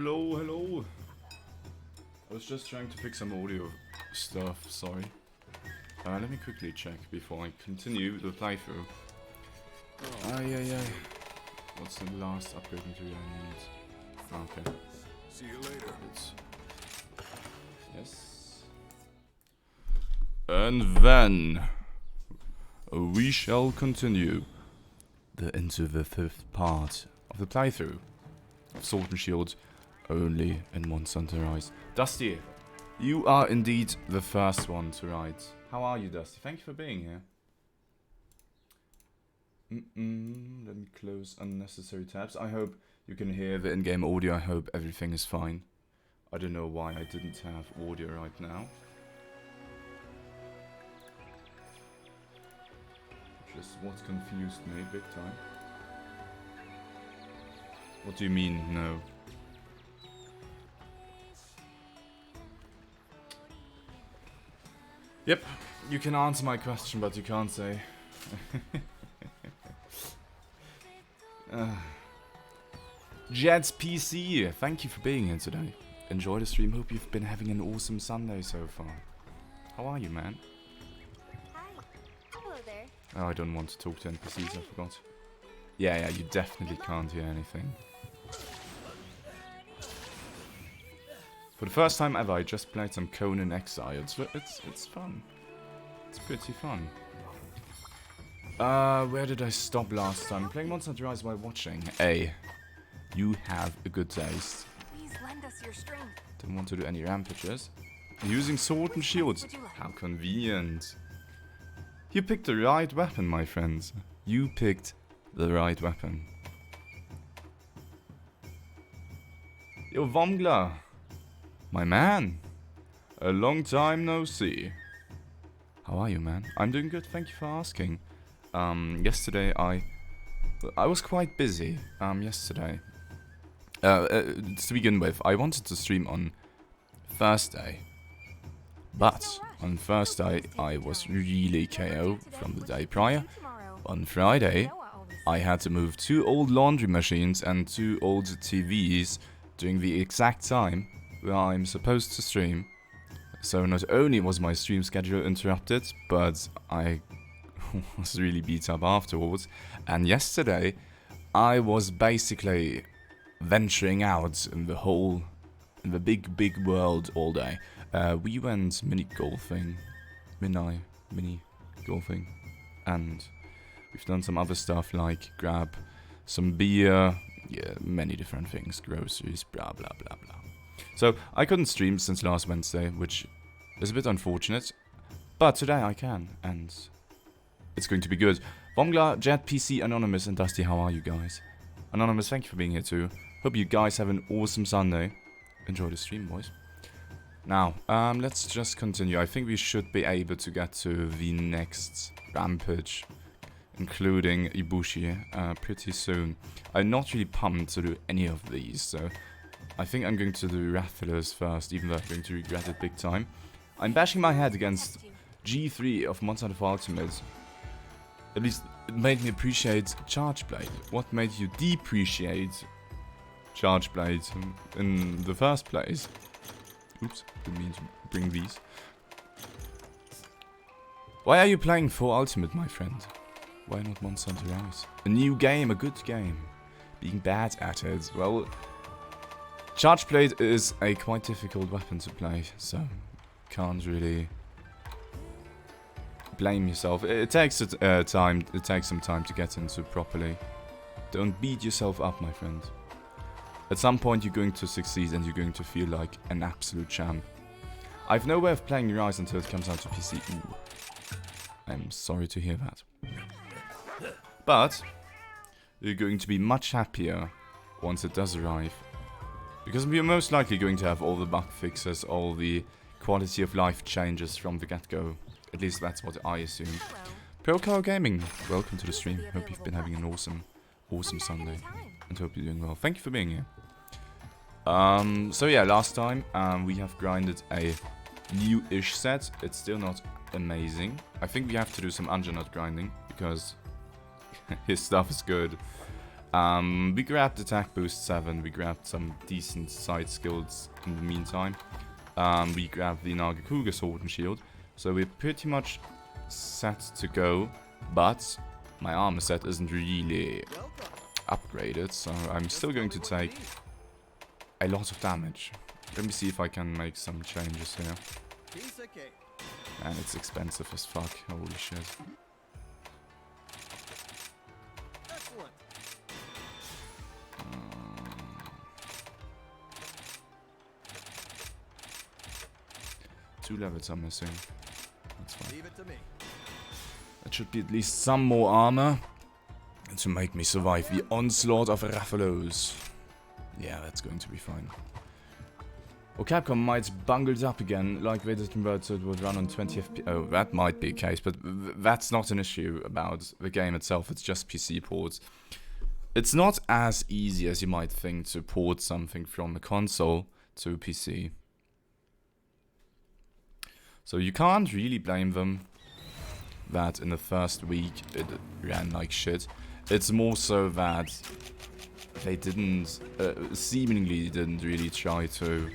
Hello, hello. I was just trying to fix some audio stuff, sorry. Let me quickly check before I continue the playthrough. What's the last upgrade material I need? Okay. See you later. Yes. And then we shall continue into the 5th part of the playthrough of Sword and Shield only in Monster Rise. Dusty, you are indeed the first one to ride. How are you, Dusty? Thank you for being here. Let me close unnecessary tabs. I hope you can hear the in-game audio. I hope everything is fine. I don't know why I didn't have audio right now. Just what confused me big time. What do you mean, no? Yep, you can answer my question, but you can't say. Jed's PC, thank you for being here today. Enjoy the stream, hope you've been having an awesome Sunday so far. How are you, man? Hi. Hello there. Oh, I don't want to talk to NPCs, I forgot. Yeah, you definitely can't hear anything. For the first time ever, I just played some Conan Exile. It's fun. It's pretty fun. Where did I stop last time? Playing Monster Hunter Rise while watching. Hey, you have a good taste. Please lend us your strength. Don't want to do any rampages. Using sword and shields. How convenient. You picked the right weapon, my friends. You picked the right weapon. Yo, Vomgla. My man. A long time no see. How are you, man? I'm doing good, thank you for asking. Yesterday I was quite busy, yesterday. To begin with, I wanted to stream on Thursday. But on Thursday, I was really KO from the day prior. On Friday, I had to move 2 old laundry machines and 2 old TVs during the exact time where I'm supposed to stream. So not only was my stream schedule interrupted, but I was really beat up afterwards. And yesterday, I was basically venturing out in the big world all day. We went mini golfing, and we've done some other stuff like grab some beer, yeah, many different things, groceries, blah blah blah blah. So I couldn't stream since last Wednesday, which is a bit unfortunate, but today I can, and it's going to be good. Vomgla, Jet, PC, Anonymous, and Dusty, how are you guys? Anonymous, thank you for being here too. Hope you guys have an awesome Sunday. Enjoy the stream, boys. Now, let's just continue. I think we should be able to get to the next rampage, including Ibushi, pretty soon. I'm not really pumped to do any of these, so I think I'm going to do Rathalos first, even though I'm going to regret it big time. I'm bashing my head against G3 of Monster Hunter Ultimate. At least it made me appreciate Charge Blade. What made you depreciate Charge Blade in the first place? Oops, didn't mean to bring these. Why are you playing 4 Ultimate, my friend? Why not Monster Hunter Rise? A new game, a good game. Being bad at it, well, Charge Blade is a quite difficult weapon to play, so can't really blame yourself. It takes time. It takes some time to get into properly. Don't beat yourself up, my friend. At some point, you're going to succeed, and you're going to feel like an absolute champ. I've no way of playing Rise until it comes out to PC. Ooh. I'm sorry to hear that. But you're going to be much happier once it does arrive. Because we're most likely going to have all the bug fixes, all the quality of life changes from the get-go. At least that's what I assume. Procar Gaming, welcome to the stream. Hope you've been having an awesome Sunday. And hope you're doing well. Thank you for being here. So yeah, last time we have grinded a new-ish set. It's still not amazing. I think we have to do some Anjanot grinding because his stuff is good. We grabbed attack boost 7, we grabbed some decent side skills in the meantime. We grabbed the Nargacuga sword and shield, so we're pretty much set to go, but my armor set isn't really upgraded, so I'm still going to take a lot of damage. Let me see if I can make some changes here. And it's expensive as fuck, holy shit. Two levels are missing. That's fine. Leave it to me. That should be at least some more armor to make me survive the onslaught of Raffalos. Yeah, that's going to be fine. Or Capcom might bungle it up again, like they did convert so it would run on 20 FPS. Oh, that might be a case, but that's not an issue about the game itself, it's just PC ports. It's not as easy as you might think to port something from a console to a PC. So you can't really blame them that in the first week it ran like shit. It's more so that they didn't, seemingly didn't really try to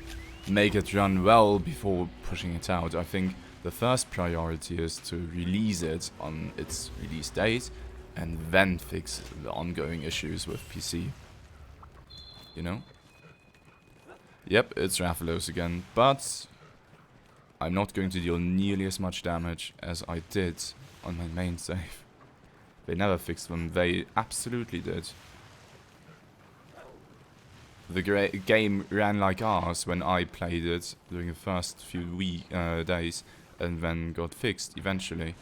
make it run well before pushing it out. I think the first priority is to release it on its release date and then fix the ongoing issues with PC. You know? Yep, it's Raffalos again, but I'm not going to deal nearly as much damage as I did on my main save. They never fixed them, they absolutely did. The game ran like ours when I played it during the first few days and then got fixed eventually.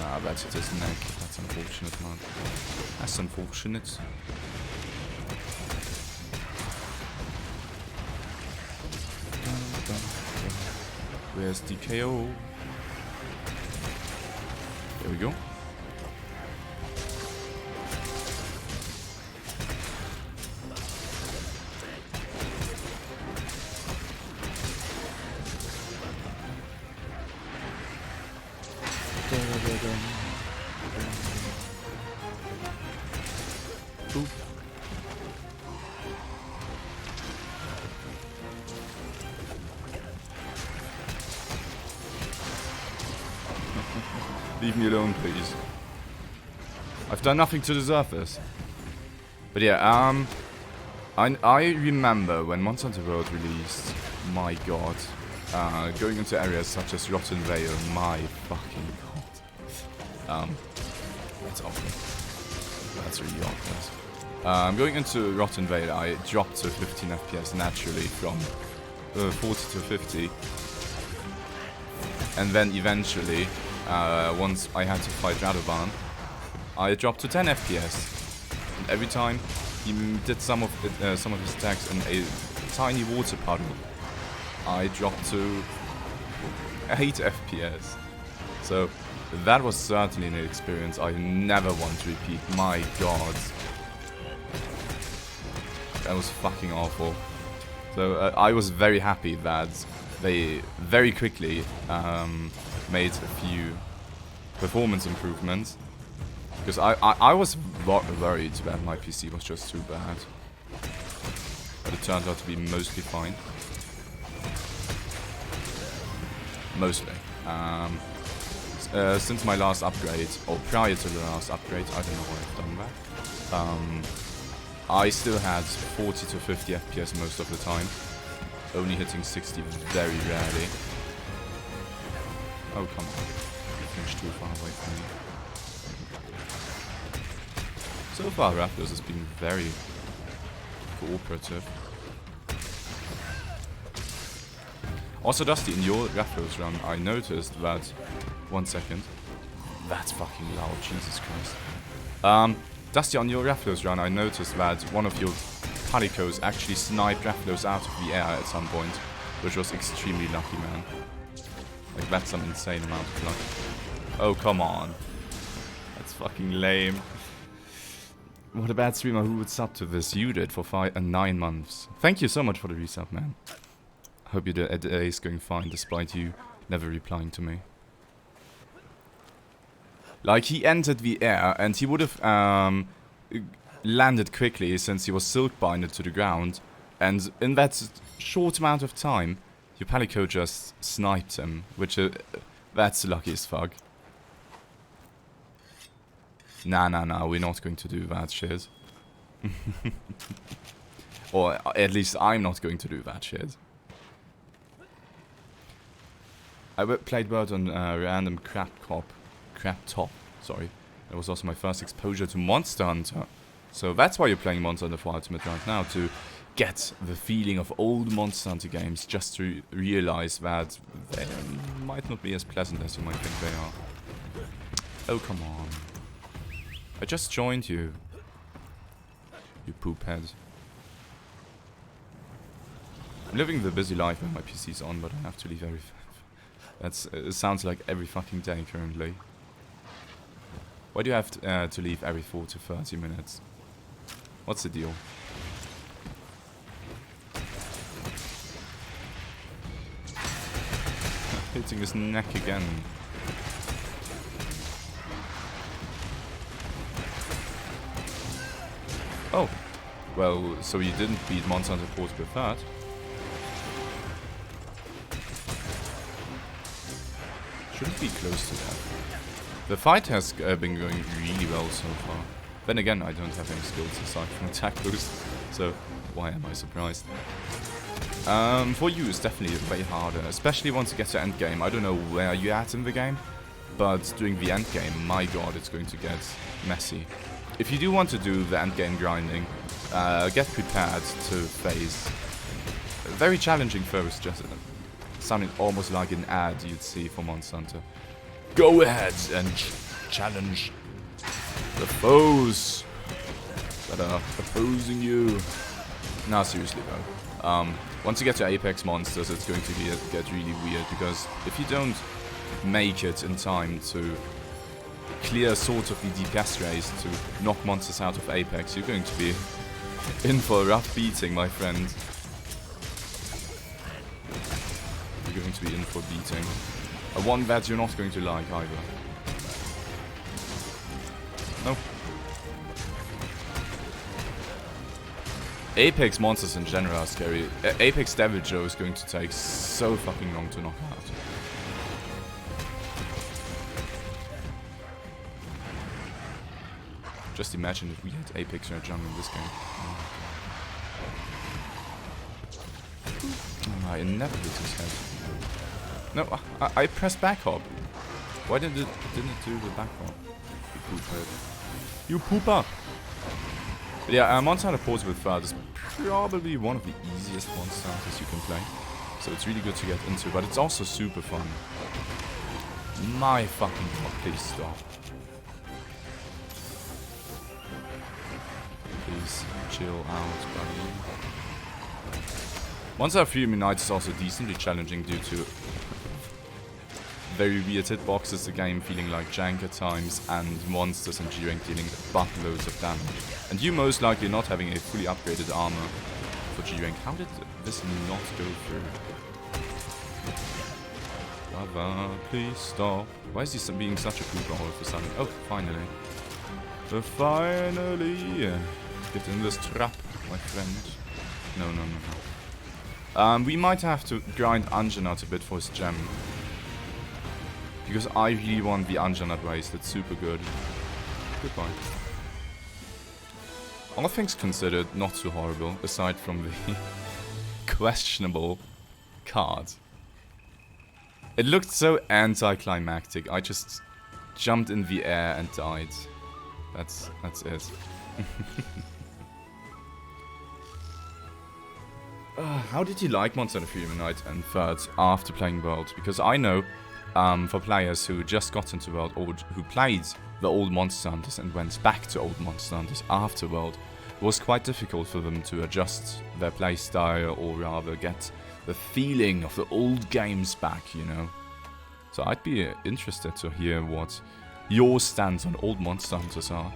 Ah, that's hit his neck. That's unfortunate, man. That's unfortunate. Where's DKO? There we go. Boop. Leave me alone, please. I've done nothing to deserve this. But yeah, I remember when Monster Hunter World released, my god, going into areas such as Rotten Vale, my fucking god. That's awkward. That's really awkward. Going into Rotten Vale, I dropped to 15 FPS naturally from 40 to 50. And then eventually, once I had to fight Radovan, I dropped to 10 FPS. And every time he did some of his attacks in a tiny water puddle, I dropped to 8 FPS. So that was certainly an experience I never want to repeat. My god. That was fucking awful. So I was very happy that they very quickly made a few performance improvements. Because I was worried that my PC was just too bad. But it turned out to be mostly fine. Mostly. Since my last upgrade, or prior to the last upgrade, I don't know why I've done that. I still had 40 to 50 FPS most of the time. Only hitting 60 very rarely. Oh, come on. You finished too far away from me. So far, Raptors has been very cooperative. Also, Dusty, in your Raptors run, I noticed that... 1 second. That's fucking loud, Jesus Christ. Dusty, on your Raptors run, I noticed that one of your Palicos actually sniped Raptors out of the air at some point, which was extremely lucky, man. Like, that's some insane amount of luck. Oh, come on. That's fucking lame. What a bad streamer. Who would sub to this? You did for 9 months. Thank you so much for the resub, man. I hope your day is going fine, despite you never replying to me. Like, he entered the air, and he would have landed quickly since he was silk-binded to the ground. And in that short amount of time, your Palico just sniped him, which that's lucky as fuck. Nah, we're not going to do that shit. Or at least I'm not going to do that shit. I played World on random crap top, sorry. It was also my first exposure to Monster Hunter. So that's why you're playing Monster Hunter for Ultimate right now, to get the feeling of old Monster Hunter games, just to realize that they might not be as pleasant as you might think they are. Oh, come on. I just joined you. You poop head. I'm living the busy life when my PC's on, but I have to leave every... it sounds like every fucking day currently. Why do you have to leave every 4 to 30 minutes? What's the deal? Hitting his neck again. Oh. Well, so you didn't beat Monster Hunter 4 with that. Shouldn't be close to that. The fight has been going really well so far. Then again, I don't have any skills aside from attack boost, so why am I surprised? For you, it's definitely way harder, especially once you get to end game. I don't know where you're at in the game, but during the end game, my god, it's going to get messy. If you do want to do the end game grinding, get prepared to face very challenging foes, just sounding almost like an ad you'd see for Monster Hunter. Go ahead and challenge the foes that are opposing you. Nah, seriously though. Once you get to Apex monsters, it's going to get really weird, because if you don't make it in time to clear sort of the DPS race to knock monsters out of Apex, you're going to be in for a rough beating, my friend. You're going to be in for a beating. One that you're not going to like either. No. Apex monsters in general are scary. Apex Devil Joe is going to take so fucking long to knock out. Just imagine if we had Apex Rajang in this game. Oh, I never hit his head. No, I pressed back hop. Why didn't it do the back hop? You poop head. You pooper! But yeah, Monster Hunter Portable Third is probably one of the easiest Monster Hunters you can play. So it's really good to get into, but it's also super fun. My fucking god, please stop. Please chill out, buddy. Monster Hunter Freedom Unite is also decently challenging due to very weird hitboxes, the game feeling like jank at times, and monsters and G-Rank dealing buttloads of damage. And you most likely not having a fully upgraded armor for G-Rank. How did this not go through? Lava, please stop. Why is he being such a pooper all of a sudden? Oh, finally. Finally! Get in this trap, my friend. No. We might have to grind Anjanat a bit for his gem. Because I really want the Anjanat race, that's super good. Goodbye. All things considered, not too horrible, aside from the questionable card. It looked so anticlimactic, I just jumped in the air and died. That's it. How did you like Monster Hunter Freedom Unite and Third after playing World? Because I know, for players who just got into World or who played the old Monster Hunters and went back to old Monster Hunters after World, it was quite difficult for them to adjust their playstyle, or rather get the feeling of the old games back, you know. So I'd be interested to hear what your stance on old Monster Hunters are.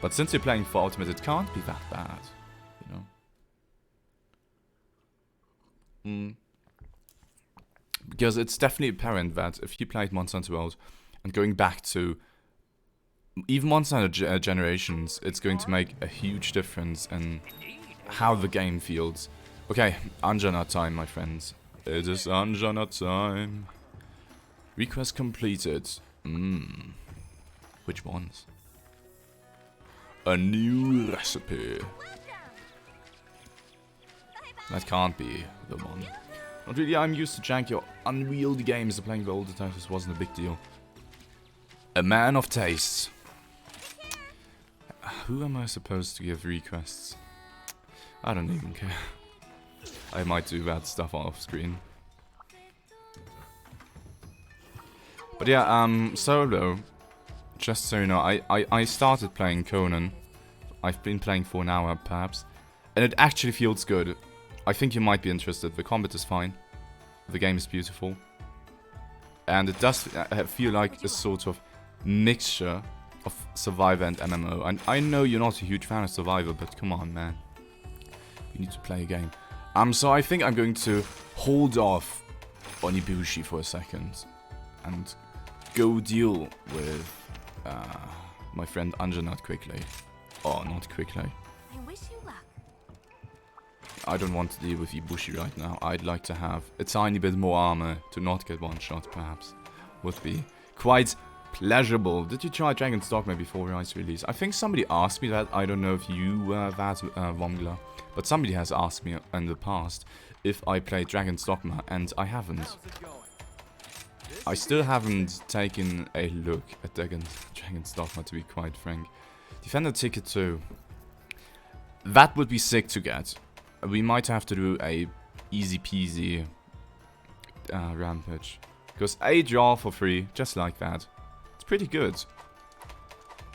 But since you're playing for Ultimate, it can't be that bad, you know. Because it's definitely apparent that if you played Monster Hunter World and going back to even once out of generations, it's going to make a huge difference in how the game feels. Okay, Anjana time, my friends. It is Anjana time. Request completed. Which ones? A new recipe. That can't be the one. Not really, I'm used to janky or unwieldy games, so playing the older titles wasn't a big deal. A man of taste. Who am I supposed to give requests? I don't even care. I might do that stuff off screen. But yeah, solo. Just so you know, I started playing Conan. I've been playing for an hour, perhaps. And it actually feels good. I think you might be interested. The combat is fine. The game is beautiful. And it does feel like a sort of mixture of Survivor and MMO. And I know you're not a huge fan of Survivor, but come on, man. You need to play a game. So I think I'm going to hold off on Ibushi for a second. And go deal with my friend Anjana quickly. Oh, not quickly. I wish you luck. I don't want to deal with Ibushi right now. I'd like to have a tiny bit more armor to not get one shot, perhaps. Would be quite pleasurable. Did you try Dragon's Dogma before its release? I think somebody asked me that. I don't know if you were that, Wongler. But somebody has asked me in the past if I played Dragon's Dogma, and I haven't. I still haven't taken a look at Dragon's Dogma, to be quite frank. Defender Ticket 2. That would be sick to get. We might have to do a easy peasy rampage. Because a draw for free, just like that. It's pretty good.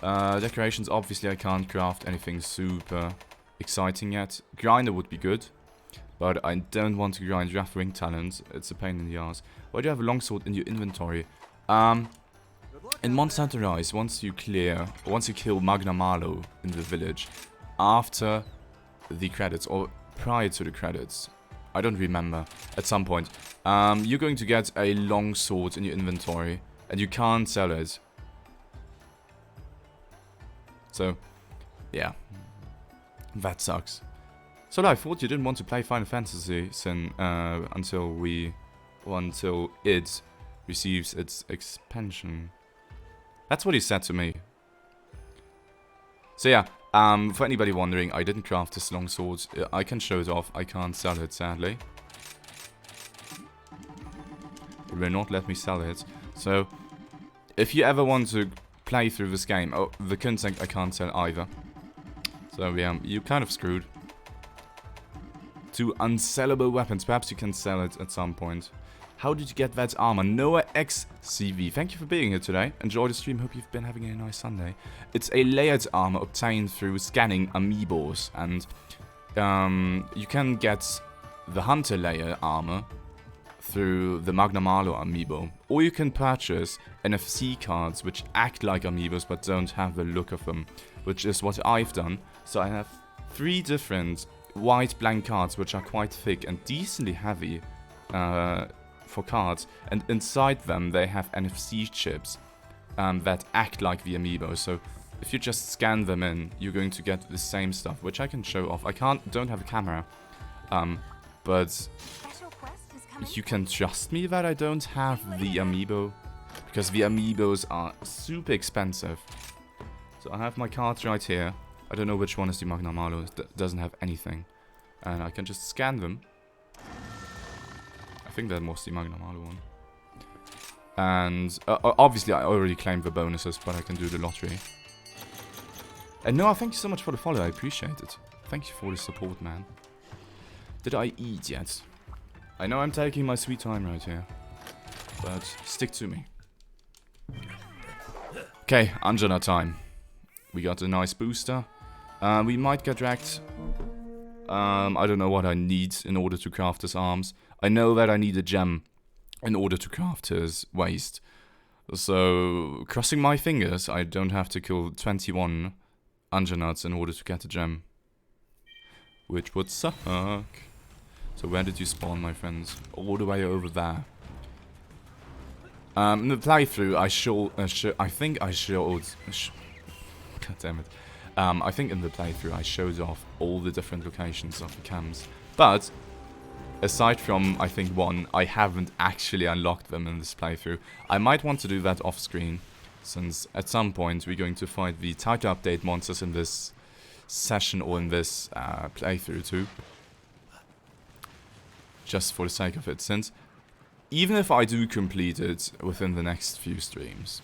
Decorations, obviously I can't craft anything super exciting yet. Grinder would be good. But I don't want to grind Rough Ring Talons. It's a pain in the ass. Why do you have a longsword in your inventory? In Monster Hunter Rise, once you kill Magna Malo in the village, after the credits, or prior to the credits, I don't remember, at some point, you're going to get a longsword in your inventory, and you can't sell it. So, yeah. That sucks. So I thought you didn't want to play Final Fantasy until it receives its expansion. That's what he said to me. So yeah, for anybody wondering, I didn't craft this longsword. I can show it off. I can't sell it, sadly. It will not let me sell it. So, if you ever want to play through this game, oh, the Kunseng I can't sell either. So yeah, you're kind of screwed. 2 unsellable weapons. Perhaps you can sell it at some point. How did you get that armor? Noah XCV. Thank you for being here today. Enjoy the stream. Hope you've been having a nice Sunday. It's a layered armor obtained through scanning amiibos. And you can get the Hunter layer armor through the Magna Malo amiibo. Or you can purchase NFC cards which act like amiibos but don't have the look of them. Which is what I've done. So I have 3 different white blank cards which are quite thick and decently heavy for cards, and inside them they have NFC chips that act like the amiibo. So if you just scan them in, you're going to get the same stuff, which I can show off. I don't have a camera, but you can trust me that I don't have the amiibo, because the amiibos are super expensive. So I have my cards right here. I don't know which one is the Magna Malo. It doesn't have anything. And I can just scan them. I think that was the Magna Malo one. And obviously I already claimed the bonuses, but I can do the lottery. And Noah, thank you so much for the follow. I appreciate it. Thank you for the support, man. Did I eat yet? I know I'm taking my sweet time right here. But stick to me. Okay, Anjana time. We got a nice booster. We might get wrecked. I don't know what I need in order to craft his arms. I know that I need a gem in order to craft his waist. So, crossing my fingers, I don't have to kill 21 Anjanats in order to get a gem. Which would suck. So where did you spawn, my friends? All the way over there. In the playthrough, I think I showed God damn it. I think in the playthrough I showed off all the different locations of the camps. But, aside from, I think, one, I haven't actually unlocked them in this playthrough. I might want to do that off-screen, since at some point we're going to fight the title update monsters in this session or in this playthrough too. Just for the sake of it, since even if I do complete it within the next few streams,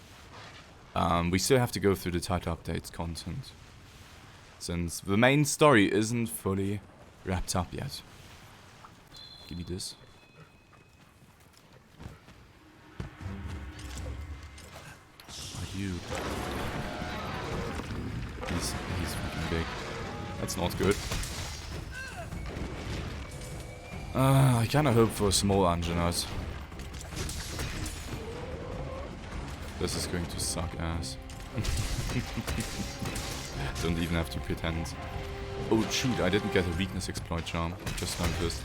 we still have to go through the title updates content, since the main story isn't fully wrapped up yet. Give me this. Are you? He's fucking big. That's not good. I kinda hope for a small Anjanite. This is going to suck ass. Don't even have to pretend. Oh shoot, I didn't get a weakness exploit charm. Just noticed.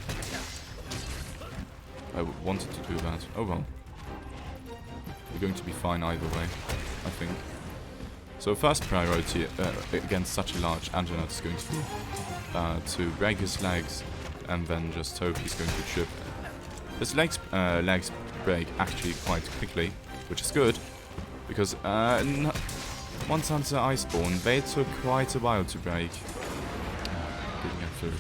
I wanted to do that. Oh well. We're going to be fine either way, I think. So first priority against such a large Anjanite is going to be to break his legs and then just hope he's going to trip. His legs break actually quite quickly, which is good, because once under Iceborne, they took quite a while to break. Didn't get through.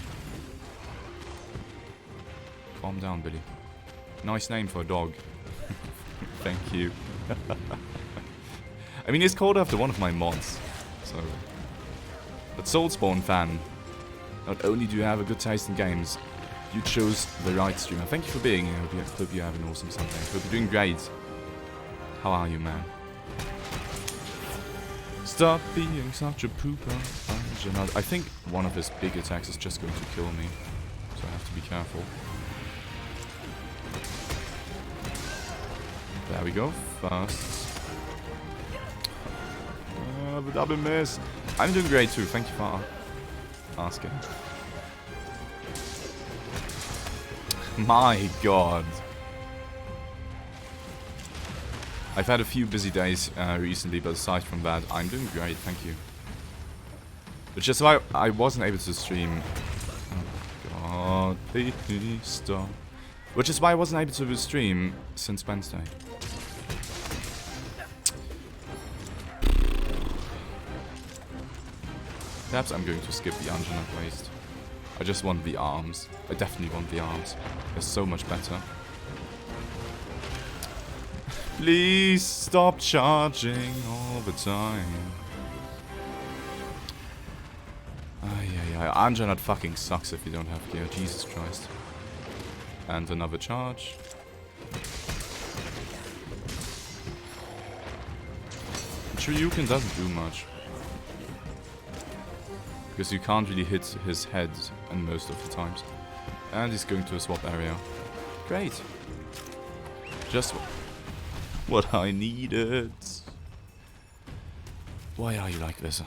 Calm down, Billy. Nice name for a dog. Thank you. I mean, he's called after one of my mods, so... But Soulspawn fan, not only do you have a good taste in games, you chose the right streamer. Thank you for being here. Hope you have an awesome Sunday. Hope you're doing great. How are you, man? Stop being such a pooper. I think one of his big attacks is just going to kill me, so I have to be careful. There we go. First. The double miss. I'm doing great too. Thank you for asking. My god. I've had a few busy days recently, but aside from that, I'm doing great. Thank you. Which is why I wasn't able to stream. Oh god, please stop. Which is why I wasn't able to stream since Wednesday. Perhaps I'm going to skip the Anjanite waste. I just want the arms. I definitely want the arms. They're so much better. Please stop charging all the time. Anjanite fucking sucks if you don't have gear. Jesus Christ. And another charge. Shoryuken doesn't do much. Because you can't really hit his head in most of the times. And he's going to a swap area. Great. Just what I needed. Why are you like this?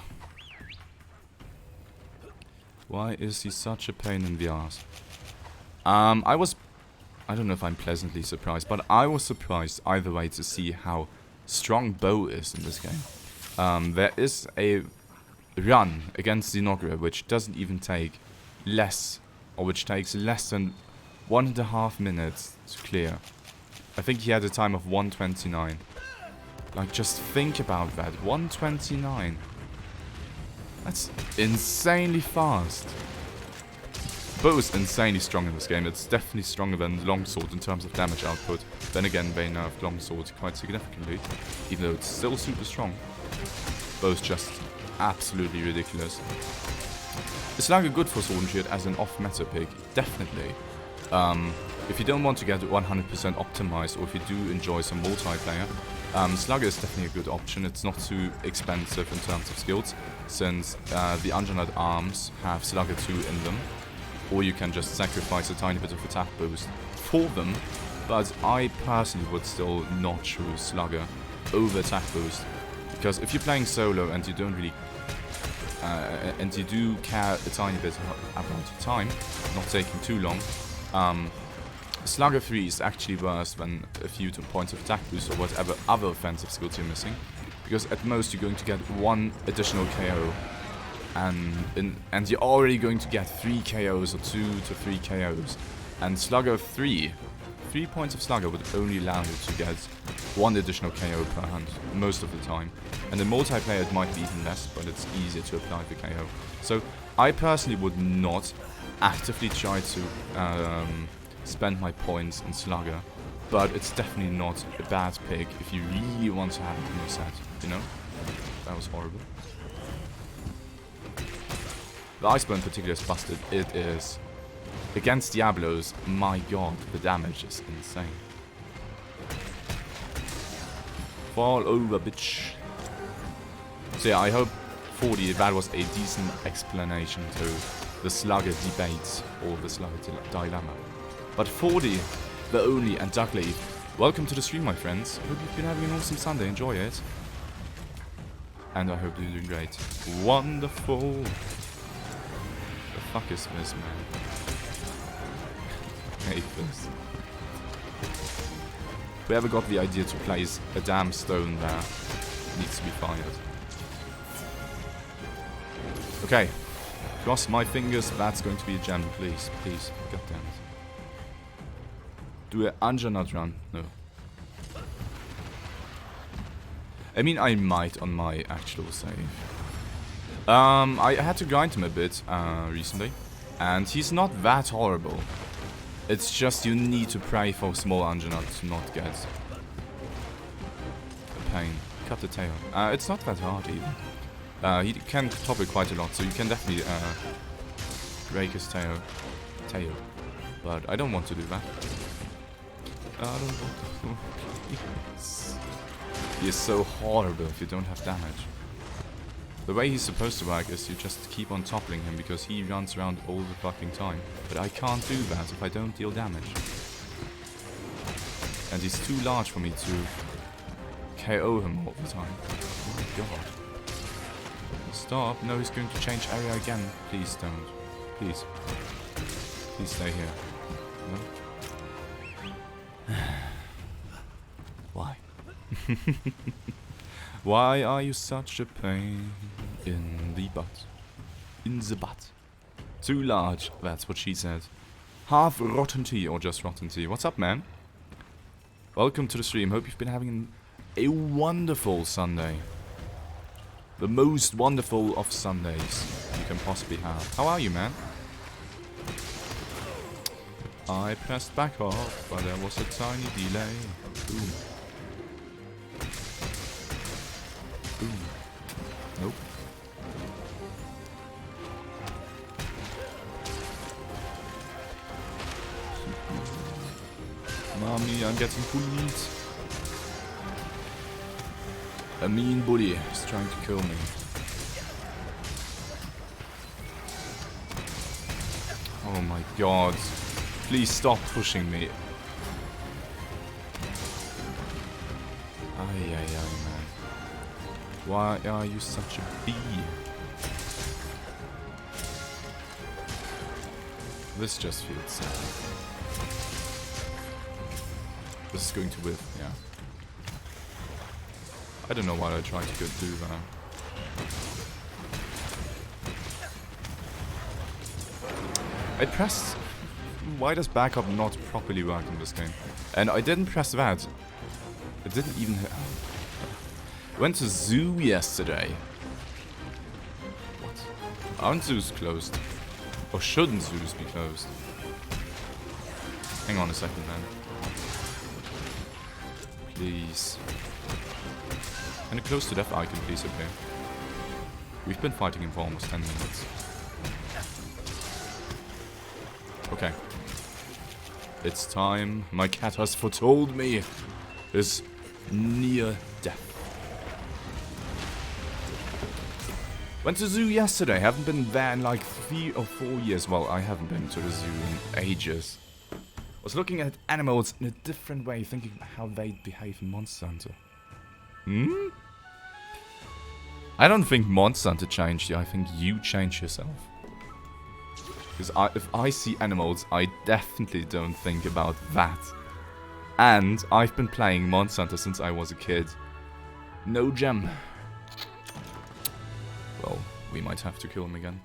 Why is he such a pain in the ass? I don't know if I'm pleasantly surprised, but I was surprised either way to see how strong Bo is in this game. There is a run against Zinogre which doesn't even take less, or which takes less than 1.5 minutes to clear. I think he had a time of 1:29. Like, just think about that. 1:29. That's insanely fast. Bo is insanely strong in this game. It's definitely stronger than Longsword in terms of damage output. Then again, they nerfed Longsword quite significantly, even though it's still super strong. Bo's just absolutely ridiculous. It's like a good for Sword and Shield as an off-meta pick, definitely. If you don't want to get 100% optimized, or if you do enjoy some multiplayer, Slugger is definitely a good option. It's not too expensive in terms of skills, since the Anjanite arms have Slugger 2 in them, or you can just sacrifice a tiny bit of attack boost for them, but I personally would still not choose Slugger over attack boost, because if you're playing solo and you don't really and you do care a tiny bit about time, not taking too long, Slugger 3 is actually worse than a few points of attack boost or whatever other offensive skills you're missing, because at most you're going to get 1 additional KO, and you're already going to get 3 KOs or 2 to 3 KOs, and Slugger 3 points of Slugger would only allow you to get 1 additional KO per hunt most of the time, and in multiplayer it might be even less, but it's easier to apply the KO. So I personally would not actively try to spend my points in Slugger, but it's definitely not a bad pick if you really want to have it in your set, you know? That was horrible. The Iceburn in particular is busted. It is. Against Diablos, my god, the damage is insane. Fall over, bitch. So yeah, I hope 40, that was a decent explanation to the Slugger debate or the Slugger dilemma. But 40, the only, and Duckleaf, welcome to the stream, my friends. Hope you've been having an awesome Sunday. Enjoy it. And I hope you're doing great. Wonderful. The fuck is this, man? I hate this. Whoever got the idea to place a damn stone there needs to be fired. Okay. Cross my fingers, that's going to be a gem, please. Please. God damn it. Do a Anjanut run? No. I mean, I might on my actual save. I had to grind him a bit recently, and he's not that horrible. It's just you need to pray for small Anjanut to not get a pain. Cut the tail. It's not that hard even. He can top it quite a lot, so you can definitely break his tail. But I don't want to do that. I don't want to. Please. He is so horrible if you don't have damage. The way he's supposed to work is you just keep on toppling him because he runs around all the fucking time. But I can't do that if I don't deal damage. And he's too large for me to KO him all the time. Oh my god. Stop. No, he's going to change area again. Please don't. Please. Please stay here. No? Why? Why are you such a pain in the butt? In the butt. Too large, that's what she said. Half rotten tea or just rotten tea. What's up, man? Welcome to the stream. Hope you've been having a wonderful Sunday. The most wonderful of Sundays you can possibly have. How are you, man? I pressed back off, but there was a tiny delay. Boom. Boom. Nope. Mommy, I'm getting bullied. A mean bully is trying to kill me. Oh my god. Please stop pushing me. Ay, ay, ay, man. Why are you such a bee? This just feels sad. This is going to whiff, yeah. I don't know why I tried to go do that. I pressed... Why does backup not properly work in this game? And I didn't press that. It didn't even... I went to zoo yesterday. What? Aren't zoos closed? Or shouldn't zoos be closed? Hang on a second, man. Please. And a close to death icon, please, okay. We've been fighting him for almost 10 minutes. Okay. It's time. My cat has foretold me his near death. Went to zoo yesterday. Haven't been there in like 3 or 4 years. Well, I haven't been to the zoo in ages. Was looking at animals in a different way, thinking about how they'd behave in Monster Hunter. Hmm? I don't think Monster Hunter changed you. I think you changed yourself. Because if I see animals, I definitely don't think about that. And I've been playing Monster Hunter since I was a kid. No gem. Well, we might have to kill him again.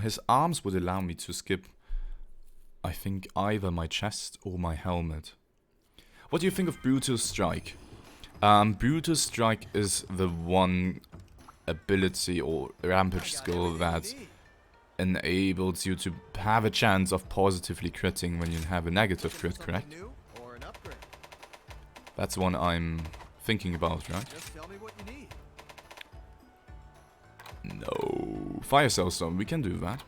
His arms would allow me to skip, I think, either my chest or my helmet. What do you think of Brutal Strike? Brutal Strike is the one ability or rampage skill that enables you to have a chance of positively critting when you have a negative crit, correct? That's one I'm thinking about, right? Just tell me what you need. No. Fire Cell Stone, we can do that.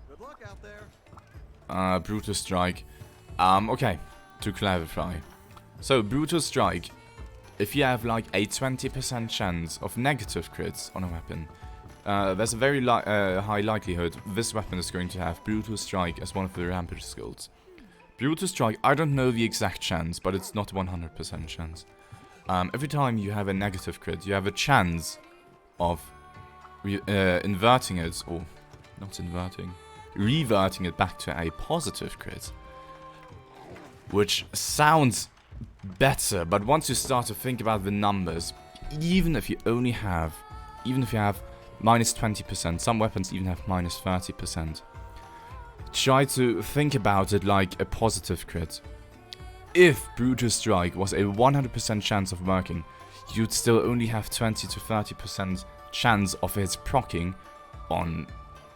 Good luck out there. Brutal Strike. Okay, to clarify. So, Brutal Strike, if you have like a 20% chance of negative crits on a weapon, there's a very high likelihood this weapon is going to have Brutal Strike as one of the rampage skills. Brutal Strike, I don't know the exact chance, but it's not 100% chance. Every time you have a negative crit, you have a chance of inverting it, or not inverting, reverting it back to a positive crit. Which sounds better, but once you start to think about the numbers, even if you have minus 20%, some weapons even have minus 30%, try to think about it like a positive crit. If Brutal Strike was a 100% chance of working, you'd still only have 20 to 30% chance of it proccing on,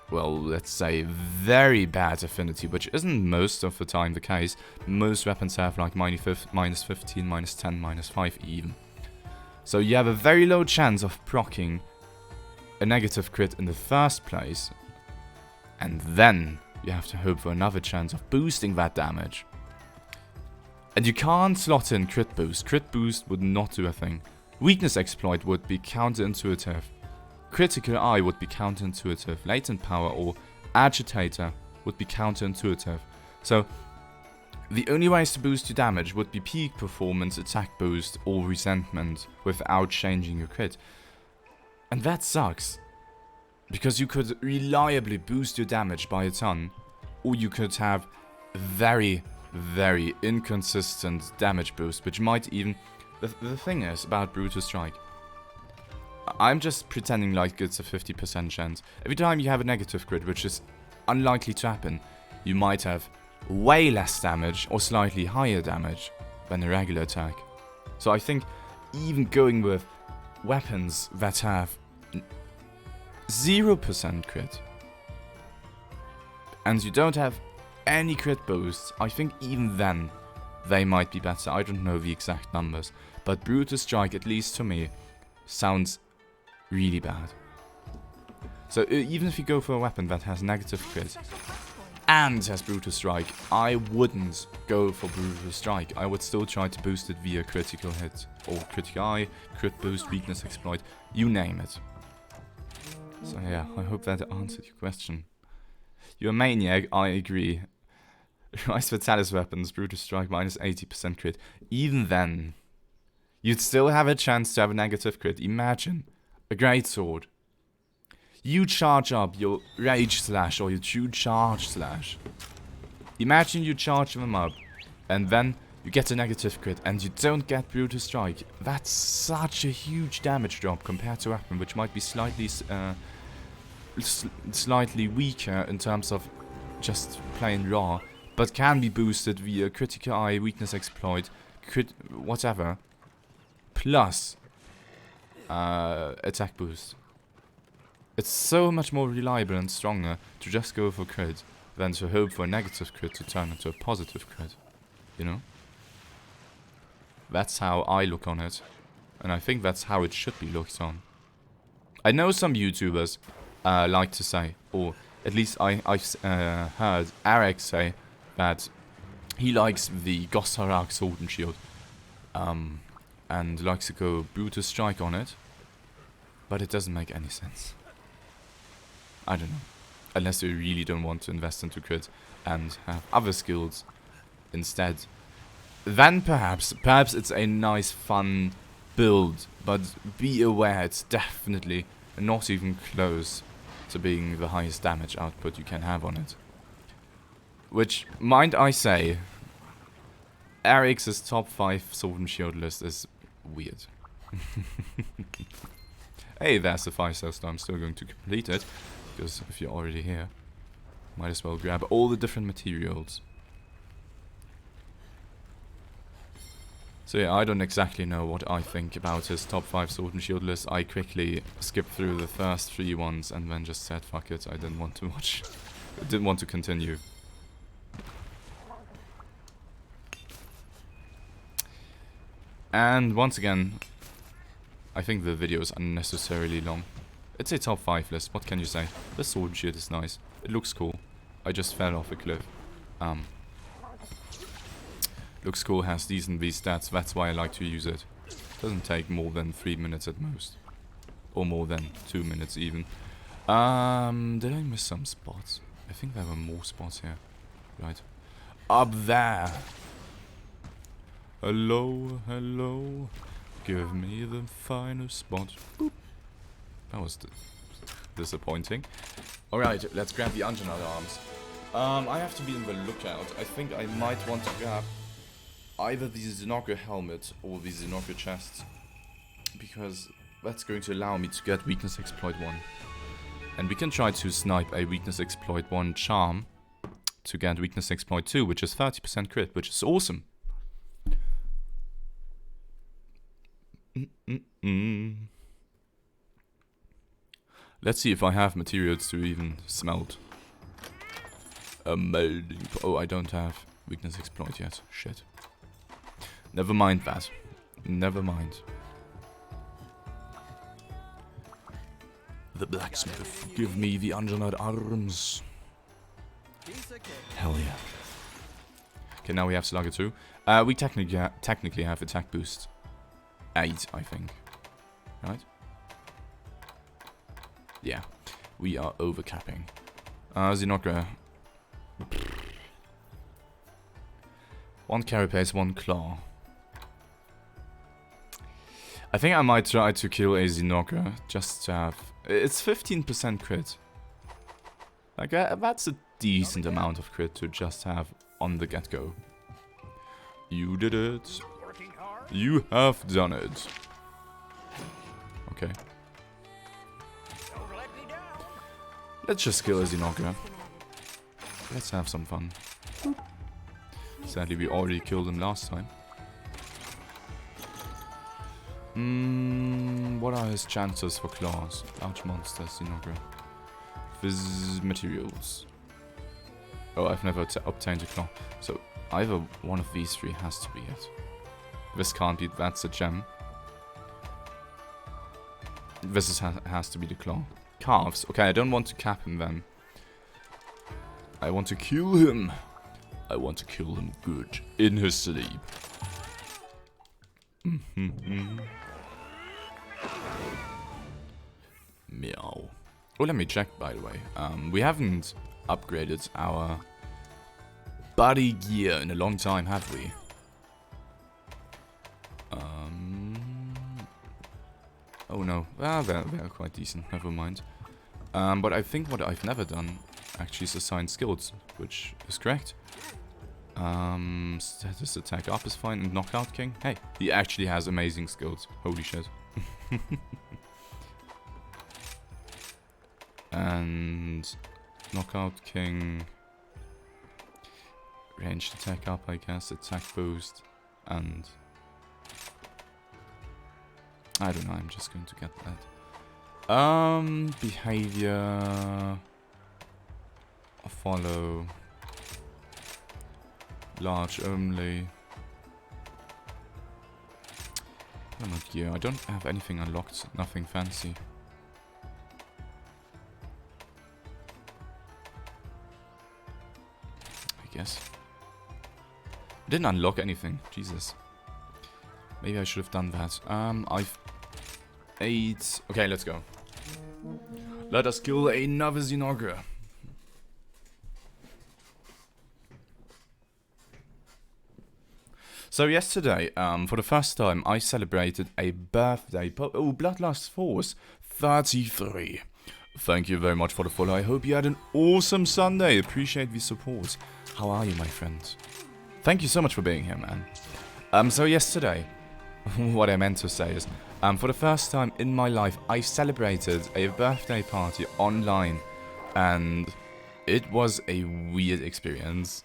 well, let's say, very bad affinity, which isn't most of the time the case. Most weapons have like minus 15, minus 10, minus 5 even. So you have a very low chance of proccing a negative crit in the first place, and then you have to hope for another chance of boosting that damage. And you can't slot in crit boost. Crit boost would not do a thing. Weakness exploit would be counterintuitive. Critical Eye would be counterintuitive. Latent Power or Agitator would be counterintuitive. So, the only ways to boost your damage would be Peak Performance, Attack Boost, or Resentment without changing your crit. And that sucks. Because you could reliably boost your damage by a ton, or you could have very inconsistent damage boost, which might even... The thing is about Brutal Strike, I'm just pretending like it's a 50% chance. Every time you have a negative crit, which is unlikely to happen, you might have way less damage or slightly higher damage than a regular attack. So I think even going with weapons that have 0% crit, and you don't have any crit boosts, I think even then they might be better. I don't know the exact numbers, but Brutal Strike, at least to me, sounds really bad. So even if you go for a weapon that has negative crit and has Brutal Strike, I wouldn't go for Brutal Strike. I would still try to boost it via critical hit or critical eye, crit boost, weakness exploit, you name it. So yeah, I hope that answered your question. You're a maniac, I agree. Rise Fatalis weapons, Brutal Strike minus 80% crit. Even then, you'd still have a chance to have a negative crit. Imagine a great sword. You charge up your Rage Slash or your True Charge Slash. Imagine you charge them up, and then you get a negative crit, and you don't get Brutal Strike. That's such a huge damage drop compared to a weapon which might be slightly weaker in terms of just plain raw, but can be boosted via critical eye, weakness exploit, whatever, plus attack boost. It's so much more reliable and stronger to just go for crit than to hope for a negative crit to turn into a positive crit, you know? That's how I look on it, and I think that's how it should be looked on. I know some YouTubers like to say, or at least I've heard Eric say, that he likes the Gossarak Sword and Shield, and likes to go Brutal Strike on it, but it doesn't make any sense. I don't know. Unless you really don't want to invest into crit and have other skills instead. Then perhaps it's a nice fun build, but be aware it's definitely not even close to being the highest damage output you can have on it. Which, mind I say, Eric's top 5 Sword and Shield list is weird. Hey, there's the 5-star, so I'm still going to complete it. Because if you're already here, might as well grab all the different materials. So yeah, I don't exactly know what I think about his top 5 Sword and Shield list. I quickly skipped through the first 3 ones and then just said fuck it, I didn't want to watch. I didn't want to continue. And once again, I think the video is unnecessarily long. It's a top 5 list, what can you say? The Sword and Shield is nice. It looks cool. I just fell off a cliff. Looks cool, has decent V stats, that's why I like to use it. Doesn't take more than 3 minutes at most. Or more than 2 minutes even. Did I miss some spots? I think there were more spots here. Right. Up there! Hello, hello. Give me the final spot. Boop. That was disappointing. Alright, let's grab the Anjanad arms. I have to be in the lookout. I think I might want to grab either the Zinogre helmet or the Zinogre chest, because that's going to allow me to get weakness exploit 1. And we can try to snipe a weakness exploit 1 charm to get weakness exploit 2, which is 30% crit, which is awesome. Let's see if I have materials to even smelt. A melding. Oh, I don't have weakness exploit yet. Shit. Never mind that. Never mind. The blacksmith. Give me the Anjanad arms. Hell yeah. Okay, now we have Slugger 2. We technically have attack boost 8, I think. Right? Yeah. We are overcapping. Zinogre. 1 carapace, 1 claw. I think I might try to kill a Zinogre just to have... It's 15% crit. Like, that's a decent amount of crit to just have on the get-go. You did it. You have done it. Okay. Let's just kill a Zinogre. Let's have some fun. Sadly, we already killed him last time. What are his chances for claws? Large monsters, Zinogre. Fizz materials. Oh, I've never obtained a claw. So, either one of these 3 has to be it. This can't be, that's a gem. This has to be the claw. Calves. Okay, I don't want to cap him then. I want to kill him. I want to kill him good. In his sleep. Meow. Oh, let me check, by the way. We haven't upgraded our body gear in a long time, have we? Oh no. Ah, they're quite decent. Never mind. But I think what I've never done actually is assign skills, which is correct. Status attack up is fine, and Knockout King. Hey, he actually has amazing skills. Holy shit. And Knockout King, ranged attack up, I guess, attack boost, and I don't know, I'm just going to get that. Behavior, follow, large only. Oh my gear, I don't have anything unlocked, nothing fancy. I guess. I didn't unlock anything, Jesus. Maybe I should have done that. I've 8. Okay, let's go. Let us kill another Zinogre. So yesterday, for the first time, I celebrated a birthday. Oh, Bloodlust Force 33. Thank you very much for the follow. I hope you had an awesome Sunday. Appreciate the support. How are you, my friend? Thank you so much for being here, man. So yesterday, what I meant to say is, for the first time in my life, I celebrated a birthday party online, and it was a weird experience.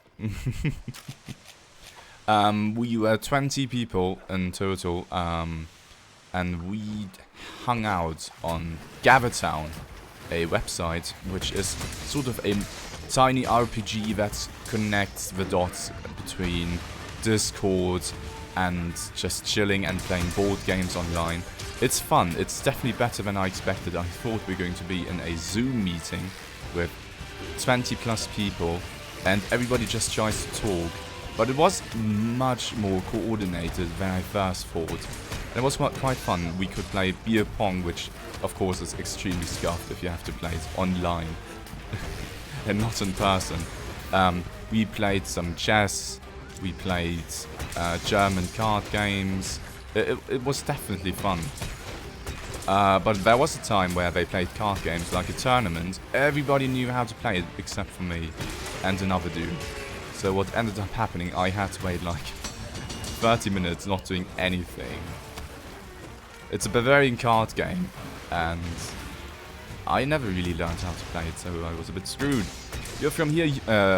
We were 20 people in total, and we hung out on GatherTown, a website which is sort of a tiny RPG that connects the dots between Discord and just chilling and playing board games online. It's fun. It's definitely better than I expected. I thought we were going to be in a Zoom meeting with 20 plus people and everybody just tries to talk. But it was much more coordinated than I first thought. And it was quite fun. We could play beer pong, which of course is extremely scuffed if you have to play it online and not in person. We played some chess. We played German card games. It was definitely fun. But there was a time where they played card games like a tournament. Everybody knew how to play it except for me and another dude. So what ended up happening, I had to wait like 30 minutes not doing anything. It's a Bavarian card game, and I never really learned how to play it, so I was a bit screwed. You're from here,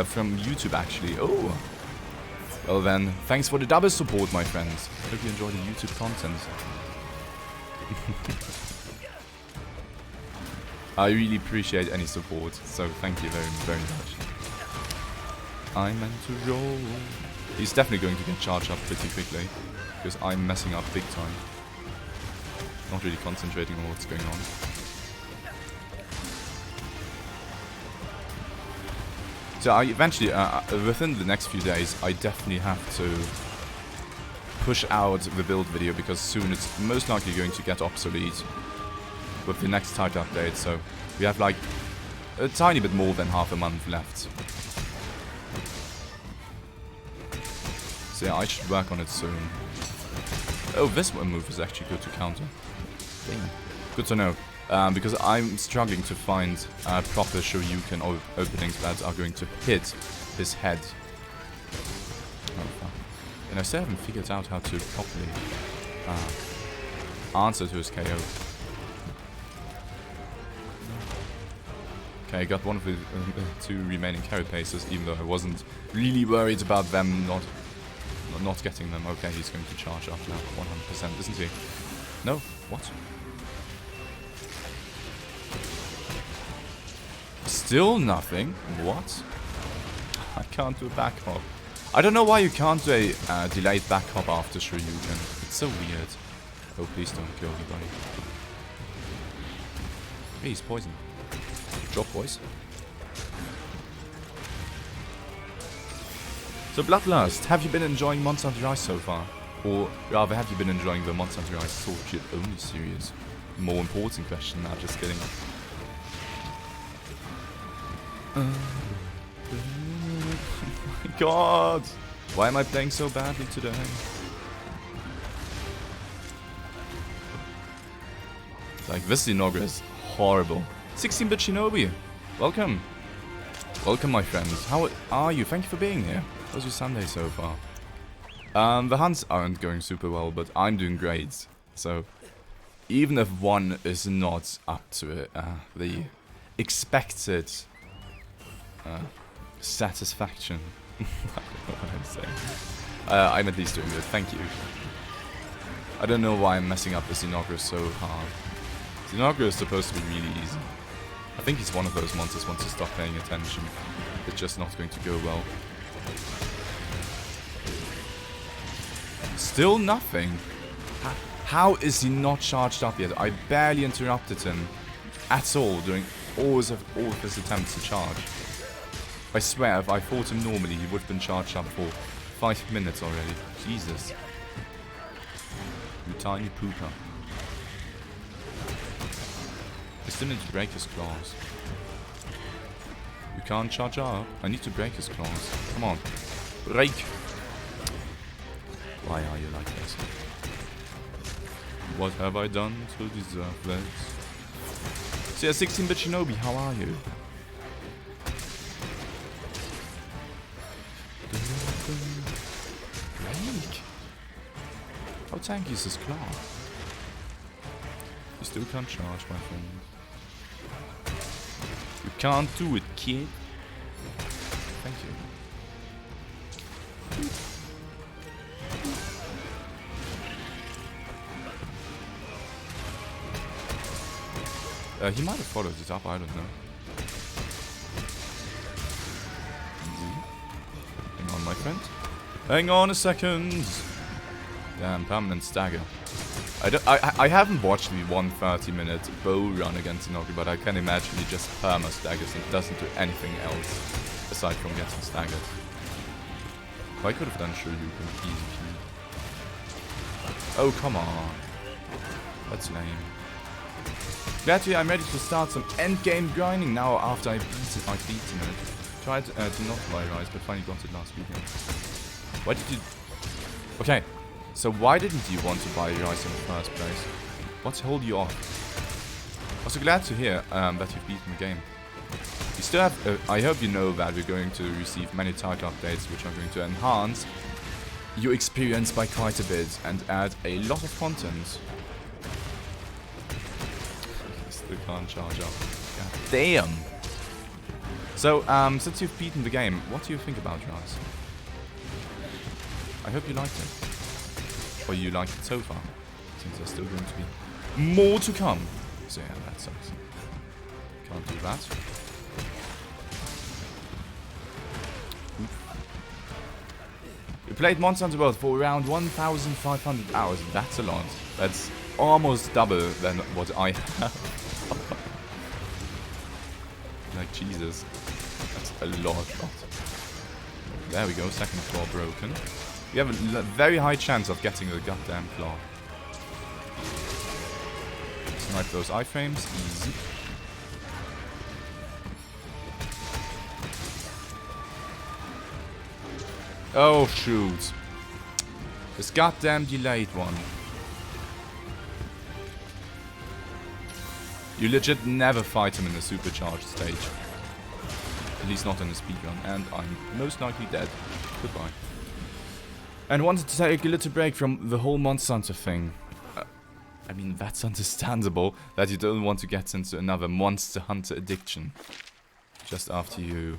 from YouTube actually. Oh! Well then, thanks for the double support, my friends. Hope you enjoy the YouTube content. I really appreciate any support, so thank you very, very much. I meant to roll. He's definitely going to get charged up pretty quickly, because I'm messing up big time. Not really concentrating on what's going on. So I eventually, within the next few days, I definitely have to push out the build video, because soon it's most likely going to get obsolete with the next title update. So we have like a tiny bit more than half a month left. So yeah, I should work on it soon. Oh, this move is actually good to counter. Dang. Good to know. Because I'm struggling to find proper Shoryuken openings that are going to hit his head. Oh, fuck. And I still haven't figured out how to properly answer to his KO. Okay, I got one of the two remaining carry paces, even though I wasn't really worried about them not getting them. Okay, he's going to charge up now, 100%, isn't he? No? What? Still nothing? What? I can't do a back hop. I don't know why you can't do a delayed back hop after Shoryuken. It's so weird. Oh, please don't kill me, buddy. Hey, he's poisoned. Drop, boys. So, Bloodlust, have you been enjoying Monster Hunter Rise so far? Or rather, have you been enjoying the Monster Hunter Rise Sword Shield only series? More important question, not just kidding. Oh my god! Why am I playing so badly today? Like, this inaugural is horrible. 16-bit Shinobi, welcome. Welcome, my friends. How are you? Thank you for being here. How's your Sunday so far? The hunts aren't going super well, but I'm doing great. So, even if one is not up to it, the expected satisfaction. I don't know what I'm saying. I'm at least doing good. Thank you. I don't know why I'm messing up this inaugural so hard. The inaugural is supposed to be really easy. I think he's one of those monsters once you stop paying attention. It's just not going to go well. Still nothing. How is he not charged up yet? I barely interrupted him at all during all of his attempts to charge. I swear, if I fought him normally, he would have been charged up for 5 minutes already. Jesus. You tiny pooper. I still need to break his claws. You can't charge up. I need to break his claws. Come on. Break! Why are you like this? What have I done to deserve this? So yeah, 16-bit Shinobi, how are you? Break? How tanky is this claw? You still can't charge, my friend. You can't do it, kid. Thank you. He might have followed it up, I don't know. Easy. Hang on, my friend. Hang on a second. Damn, permanent stagger. I haven't watched the 130-minute bow run against Inoki, but I can imagine he just perma staggers and doesn't do anything else aside from getting staggered. Oh, I could have done Shoryuken easy peasy. Oh, come on. That's lame. Glad I'm ready to start some endgame grinding now after I've beaten it. Tried to not wire-rise, but finally got it last weekend. Why did you... Okay, so why didn't you want to wire-rise in the first place? What's holding you off? Also glad to hear that you've beaten the game. You still have... I hope you know that we're going to receive many title updates which are going to enhance your experience by quite a bit and add a lot of content. Still can't charge up. God damn! So, since you've beaten the game, what do you think about Rise? I hope you liked it. Or you liked it so far. Since there's still going to be more to come. So yeah, that sucks. Can't do that. We played Monster Hunter World for around 1,500 hours. That's a lot. That's almost double than what I have. Like, Jesus. That's a lot. There we go, second claw broken. We have a very high chance of getting the goddamn claw. Snipe those iframes, easy. Oh, shoot. This goddamn delayed one. You legit never fight him in the supercharged stage. At least not in the speedrun. And I'm most likely dead. Goodbye. And wanted to take a little break from the whole Monster Hunter thing. I mean, that's understandable that you don't want to get into another Monster Hunter addiction. Just after you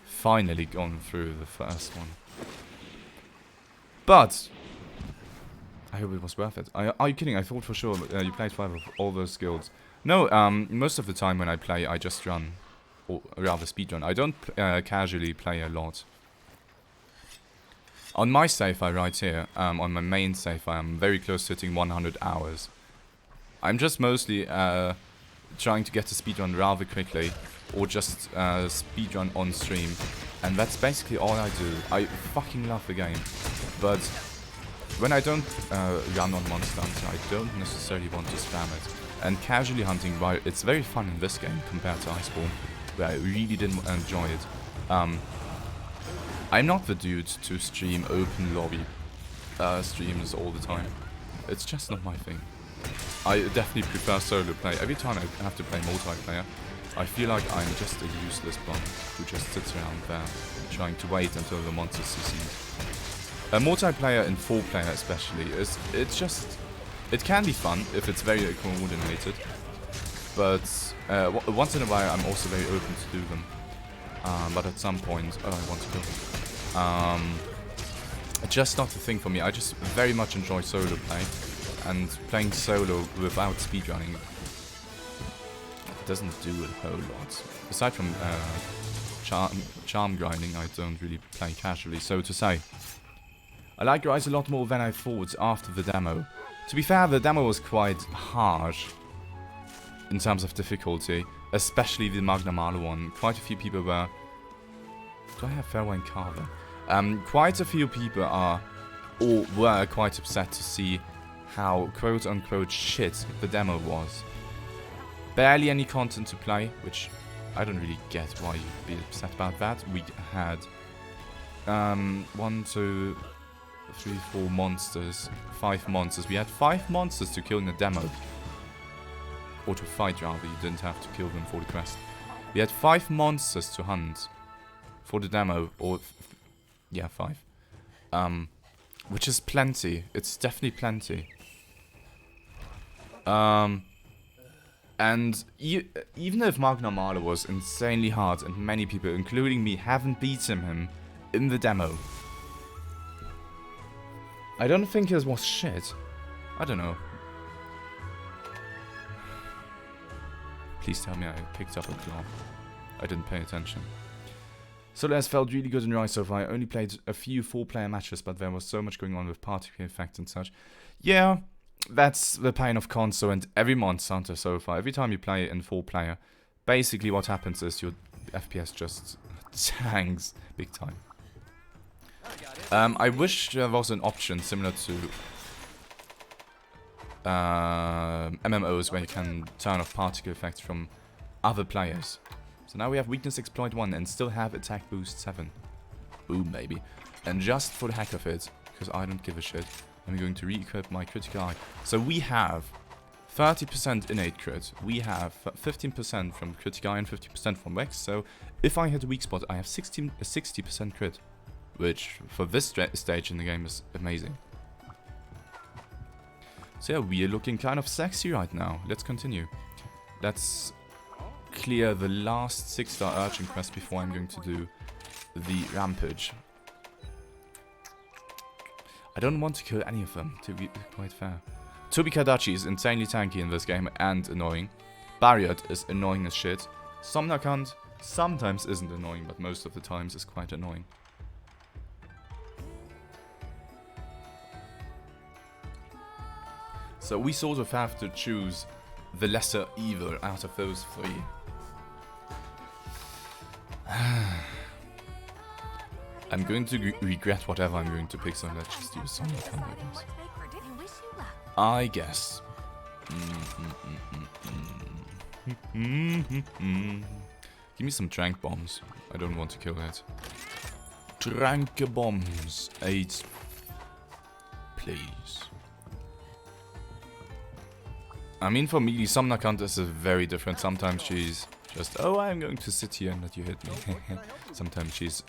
finally gone through the first one. But I hope it was worth it. Are you kidding? I thought for sure you played 5 of all those guilds. No, most of the time when I play, I just run. Or rather speedrun. I don't casually play a lot. On my save, I write here, on my main save, I'm very close to hitting 100 hours. I'm just mostly trying to get to speedrun rather quickly, or just speedrun on stream. And that's basically all I do. I fucking love the game. But when I don't run on Monster Hunter, I don't necessarily want to spam it. And casually hunting, while it's very fun in this game compared to Iceborne, where I really didn't enjoy it. I'm not the dude to stream open lobby streams all the time. It's just not my thing. I definitely prefer solo play. Every time I have to play multiplayer, I feel like I'm just a useless bum who just sits around there, trying to wait until the monsters succeed. A multiplayer in 4-player especially, it can be fun if it's very coordinated, but once in a while I'm also very open to do them. But at some point, I want to go. It's just not the thing for me. I just very much enjoy solo play, and playing solo without speedrunning doesn't do a whole lot. Aside from charm grinding, I don't really play casually, so to say. I like Rise a lot more than I thought after the demo. To be fair, the demo was quite harsh in terms of difficulty, especially the Magna Malo one. Quite a few people were... Do I have Farewell and Carver? Quite a few people were quite upset to see how quote-unquote shit the demo was. Barely any content to play, which I don't really get why you'd be upset about that. We had 1, 2, 3, 4 monsters, 5 monsters. We had 5 monsters to kill in the demo. or to fight rather. You didn't have to kill them for the quest. We had 5 monsters to hunt for the demo, or yeah, 5. Which is plenty. It's definitely plenty. And even if Mark Normale was insanely hard, and many people, including me, haven't beaten him in the demo, I don't think it was shit. I don't know. Please tell me I picked up a claw. I didn't pay attention. Solas felt really good in Rise so far. I only played a few 4-player matches, but there was so much going on with party effects and such. Yeah, that's the pain of console and every Monster Hunter so far. Every time you play in 4-player, basically what happens is your FPS just tanks big time. I wish there was an option similar to MMOs where you can turn off particle effects from other players. So now we have weakness exploit 1 and still have attack boost 7. Boom, baby. And just for the heck of it, because I don't give a shit, I'm going to re-equip my critical eye. So we have 30% innate crit, we have 15% from critical eye and 50% from Vex. So if I hit a weak spot, I have 60% crit, which for this stage in the game is amazing. So yeah, we are looking kind of sexy right now. Let's continue. Let's clear the last 6-star urchin quest before I'm going to do the rampage. I don't want to kill any of them, to be quite fair. Tobi Kadachi is insanely tanky in this game and annoying. Barriot is annoying as shit. Somnakant sometimes isn't annoying, but most of the times is quite annoying. So we sort of have to choose the lesser evil out of those 3. I'm going to regret whatever I'm going to pick, so let's just use some I guess. Give me some trank bombs. I don't want to kill that. Trank bombs. 8. Please. I mean, for me, Somnakant is very different. Sometimes she's just, oh, I'm going to sit here and let you hit me. Sometimes she's,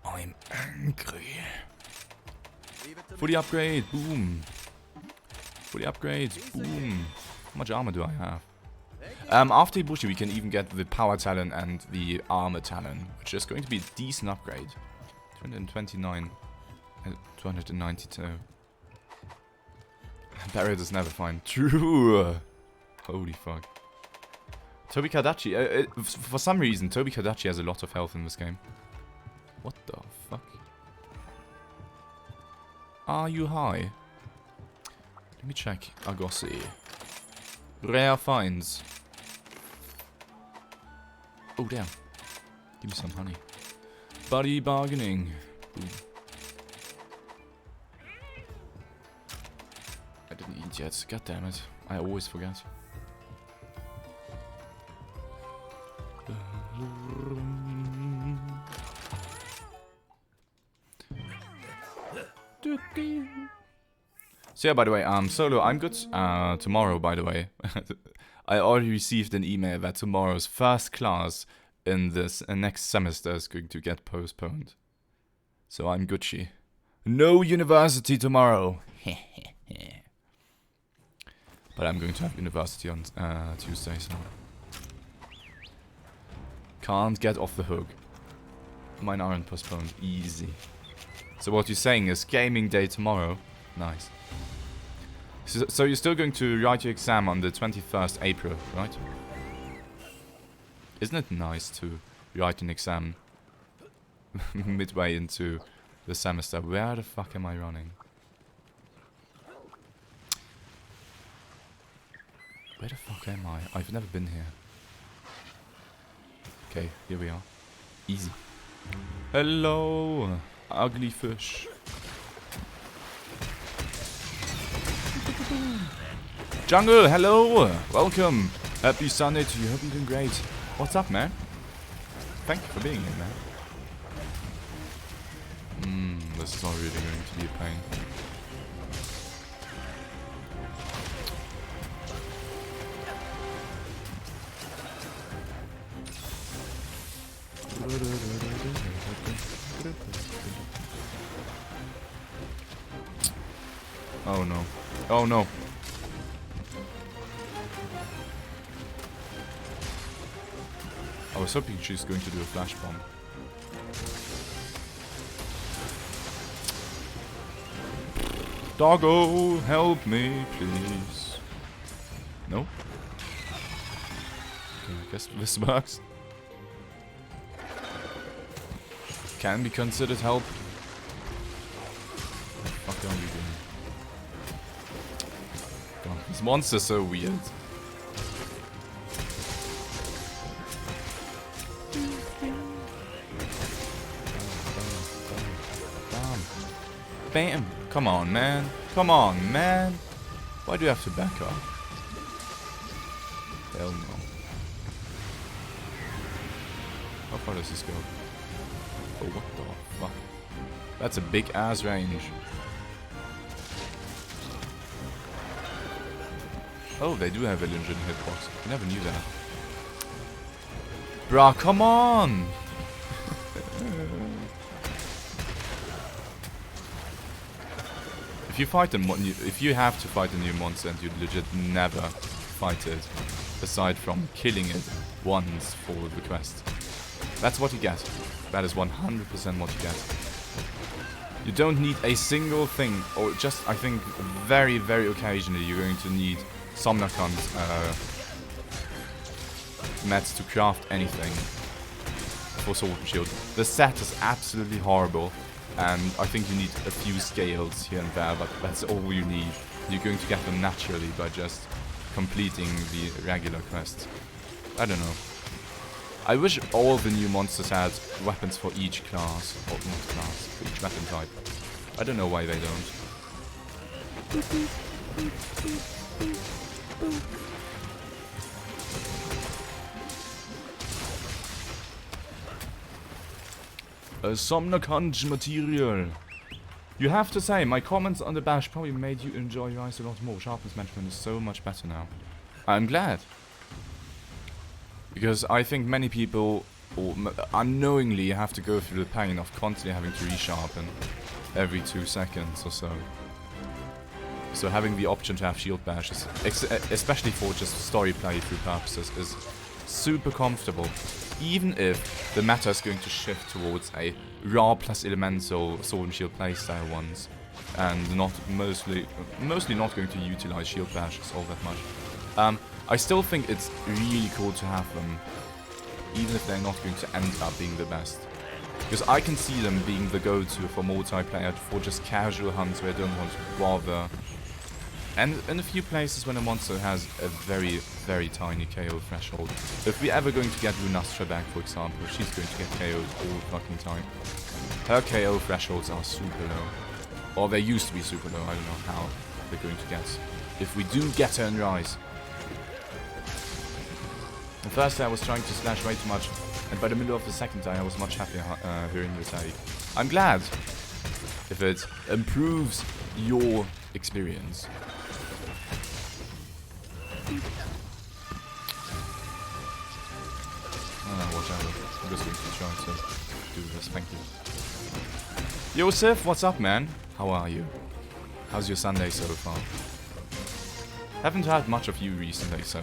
I'm angry. For the upgrade, boom. For the upgrade, boom. How much armor do I have? After Ibushi, we can even get the power talon and the armor talon, which is going to be a decent upgrade. 229, 292. Barrier is never fine. True. Holy fuck. Tobi Kadachi. For some reason, Tobi Kadachi has a lot of health in this game. What the fuck? Are you high? Let me check. Agossi. Rare finds. Oh, damn. Give me some honey. Buddy bargaining. Boom. I didn't eat yet. God damn it. I always forget. So yeah, by the way, Solo, I'm good tomorrow, by the way. I already received an email that tomorrow's first class in this next semester is going to get postponed. So I'm Gucci. No university tomorrow. But I'm going to have university on Tuesday, so... Can't get off the hook. Mine aren't postponed. Easy. So what you're saying is gaming day tomorrow. Nice. So you're still going to write your exam on the 21st April, right? Isn't it nice to write an exam midway into the semester? Where the fuck am I running? Where the fuck am I? I've never been here. Okay, here we are. Easy. Hello, ugly fish. Jungle, hello! Welcome! Happy Sunday to you, hope you're doing great. What's up, man? Thank you for being here, man. This is not really going to be a pain. Oh no. Oh no. I was hoping she's going to do a flash bomb. Doggo, help me, please. No? Okay, I guess this works. Can be considered help. What the fuck are you doing? God, this monster's so weird. Bam! Come on, man. Come on, man. Why do you have to back up? Hell no. How far does this go? Oh, what the fuck? That's a big ass range. Oh, they do have a legit hitbox. I never knew that. Bruh, come on! If you fight if you have to fight a new monster and you legit never fight it, aside from killing it once for the quest, that's what you get. That is 100% what you get. You don't need a single thing, or just, I think, very, very occasionally you're going to need Somnacons mats to craft anything for Sword and Shield. The set is absolutely horrible. And I think you need a few scales here and there, but that's all you need. You're going to get them naturally by just completing the regular quests. I don't know. I wish all the new monsters had weapons for each class. Or not class, for each weapon type. I don't know why they don't. A Somnacunge material. You have to say, my comments on the bash probably made you enjoy your eyes a lot more. Sharpness management is so much better now. I'm glad. Because I think many people unknowingly have to go through the pain of constantly having to resharpen every 2 seconds or so. So having the option to have shield bashes, especially for just story playthrough purposes, is super comfortable. Even if the meta is going to shift towards a raw plus elemental sword and shield playstyle ones, and mostly not going to utilize shield bashes all that much. I still think it's really cool to have them, even if they're not going to end up being the best. Because I can see them being the go-to for multiplayer, for just casual hunts where I don't want to bother. And in a few places when a monster has a very, very tiny KO threshold. If we're ever going to get Lunastra back, for example, she's going to get KO'd all the fucking time. Her KO thresholds are super low. Or they used to be super low, I don't know how they're going to get. If we do get her in Rise. The first day I was trying to slash way too much, and by the middle of the second day I was much happier hearing you say, I'm glad if it improves your experience. Watch out. I'm just going to try to do this, thank you. Joseph, what's up, man? How are you? How's your Sunday so far? Haven't heard much of you recently, so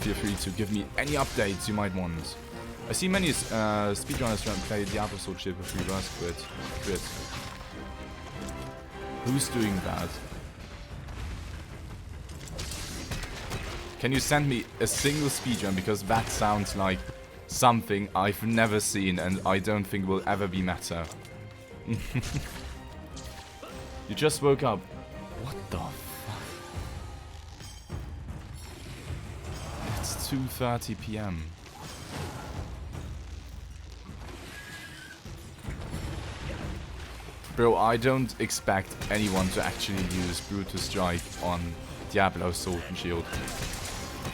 feel free to give me any updates you might want. I see many speedrunners trying to play Diablo Sword Shield with reverse crit. Who's doing that? Can you send me a single speedrun, because that sounds like something I've never seen and I don't think will ever be meta. You just woke up. What the fuck? It's 2:30 PM. Bro, I don't expect anyone to actually use Brutus Strike on Diablo Sword and Shield.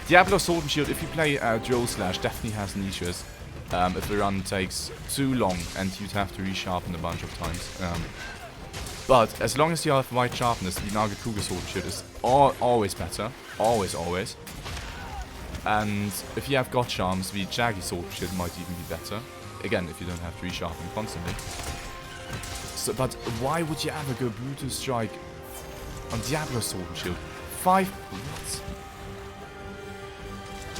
Diablo Sword and Shield, if you play Dual Slash, definitely has niches. If the run takes too long and you'd have to resharpen a bunch of times. But as long as you have white sharpness, the Nargacuga Sword and Shield is always better. Always. And if you have God Charms, the Jaggy Sword and Shield might even be better. Again, if you don't have to resharpen constantly. So, but why would you ever go Brutal Strike on Diablo Sword and Shield? 5... What?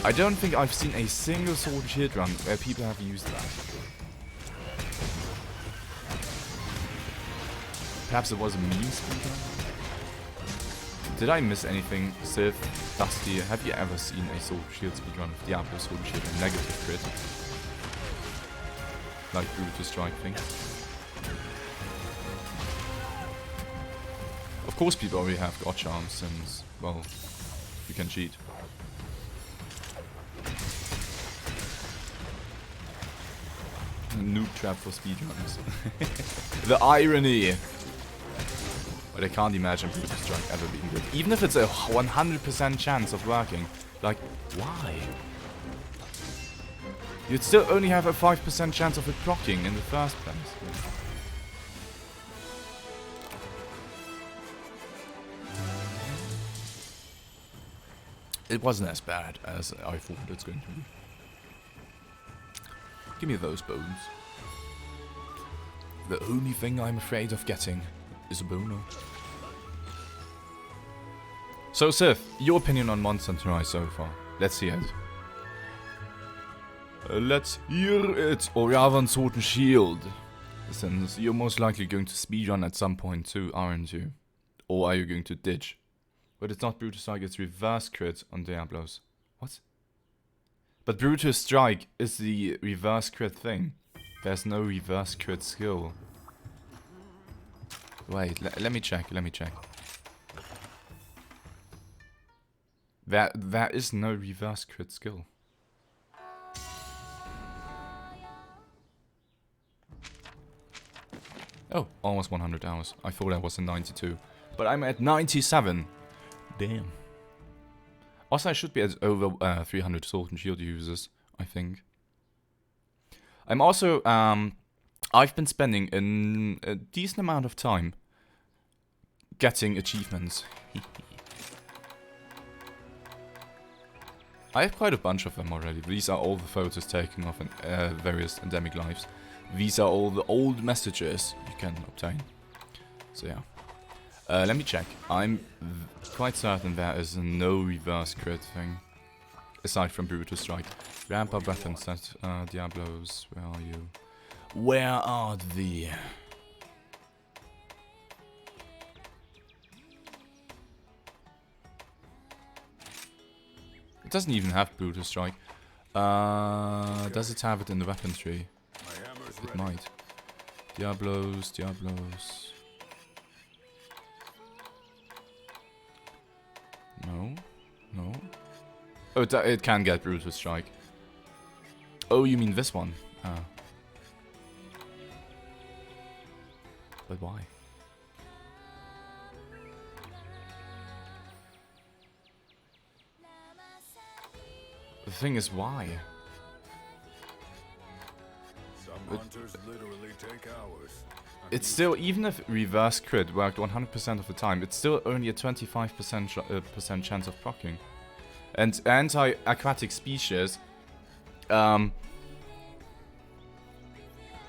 I don't think I've seen a single Sword and Shield run where people have used that. Perhaps it was a meme speedrun? Did I miss anything? Sith, Dusty, have you ever seen a Sword and Shield speedrun of Diablo Sword and Shield and negative crit? Like Brutal Strike thing? Of course people already have God Charms since, well, you can cheat. Noob trap for speedrunners. The irony! But I can't imagine Brutal Strike ever being good. Even if it's a 100% chance of working. Like, why? You'd still only have a 5% chance of it proccing in the first place. It wasn't as bad as I thought it's going to be. Give me those bones. The only thing I'm afraid of getting is a boner. So Sith, your opinion on Monster Hunter Rise so far. Let's hear it. Let's hear it. Or rather on Sword and Shield. Since you're most likely going to speedrun at some point too, aren't you? Or are you going to ditch? But it's not Brutal Strike, it's reverse crit on Diablos. What? But Brutal Strike is the reverse crit thing. There's no reverse crit skill. Wait, let me check, There is no reverse crit skill. Oh, almost 100 hours. I thought I was at 92. But I'm at 97. Damn. Also, I should be at over 300 Sword and Shield users, I think. I'm also, I've been spending a decent amount of time getting achievements. I have quite a bunch of them already. These are all the photos taken of in various endemic lives. These are all the old messages you can obtain. So yeah. Let me check. I'm quite certain there is no reverse crit thing. Aside from Brutal Strike. Ramp up weapons that Diablos. Where are you? Where are the... It doesn't even have Brutal Strike. Does it have it in the weapon tree? It might. Diablos. No. Oh, it can get Brutal Strike. Oh, you mean this one? Ah. But why? The thing is, why? Some hunters literally take hours. It's still, even if reverse crit worked 100% of the time, it's still only a 25% chance of proccing. And anti-aquatic species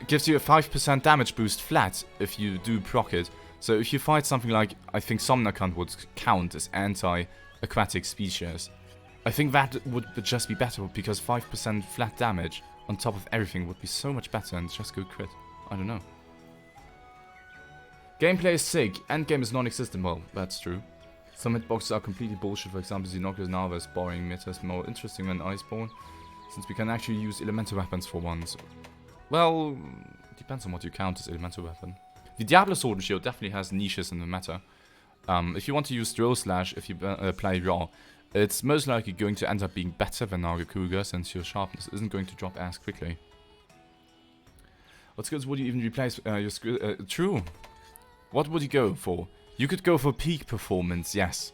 gives you a 5% damage boost flat if you do proc it. So if you fight something like, I think Somnacant would count as anti-aquatic species, I think that would just be better, because 5% flat damage on top of everything would be so much better and just go crit. I don't know. Gameplay is sick, endgame is non-existent. Well, that's true. Some hitboxes are completely bullshit. For example, Xenoculus Nava is boring. Meta is more interesting than Iceborne, since we can actually use elemental weapons for once. Well, depends on what you count as elemental weapon. The Diablo Sword and Shield definitely has niches in the meta. If you want to use Drill Slash, if you play raw, it's most likely going to end up being better than Nargacuga, since your sharpness isn't going to drop as quickly. What skills would you even replace your skill? True. What would you go for? You could go for peak performance, yes.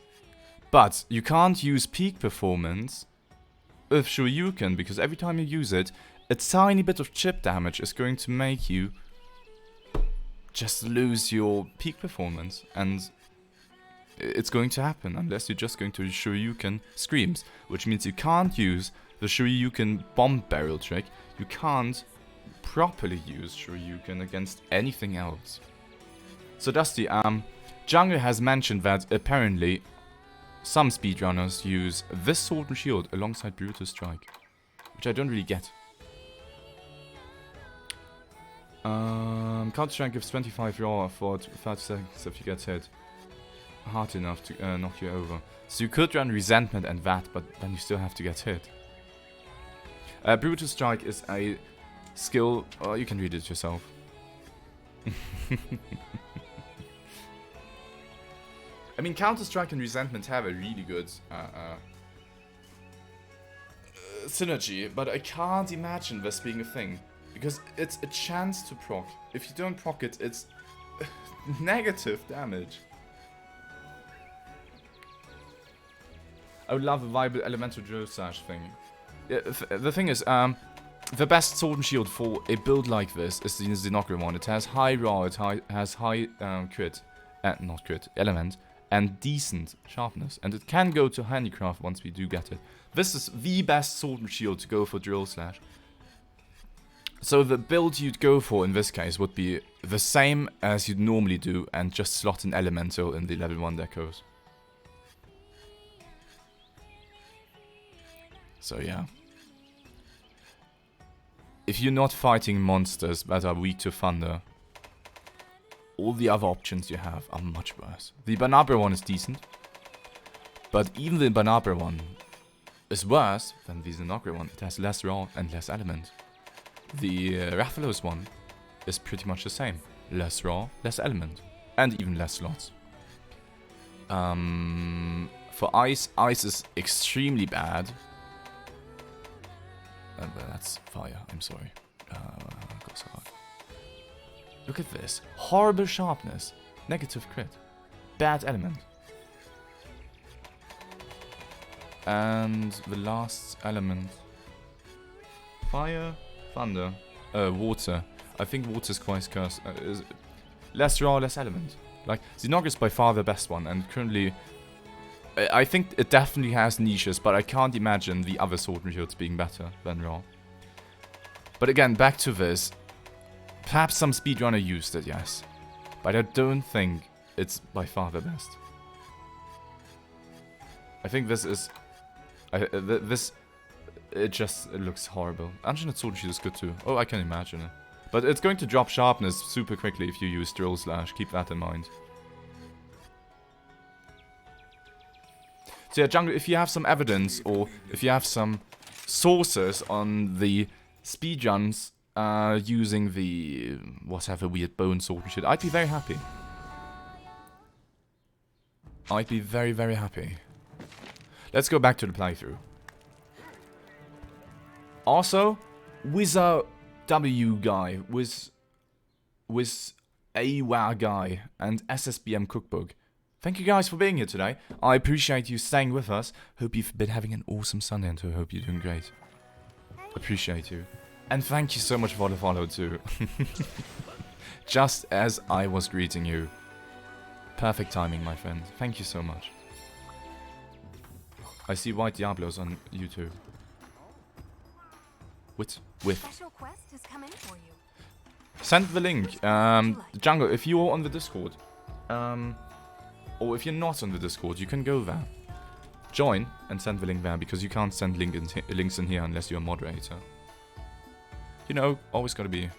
But you can't use peak performance with Shoryuken, because every time you use it, a tiny bit of chip damage is going to make you just lose your peak performance. And it's going to happen unless you're just going to Shoryuken Screams, which means you can't use the Shoryuken bomb barrel trick. You can't properly use Shoryuken against anything else. So Dusty, Jungle has mentioned that apparently some speedrunners use this Sword and Shield alongside Brutal Strike, which I don't really get. Counter Strike gives 25 raw for 30 seconds if you get hit hard enough to knock you over. So you could run Resentment and that, but then you still have to get hit. Brutal Strike is a skill, you can read it yourself. I mean, Counter-Strike and Resentment have a really good synergy, but I can't imagine this being a thing. Because it's a chance to proc. If you don't proc it, it's negative damage. I would love a viable elemental drill slash thing. Yeah, the thing is, the best Sword and Shield for a build like this is the Zinogre one. It has high raw, it has high crit, not crit, element, and decent sharpness. And it can go to handicraft once we do get it. This is the best Sword and Shield to go for drill slash. So the build you'd go for in this case would be the same as you'd normally do and just slot an elemental in the level 1 decos. So yeah. If you're not fighting monsters that are weak to thunder, all the other options you have are much worse. The Banabra one is decent, but even the Banabra one is worse than the Zinogre one. It has less raw and less element. The Rathalos one is pretty much the same. Less raw, less element, and even less slots. For ice is extremely bad. Well, that's fire, I'm sorry. Got so hard. Look at this. Horrible sharpness. Negative crit. Bad element. And the last element. Fire, thunder, water. I think water is quite scarce. Is less raw, less element. Like, Zinogre is by far the best one, and currently I think it definitely has niches, but I can't imagine the other Sword and Shields being better than raw. But again, back to this. Perhaps some speedrunner used it, yes. But I don't think it's by far the best. I think this is... It looks horrible. Ungenerated Sword and Shield is good too. Oh, I can imagine it. But it's going to drop sharpness super quickly if you use Drill Slash. Keep that in mind. So yeah, Jungle, if you have some evidence or if you have some sources on the speedruns using the whatever weird bone sword and shit, I'd be very happy. I'd be very, very happy. Let's go back to the playthrough. Also, Wizard W guy, with AWA guy and SSBM cookbook. Thank you guys for being here today. I appreciate you staying with us. Hope you've been having an awesome Sunday and I hope you're doing great. Appreciate you. And thank you so much for the follow too. Just as I was greeting you. Perfect timing, my friend. Thank you so much. I see White Diablos on YouTube. With. Special quest has come in for you. Send the link. Jungle, if you're on the Discord, or if you're not on the Discord, you can go there. Join and send the link there because you can't send links in here unless you're a moderator. You know, always gotta be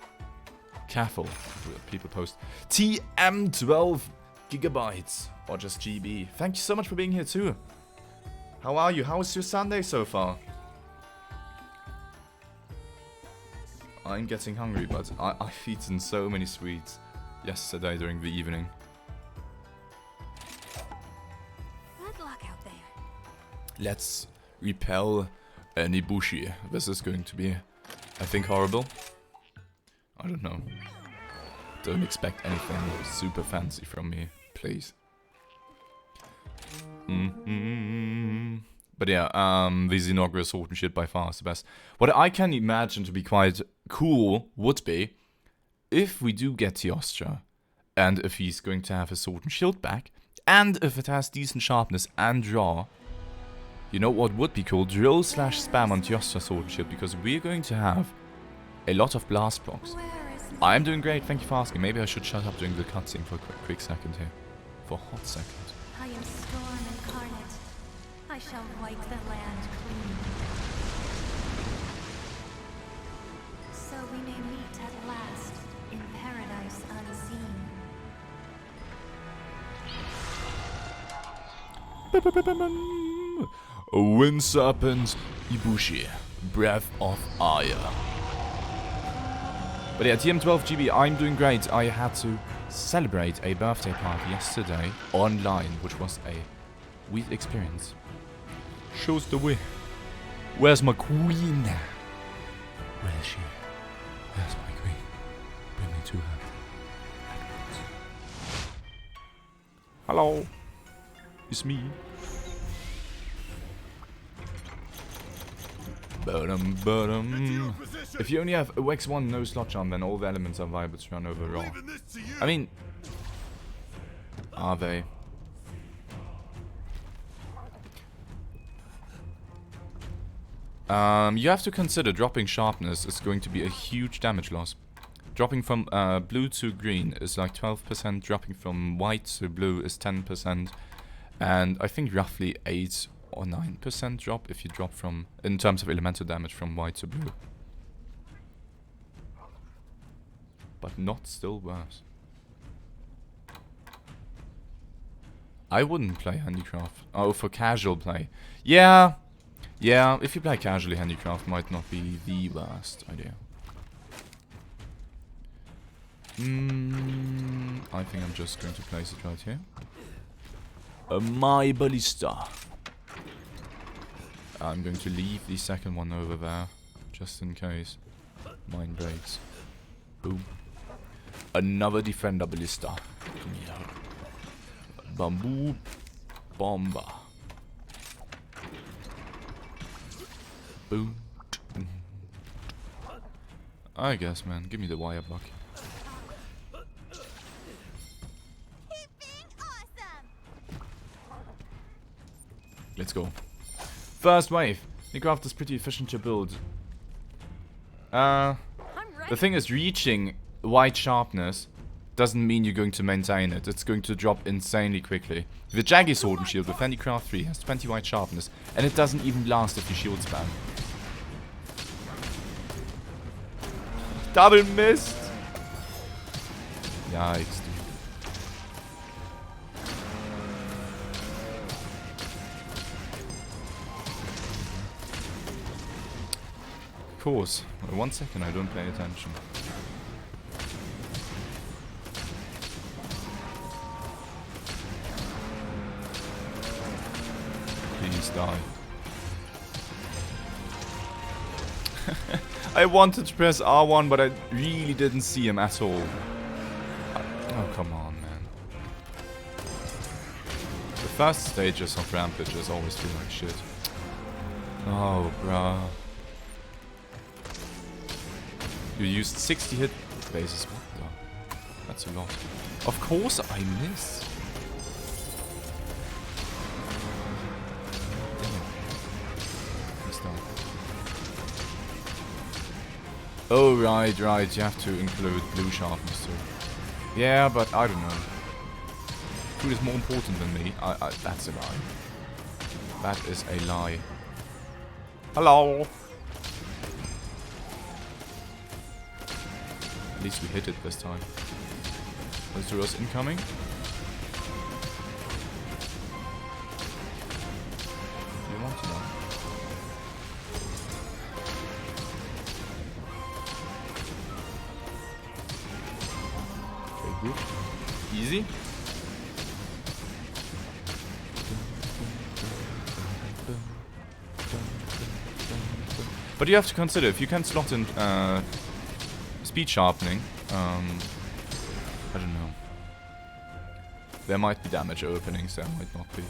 careful with people post. TM12 gigabytes or just GB. Thank you so much for being here too. How are you? How was your Sunday so far? I'm getting hungry, but I've eaten so many sweets yesterday during the evening. Good luck out there. Let's repel any Bushi. This is going to be, I think, horrible. I don't know. Don't expect anything super fancy from me, please. But yeah, the Zinogre Sword and shit by far is the best. What I can imagine to be quite cool would be if we do get Teostra, and if he's going to have his Sword and Shield back, and if it has decent sharpness and draw. You know what would be cool? Drill slash spam on Teostra Sword and Shield, because we're going to have A lot of blast blocks. Where is I'm doing great, thank you for asking. Maybe I should shut up during the cutscene for a quick second here. For a hot second. I am storm incarnate. I shall wipe the land clean. So we may meet at last in paradise unseen. Wind Serpent Ibushi. Breath of Fire. But yeah, TM12GB, I'm doing great. I had to celebrate a birthday party yesterday online, which was a weird experience. Shows the way. Where's my queen? Where is she? Where's my queen? Bring me to her. Hello. It's me. If you only have a Wex 1 no slot charm, then all the elements are viable to run over raw. I mean, are they? You have to consider dropping sharpness is going to be a huge damage loss. Dropping from blue to green is like 12%, dropping from white to blue is 10%, and I think roughly 8 or 9% drop if you drop from, in terms of elemental damage, from white to blue. But not still worse. I wouldn't play handicraft. Oh, for casual play. Yeah, if you play casually, handicraft might not be the worst idea. I think I'm just going to place it right here. My ballista. I'm going to leave the second one over there, just in case mine breaks. Boom. Another defender ballista. Come here. Bamboo bomba. Boom. I guess, man. Give me the wirebug. Let's go. First wave. Handicraft is pretty efficient to build. The thing is, reaching white sharpness doesn't mean you're going to maintain it. It's going to drop insanely quickly. The Jaggy Sword and Shield with Handicraft 3 has 20 white sharpness, and it doesn't even last if you shield spam. Double missed! Yikes, dude. Of course. 1 second, I don't pay attention. Please die. I wanted to press R1, but I really didn't see him at all. Oh, come on, man. The first stages of Rampages always feel like shit. Oh, bruh. You used 60 hit bases. What the? That's a lot. Of course I miss. Oh, right. You have to include blue sharpness too. Yeah, but I don't know. Food is more important than me. That's a lie. That is a lie. Hello! At least we hit it this time. Monsters incoming. You want to know? Okay, good. Easy. But you have to consider, if you can slot in speed sharpening, I don't know. There might be damage openings, there might not be.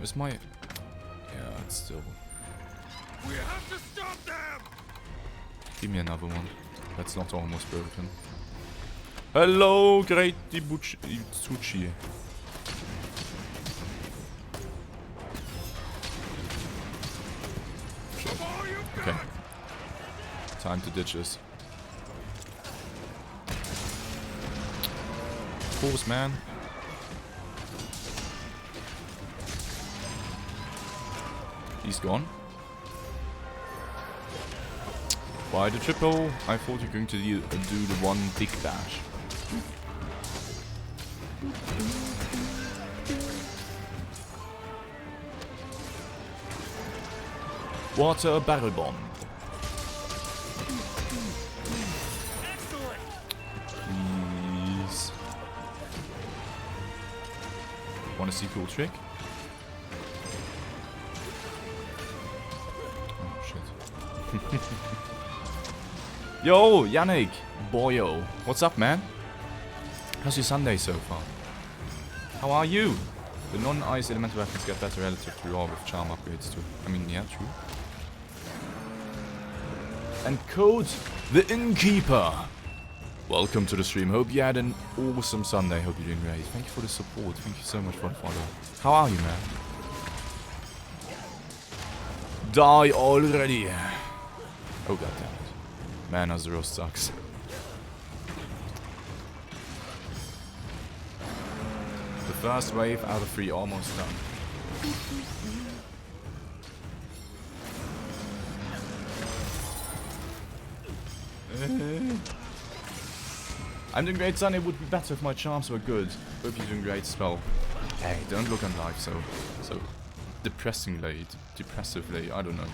Is my... Yeah, it's still... We have to stop them! Give me another one. That's not almost broken. Hello, great Itsuchi. Okay. Time to ditch this. course, man. He's gone. Why the triple? I thought you were going to do the one big dash. Water barrel bomb. Please. Want to see cool trick? Oh shit. Yo, Yannick, boyo. What's up, man? How's your Sunday so far? How are you? The non-ice elemental weapons get better relative to raw with charm upgrades too. I mean, yeah, true. And code the Innkeeper. Welcome to the stream. Hope you had an awesome Sunday. Hope you're doing great. Thank you for the support. Thank you so much for the follow. How are you, man? Die already. Oh, goddammit. Man, Azeroth sucks. The first wave out of 3 almost done. I'm doing great, son. It would be better if my charms were good. Hope you're doing great, spell. Hey, don't look on life so depressively. I don't know.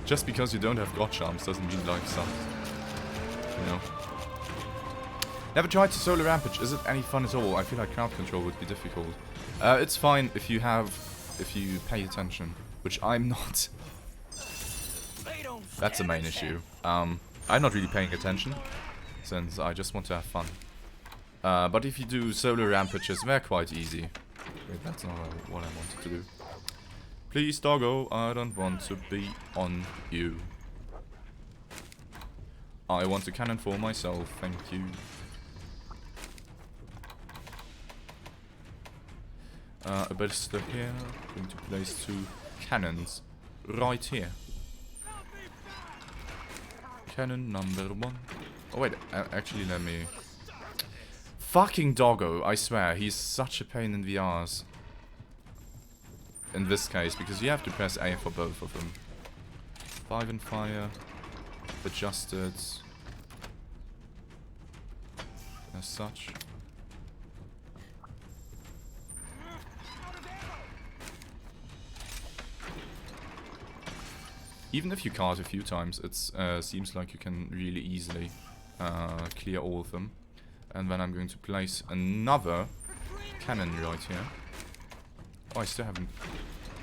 Just because you don't have god charms doesn't mean life sucks. You know. Never tried to solo rampage. Is it any fun at all? I feel like crowd control would be difficult. It's fine if you pay attention, which I'm not. That's the main issue. I'm not really paying attention, since I just want to have fun. But if you do solo rampages, they're quite easy. Wait, that's not what I wanted to do. Please, doggo, I don't want to be on you. I want to cannon for myself, thank you. A ballista here. Going to place 2 cannons right here. Cannon number 1. Oh wait, actually let me... Fucking doggo, I swear, he's such a pain in the arse. In this case, because you have to press A for both of them. 5 and fire. Adjusted. As such. Even if you card a few times, it seems like you can really easily clear all of them. And then I'm going to place another cannon right here. Oh, I still haven't...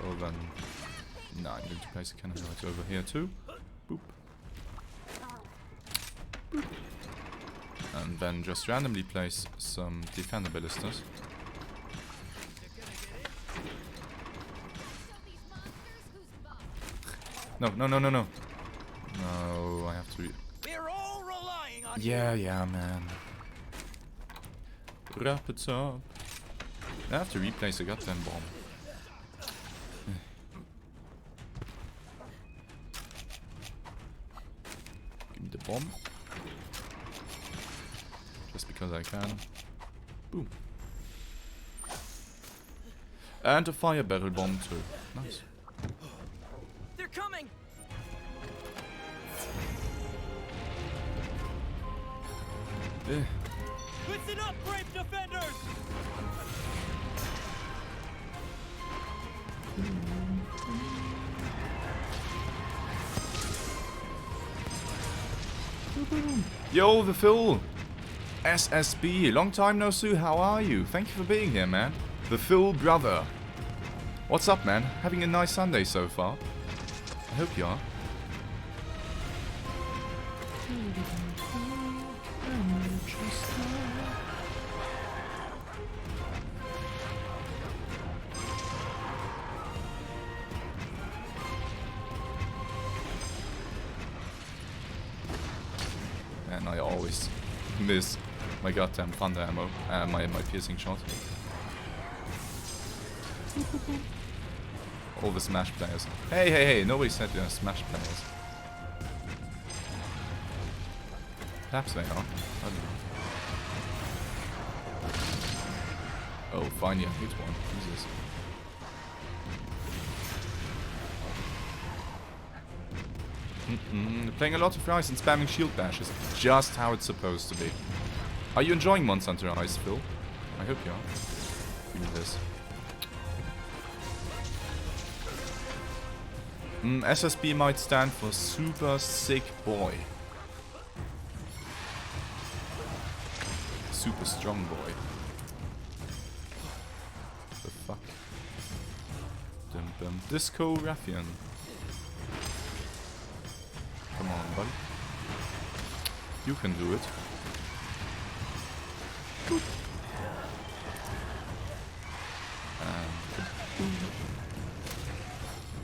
Oh, then... No, I'm going to place a cannon right over here too. Boop. Boop. And then just randomly place some defender ballistas. No, no, no, no, no. No, I have to... We're all relying on Yeah, man. Wrap it up. I have to replace a goddamn bomb. Give me the bomb. Just because I can. Boom. And a fire barrel bomb too. Nice. They're coming. Listen up, brave defenders. Yo, the Phil! SSB, long time no see, how are you? Thank you for being here, man. The Phil brother. What's up, man? Having a nice Sunday so far? I hope you are. And I always miss my goddamn thunder ammo, my piercing shot. All the Smash players. Hey, hey, hey, nobody said they're Smash players. Perhaps they are. I don't know. Oh, finally I hit one. Jesus. Playing a lot of Rise and spamming shield bash is just how it's supposed to be. Are you enjoying Monster Hunter Rise, Phil? I hope you are. Give me this. SSB might stand for Super Sick Boy. Super Strong Boy. The fuck? Dum dum. Disco Raffian. Come on, buddy. You can do it. Good.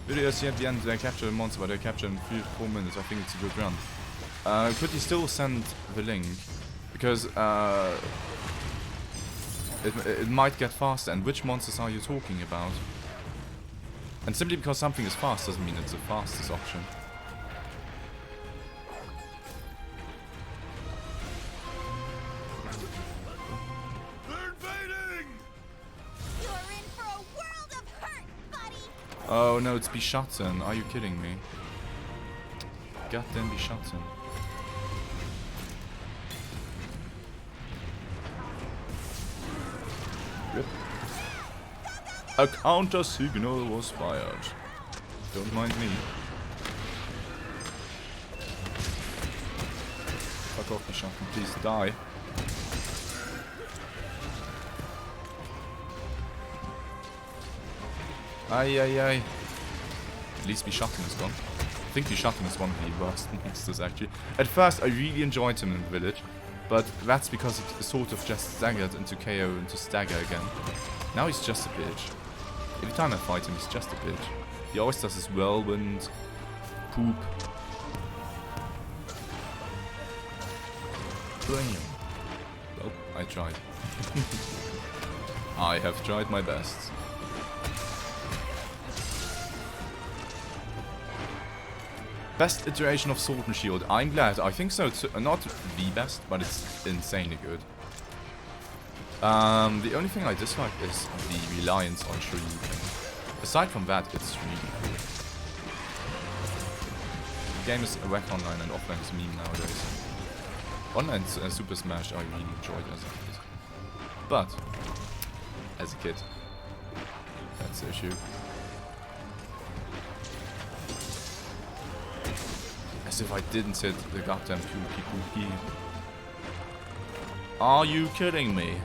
Videos at the end, they capture a monster, but they capture in 3-4 minutes. I think it's a good run. Could you still send the link? Because it might get faster. And which monsters are you talking about? And simply because something is fast doesn't mean it's the fastest option. Oh no, it's Bishatten. Are you kidding me? Goddamn Bishatten. Rip. A counter signal was fired. Don't mind me. Fuck off, Bishatten. Please die. Ay ay ay. At least Bishatten is gone. I think Bishatten is one of the worst monsters actually. At first I really enjoyed him in the village, but that's because it sort of just staggered into KO into stagger again. Now he's just a bitch. Every time I fight him he's just a bitch. He always does his whirlwind poop. Blam. Well, I tried. I have tried my best. Best iteration of Sword and Shield. I'm glad. I think so too. Not the best, but it's insanely good. The only thing I dislike is the reliance on Shoryuken. Aside from that, it's really cool. The game is whack online and offline is a meme nowadays. Online Super Smash I really enjoyed as a kid. But, as a kid, that's the issue. As if I didn't hit the goddamn Pookie. Are you kidding me?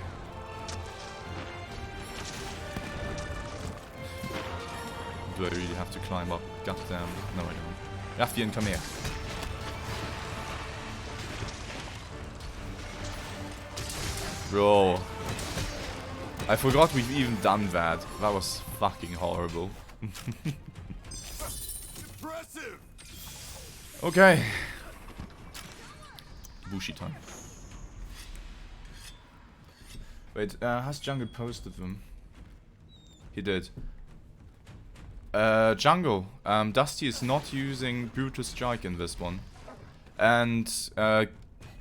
Do I really have to climb up? Goddamn. No, I don't. Raffian, come here. Bro. I forgot we've even done that. That was fucking horrible. Impressive. Okay. Bushi time. Wait, has Jungle posted them? He did. Jungle, Dusty is not using Brutal Strike in this one. And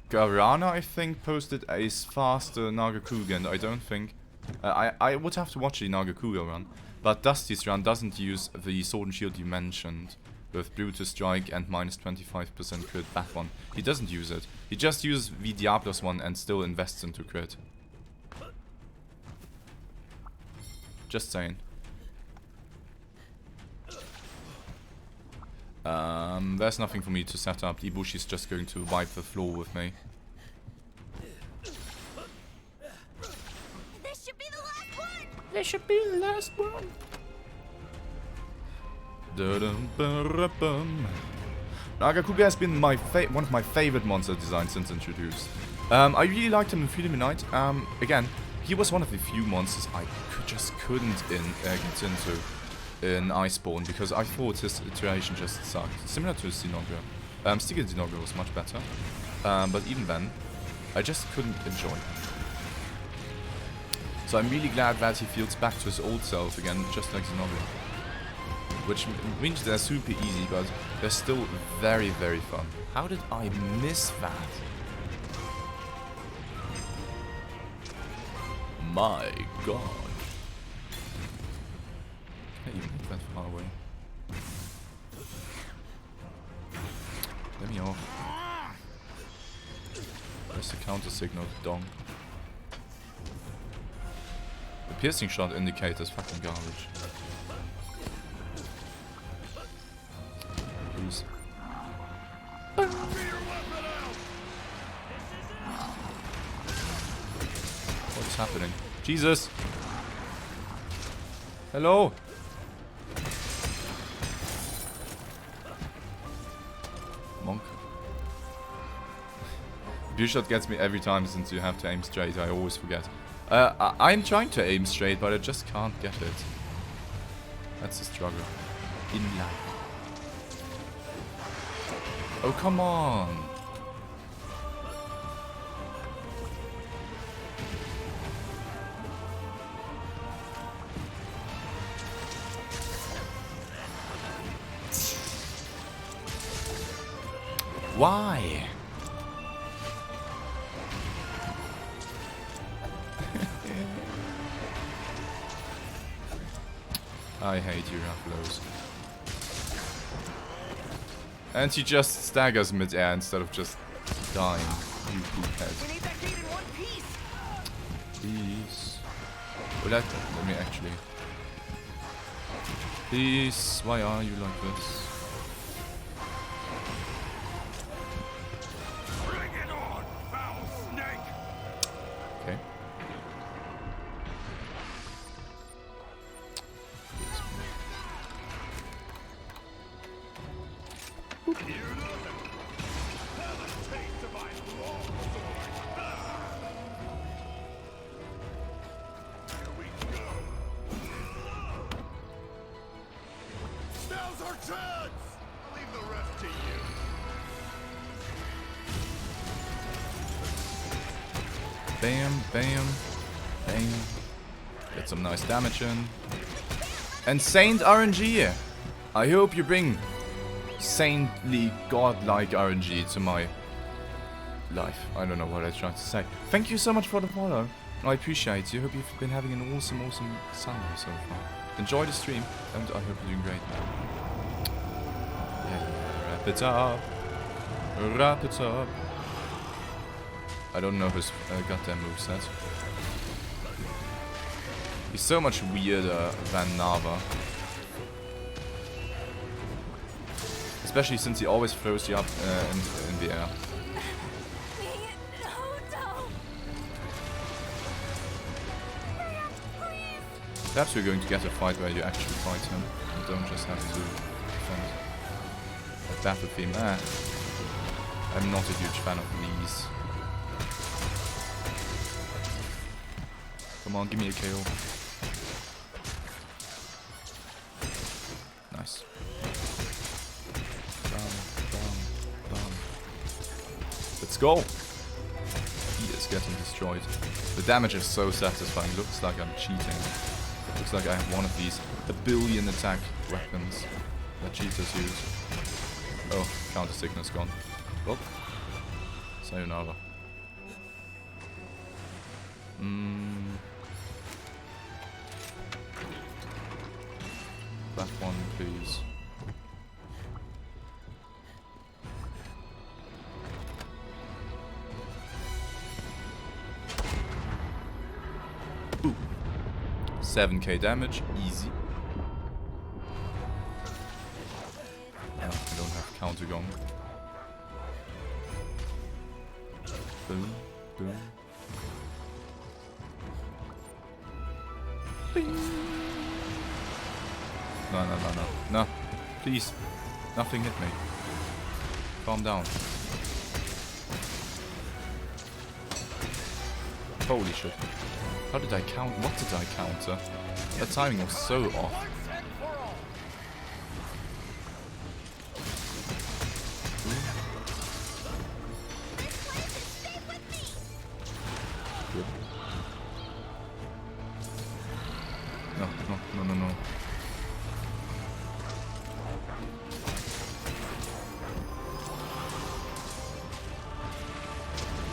Garana, I think, posted a faster Nargacuga, and I don't think... I would have to watch the Nargacuga run. But Dusty's run doesn't use the Sword and Shield you mentioned. With Brutal Strike and minus 25% crit, that one. He doesn't use it. He just uses the Diablos one and still invests into crit. Just saying. There's nothing for me to set up. Ibushi's just going to wipe the floor with me. This should be the last one! This should be the last one. Nargacuga has been one of my favorite monster designs since introduced. I really liked him in Freedom Unite. Again, he was one of the few monsters I just couldn't get into in Iceborne because I thought his iteration just sucked. Similar to Zinogre. Sticky Zinogre was much better. But even then, I just couldn't enjoy him. So I'm really glad that he feels back to his old self again, just like Zinogre. Which means they're super easy, but they're still very, very fun. How did I miss that? my god. Can I even hit that far away? Let me off. Where's the counter signal? Dong. The piercing shot indicator is fucking garbage. Please. What is happening? Jesus! Hello! Monk. View shot gets me every time since you have to aim straight. I always forget. I'm trying to aim straight, but I just can't get it. That's a struggle. In life. Oh, come on! Why? I hate you, Ruffalo's. And he just staggers mid-air instead of just dying. You poophead. We need that gate in one piece. Please. Well, let me actually. Please, why are you like this? Bring it on, foul snake! Okay. Now's our chance! Leave the rest to you. Bam, bam, bam. Get some nice damage in. And Saint RNG! I hope you bring saintly, godlike RNG to my life. I don't know what I was trying to say. Thank you so much for the follow. I appreciate you. Hope you've been having an awesome Sunday so far. Enjoy the stream, and I hope you're doing great. Yeah, wrap it up. Wrap it up. I don't know his goddamn moveset. He's so much weirder than Nava. Especially since he always throws you up in the air. Perhaps we're going to get a fight where you actually fight him. You don't just have to defend a battle theme. I'm not a huge fan of these. Come on, give me a KO. Nice. Bam, bam, bam. Let's go! He is getting destroyed. The damage is so satisfying. Looks like I'm cheating. Looks like I have one of these 1 billion attack weapons that cheaters use. Oh, counter sickness gone. Well, sayonara. That one, please. Ooh. 7k damage, easy. Oh, I don't have counter gong. Boom, boom. Bing. No, no, no, no. No. Please. Nothing hit me. Calm down. Holy shit. How did I count? What did I counter? That timing was so off. Good. No, no, no, no, no.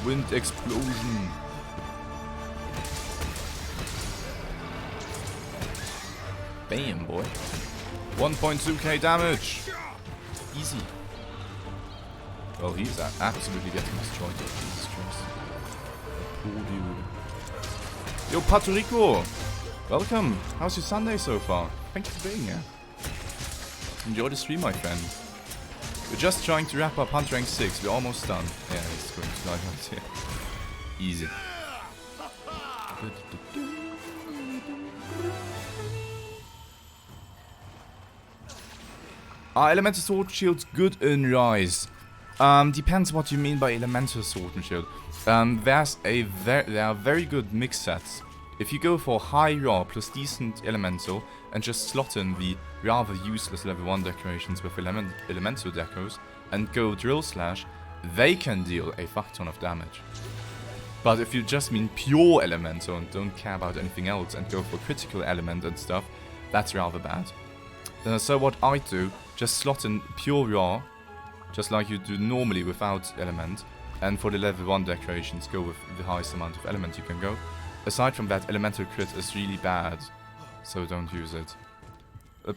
Wind explosion. Bam, boy. 1.2k damage. Easy. Well, he's absolutely getting destroyed. Jesus Christ. Poor dude. Yo, Puerto Rico! Welcome. How's your Sunday so far? Thank you for being here. Enjoy the stream, my friend. We're just trying to wrap up Hunter Rank 6. We're almost done. Yeah, it's going to die right here. Easy. Are Elemental Sword Shields good in Rise? Depends what you mean by Elemental Sword and Shield. There are very good mix sets. If you go for high raw plus decent elemental and just slot in the rather useless level 1 decorations with elemental decos and go drill slash, they can deal a fuck ton of damage. But if you just mean pure elemental and don't care about anything else and go for critical element and stuff, that's rather bad. So what I do, just slot in pure raw, just like you do normally without element, and for the level 1 decorations go with the highest amount of element you can go. Aside from that, elemental crit is really bad, so don't use it.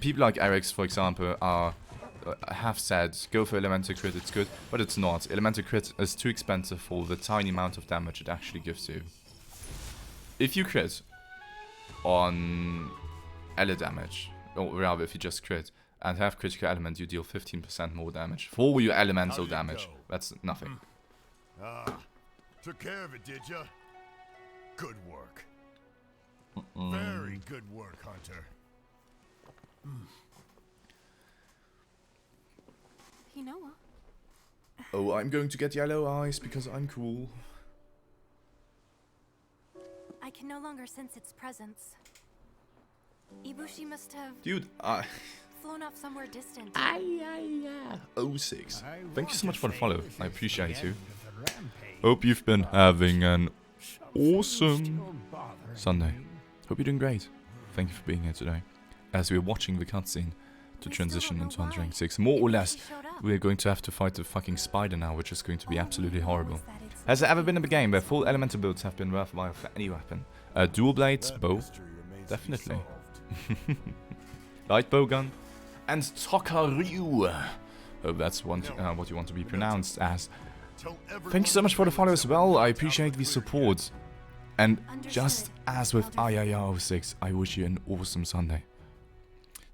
People like Eric's, for example, have said, go for elemental crit, it's good, but it's not. Elemental crit is too expensive for the tiny amount of damage it actually gives you. If you crit on ele damage, or rather if you just crit, and have critical element, you deal 15% more damage. For your elemental damage, that's nothing. Took care of it, did ya? Good work. Very good work, Hunter. You know what? Oh, I'm going to get yellow eyes because I'm cool. I can no longer sense its presence. Ibushi must have Dude, flown off somewhere distant. 06. Thank you so much for the follow. I appreciate you. Hope you've been having an awesome Sunday. Hope you're doing great. Thank you for being here today. As we're watching the cutscene to transition into Hunter Rank 6. More or less, we're going to have to fight the fucking spider now, which is going to be absolutely horrible. Has there ever been a game where full elemental builds have been worthwhile for any weapon? Dual blades, bow? Definitely. Light bow gun? And Tokaryu! Hope that's what you want to be pronounced as. Thank you so much for the follow as well, I appreciate the support. And just as with IIR06, I wish you an awesome Sunday.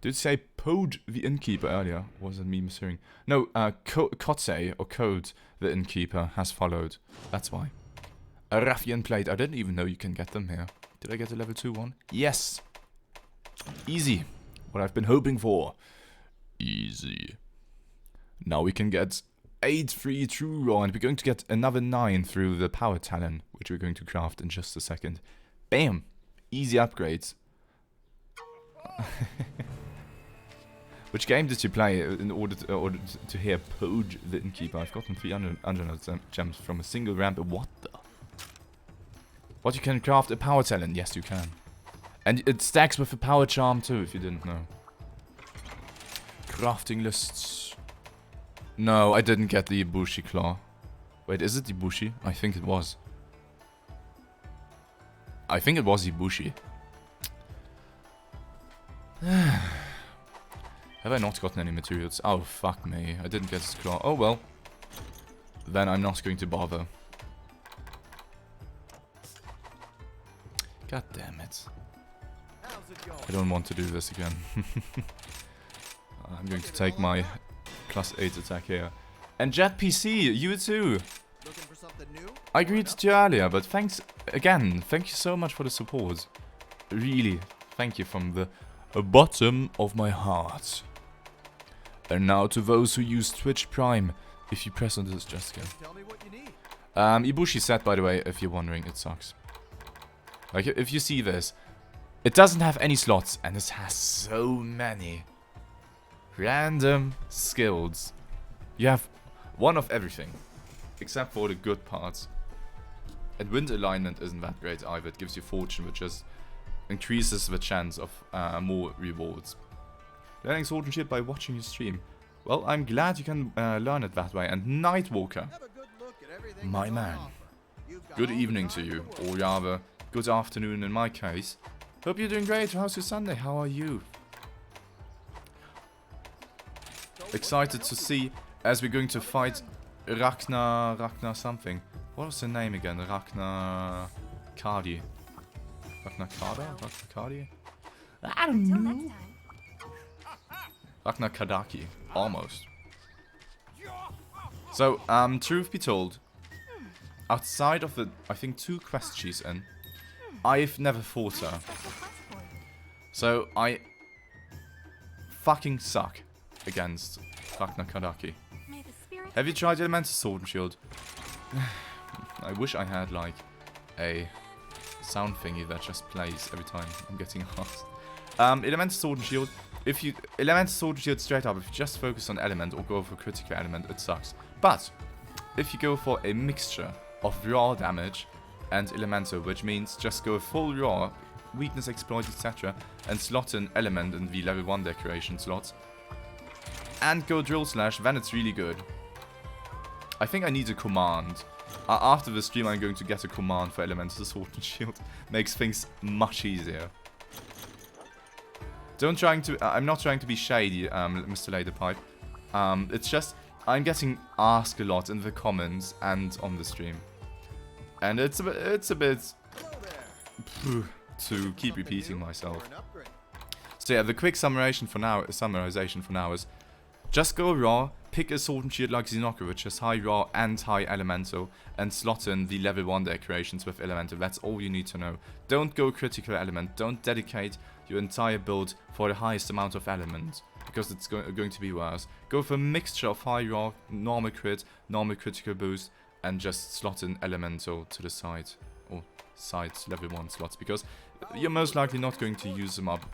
Did you say Pode the Innkeeper earlier? Was it me mishearing? No, Kotse, or Code the Innkeeper, has followed. That's why. A Raffian plate, I didn't even know you can get them here. Did I get a level 2 one? Yes! Easy. What I've been hoping for. Easy. Now we can get 8 free true raw, and we're going to get another 9 through the power talon, which we're going to craft in just a second. Bam! Easy upgrades. Which game did you play in order to hear Pode the Innkeeper? I've gotten 300 gems from a single ramp. What the? What, you can craft a power talon? Yes, you can. And it stacks with a power charm too, if you didn't know. Crafting lists. No, I didn't get the Ibushi claw. Wait, is it Ibushi? I think it was. I think it was Ibushi. Have I not gotten any materials? Oh, fuck me. I didn't get his claw. Oh, well. Then I'm not going to bother. God damn it. I don't want to do this again. I'm going to take my +8 attack here. And Jet PC, you too. I agreed to you earlier, but thanks again. Thank you so much for the support. Really, thank you from the bottom of my heart. And now to those who use Twitch Prime. If you press on this, just go. Ibushi said, by the way, if you're wondering, it sucks. Like, if you see this, it doesn't have any slots, and it has so many random skills. You have one of everything, except for the good parts. And wind alignment isn't that great either. It gives you fortune, which just increases the chance of more rewards. Learning Sword and Shield by watching your stream. Well, I'm glad you can learn it that way. And Nightwalker, my man, good evening to you, or rather, good afternoon in my case. Hope you're doing great. How's your Sunday? How are you? excited to see as we're going to fight Ragnar something. What was her name again? Ragnar Cardi. Ragnar Cardi? I don't Till know. next time. Ragnar Kadaki. Almost. So, truth be told, outside of the, I think, 2 quests she's in, I've never fought her. What's the quest for you? So, I fucking suck against Ragnar Kadaki. May the spirit Have you tried Elemental Sword and Shield? I wish I had, like, a sound thingy that just plays every time I'm getting asked. Elemental Sword and Shield. If you Elemental Sword and Shield straight up, if you just focus on element or go for critical element, it sucks. But if you go for a mixture of raw damage and elemental, which means just go full raw, weakness, exploit, etc., and slot an element in the level 1 decoration slots, and go drill slash, then it's really good. I think I need a command. After the stream, I'm going to get a command for Elemental Sword and Shield. Makes things much easier. I'm not trying to be shady, Mr. Laderpipe. It's just, I'm getting asked a lot in the comments and on the stream. And it's a bit to keep repeating myself. So yeah, the quick summarization for now is just go raw, pick a sword and shield like Zinokka, which is high raw and high elemental, and slot in the level 1 decorations with elemental. That's all you need to know. Don't go critical element, don't dedicate your entire build for the highest amount of element, because it's going to be worse. Go for a mixture of high raw, normal crit, normal critical boost, and just slot in elemental to the side, or side level 1 slots, because you're most likely not going to use them up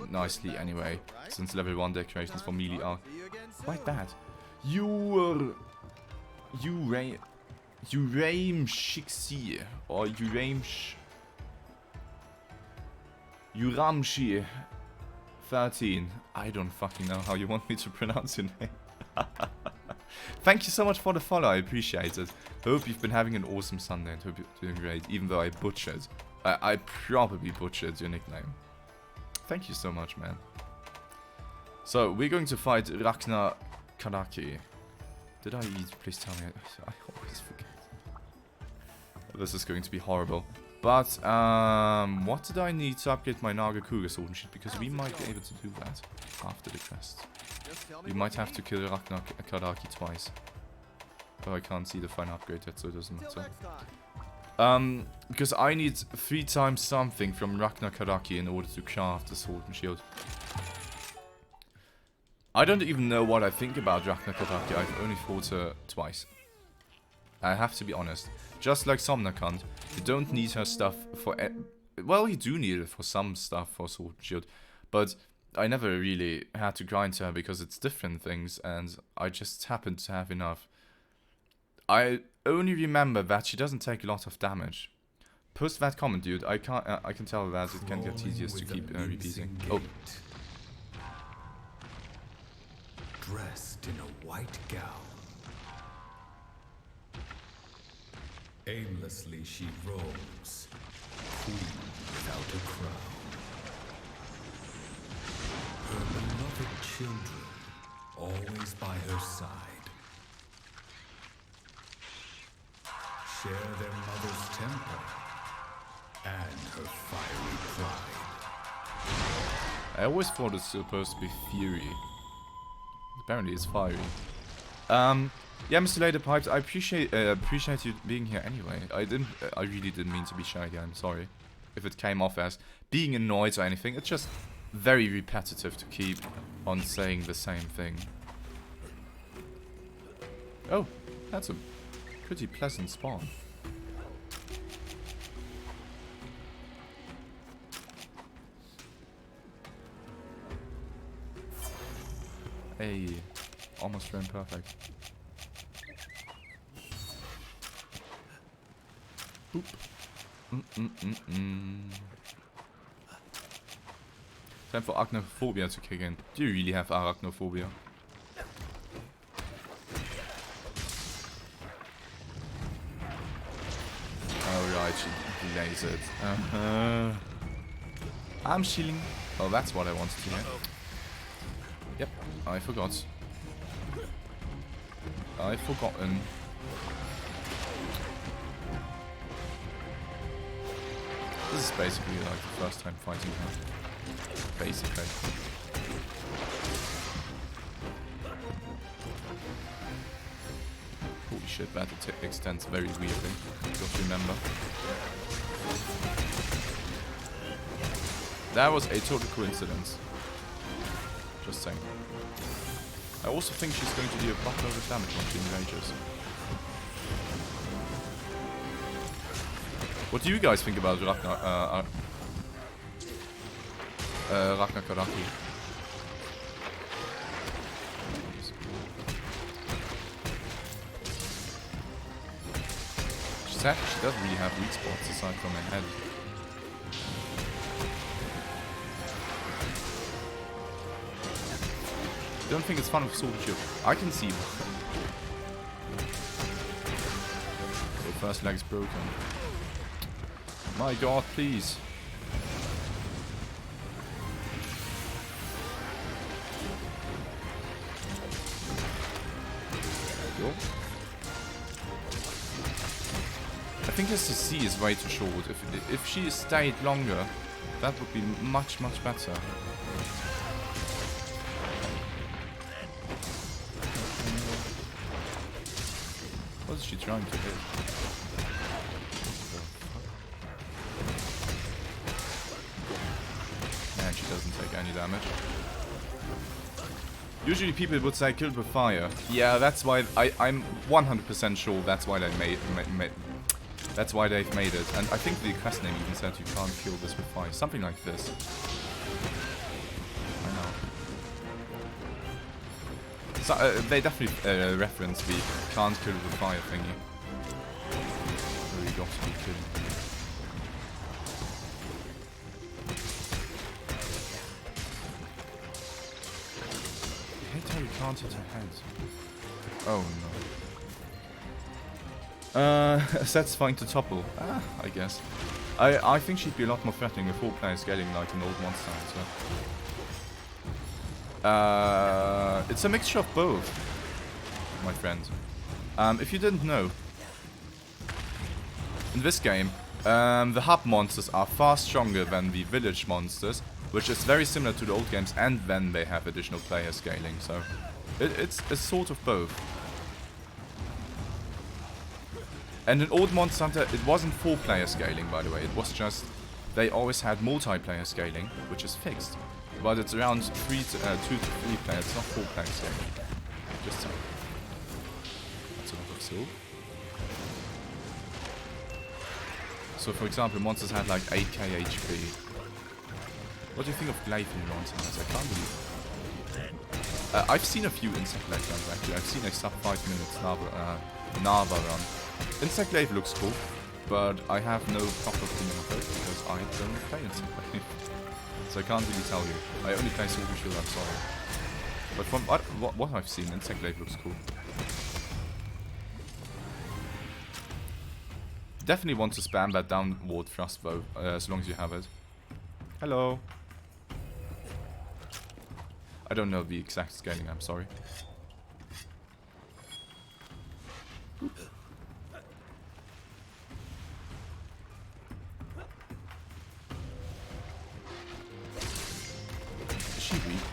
nicely anyway, since level 1 decorations for melee are quite bad. Uraim Shixi, or Uramshi 13. I don't fucking know how you want me to pronounce your name. Thank you so much for the follow, I appreciate it. Hope you've been having an awesome Sunday and hope you're doing great, even though I butchered. I probably butchered your nickname. Thank you so much, man. So, we're going to fight Ragnar Kadaki. Did I please tell me? I always forget. This is going to be horrible. But, what did I need to upgrade my Nargacuga sword and shield? Because we might be able to do that after the quest. We might have to kill Ragnar Kadaki twice. But I can't see the final upgrade yet, so it doesn't matter. Because I need 3 times something from Ragnar Kadaki in order to craft the sword and shield. I don't even know what I think about Ragnar Kadaki. I've only fought her twice. I have to be honest. Just like Somnakant, you don't need her stuff for... well, you do need it for some stuff for sword and shield. But I never really had to grind her because it's different things, and I just happened to have enough. I only remember that she doesn't take a lot of damage. Post that comment, dude. I can tell that it can get tedious to keep repeating. Oh. Dressed in a white gown. Aimlessly she roams, queen without a crown. Her beloved children always by her side. Share their mother's temper and her fiery pride. I always thought it's supposed to be fury. Apparently it's fiery. Yeah, Mr. Laderpipes, I appreciate you being here anyway. I really didn't mean to be shady, I'm sorry. If it came off as being annoyed or anything, it's just very repetitive to keep on saying the same thing. Oh, that's a pretty pleasant spawn. Hey, almost ran perfect. Boop. Time for arachnophobia to kick in. Do you really have arachnophobia? Oh right, she delays it. I'm shielding. Oh, that's what I wanted to hear. Yep, I forgot. I've forgotten. This is basically like the first time fighting her. Basically. Holy shit, that extends very weirdly. Just remember. That was a total coincidence. Just saying. I also think she's going to do a buttload of damage when she engages. What do you guys think about Rajang? She doesn't really have weak spots aside from her head. Don't think it's fun with Sword and Shield. I can see. So first leg's broken. My god, please. There we go. I think his CC is way too short. If she stayed longer, that would be much better. What is she trying to hit? Man, she doesn't take any damage. Usually people would say killed with fire. Yeah, that's why I'm 100% sure that's why they that's why they've made it. And I think the quest name even said you can't kill this with fire. Something like this. I know. So, they definitely reference the can't kill with fire thingy. Where you got to be killed. I hate how you can't hit her head. Oh no. Satisfying to topple. Ah, I guess. I think she'd be a lot more threatening with 4 players scaling like an old monster hunter. It's a mixture of both, my friend. If you didn't know, in this game, the hub monsters are far stronger than the village monsters, which is very similar to the old games, and then they have additional player scaling, so it's a sort of both. And in old Monster Hunter, it wasn't 4-player scaling, by the way. It was just, they always had multiplayer scaling, which is fixed. But it's around 2 to 3 players, it's not 4-player scaling. Just so. That's a lot of silk. So, for example, monsters had like 8k HP. What do you think of Glaive in Monster Hunter? I can't believe it. I've seen a few Insect Glaive runs, actually. I've seen a sub 5 minutes Nava run. Insect Glaive looks cool, but I have no proper opinion of it because I don't play Insect Glaive. So I can't really tell you. I only play Sword and Shield, I'm sorry. But from what I've seen, Insect Glaive looks cool. Definitely want to spam that downward thrust though, as long as you have it. Hello. I don't know the exact scaling, I'm sorry. Is she weak?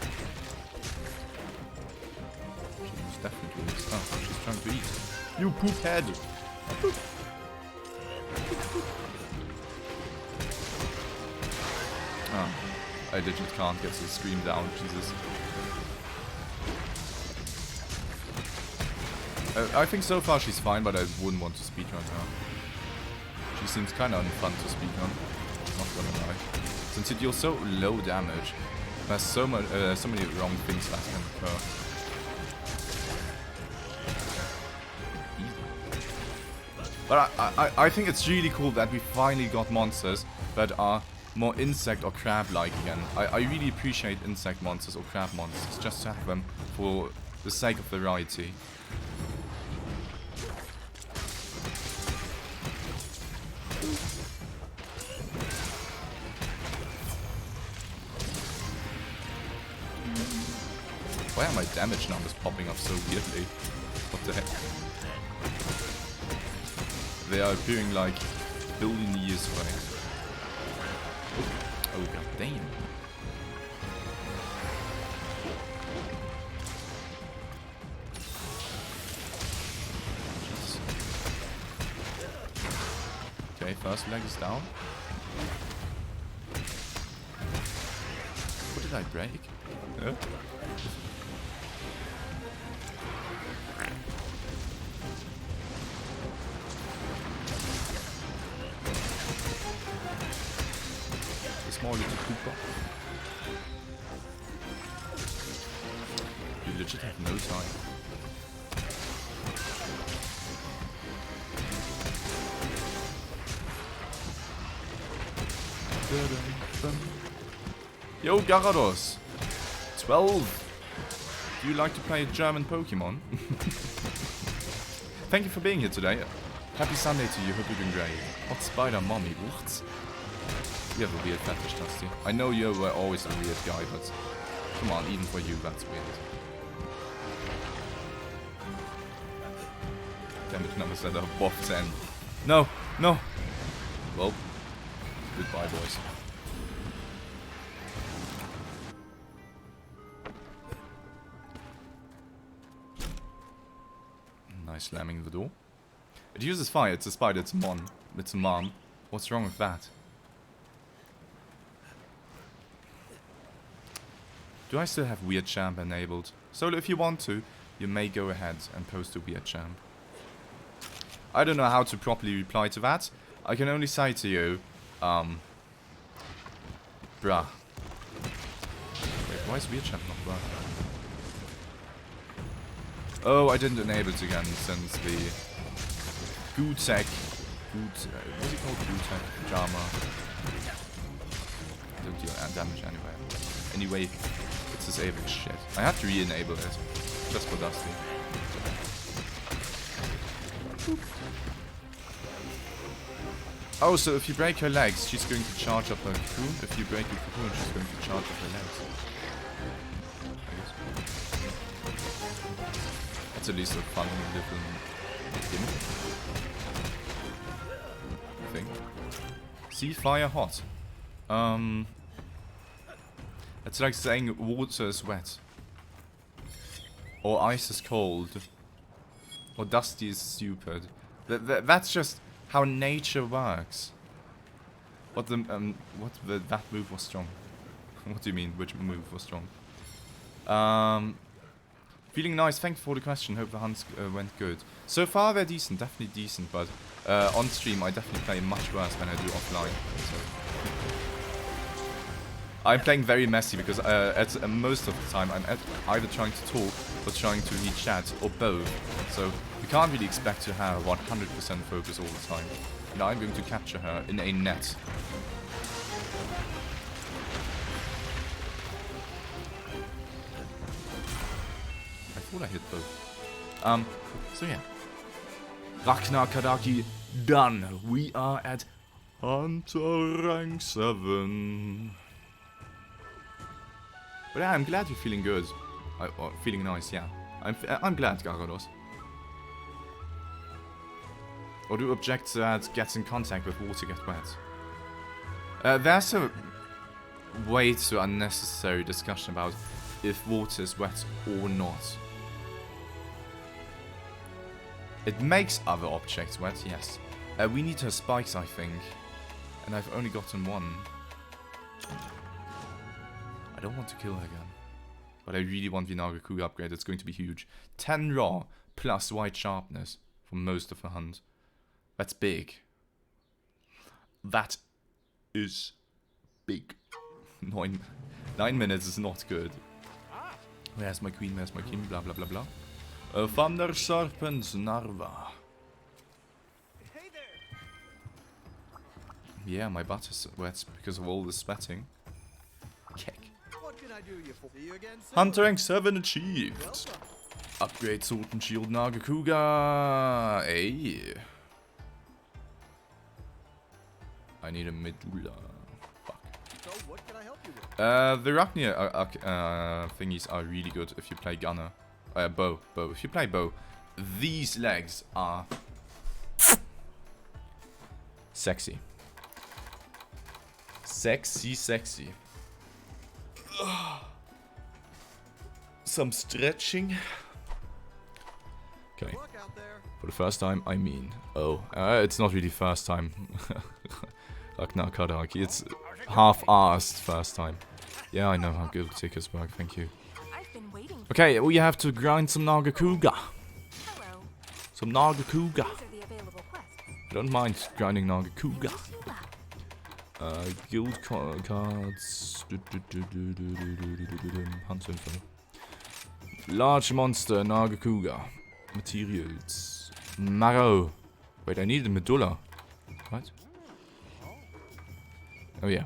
She's definitely weak. Oh, she's trying to eat. You poop head! Oh, I legit can't get to scream down, Jesus. I think so far she's fine, but I wouldn't want to speedrun her. She seems kinda unfun to speedrun, not gonna lie. Since it deals so low damage, there's so many wrong things that can occur. But I think it's really cool that we finally got monsters that are more insect or crab-like again. I really appreciate insect monsters or crab monsters, just to have them for the sake of variety. Why are my damage numbers popping up so weirdly? What the heck? They are appearing like billion years away. Oh god damn. Okay, first leg is down. What did I break? Huh? Small little Cooper. You legit have no time. Yo, Gyarados! 12! Do you like to play German Pokemon? Thank you for being here today. Happy Sunday to you, hope you're doing great. Hot Spider Mommy, what? You have a weird fetish, Dusty. I know you were always a weird guy, but come on, even for you, that's weird. Damage number set up above 10. No, no! Well, goodbye, boys. Nice slamming the door. It uses fire, it's a spider, it's a mon. It's a mom. What's wrong with that? Do I still have Weird Champ enabled? Solo, if you want to, you may go ahead and post a Weird Champ. I don't know how to properly reply to that. I can only say to you, bruh. Wait, why is Weird Champ not working? Oh, I didn't enable it again since the Gutek. What's it called? Gutek Jama. Don't deal damage anyway. Anyway, it's disabled shit. I have to re-enable it. Just for Dusty. Oh, so if you break her legs, she's going to charge up her cocoon. If you break your cocoon, she's going to charge up her legs. I guess. That's at least a fun little gimmick. I think. See, fire hot. It's like saying water is wet. Or ice is cold. Or Dusty is stupid. That's just how nature works. That move was strong. What do you mean, which move was strong? Feeling nice, thank you for the question, hope the hunts went good. So far they're decent, definitely decent, but on stream I definitely play much worse than I do offline. So. I'm playing very messy because most of the time I'm either trying to talk or trying to read chat or both. So you can't really expect to have 100% focus all the time. Now I'm going to capture her in a net. I thought I hit both. So yeah. Ragnar Kadaki done. We are at Hunter rank 7. But yeah, I'm glad you're feeling good. Feeling nice, yeah. I'm glad, Gyarados. Or do objects that get in contact with water get wet? There's a way to unnecessary discussion about if water is wet or not. It makes other objects wet, yes. We need her spikes, I think. And I've only gotten one. I don't want to kill her again. But I really want the Nargacuga upgrade. It's going to be huge. 10 raw plus white sharpness for most of the hunt. That's big. That is big. 9 minutes is not good. Where's my queen? Where's my king? Blah blah blah blah. Thunder Serpent Narva. Hey there. Yeah, my butt is wet because of all the sweating. Kick. What can I do you for? See you again soon. Hunter rank 7 achieved. Upgrade Sword and Shield Nargacuga. Hey. I need a Medulla. Fuck. So what can I help you with? The Ragnar thingies are really good if you play Gunner. Bow. If you play Bow, these legs are sexy. Sexy, sexy. Some stretching. Okay. Look out there. For the first time, I mean. Oh, it's not really first time. Like Nargacuga, it's half-assed first time. Yeah, I know how good tickets work, thank you. I've been waiting. Okay, we have to grind some Nargacuga. Hello. Some Nargacuga. These are the available quests. I don't mind grinding Nargacuga. Guild cards. Hunt info. Large monster, Nargacuga. Materials. Marrow. Wait, I need a medulla. What? Oh yeah.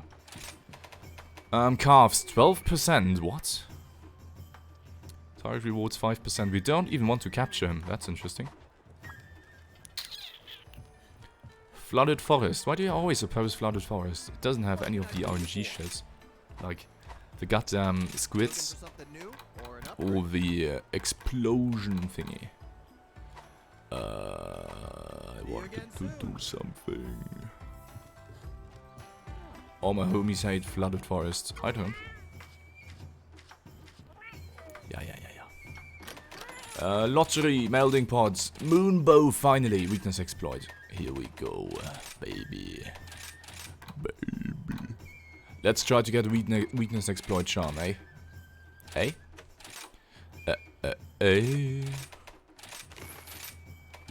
Calves, 12%. What? Target rewards 5%. We don't even want to capture him. That's interesting. Flooded forest. Why do you always oppose flooded forest? It doesn't have any of the RNG shit. Like the goddamn squids For something new or an or upgrade? the explosion thingy. I wanted to do something. All my homies hate flooded forest. I don't. Yeah. Lottery, melding pods, moonbow finally, weakness exploit. Here we go, baby. Let's try to get a weakness exploit charm, eh? Eh?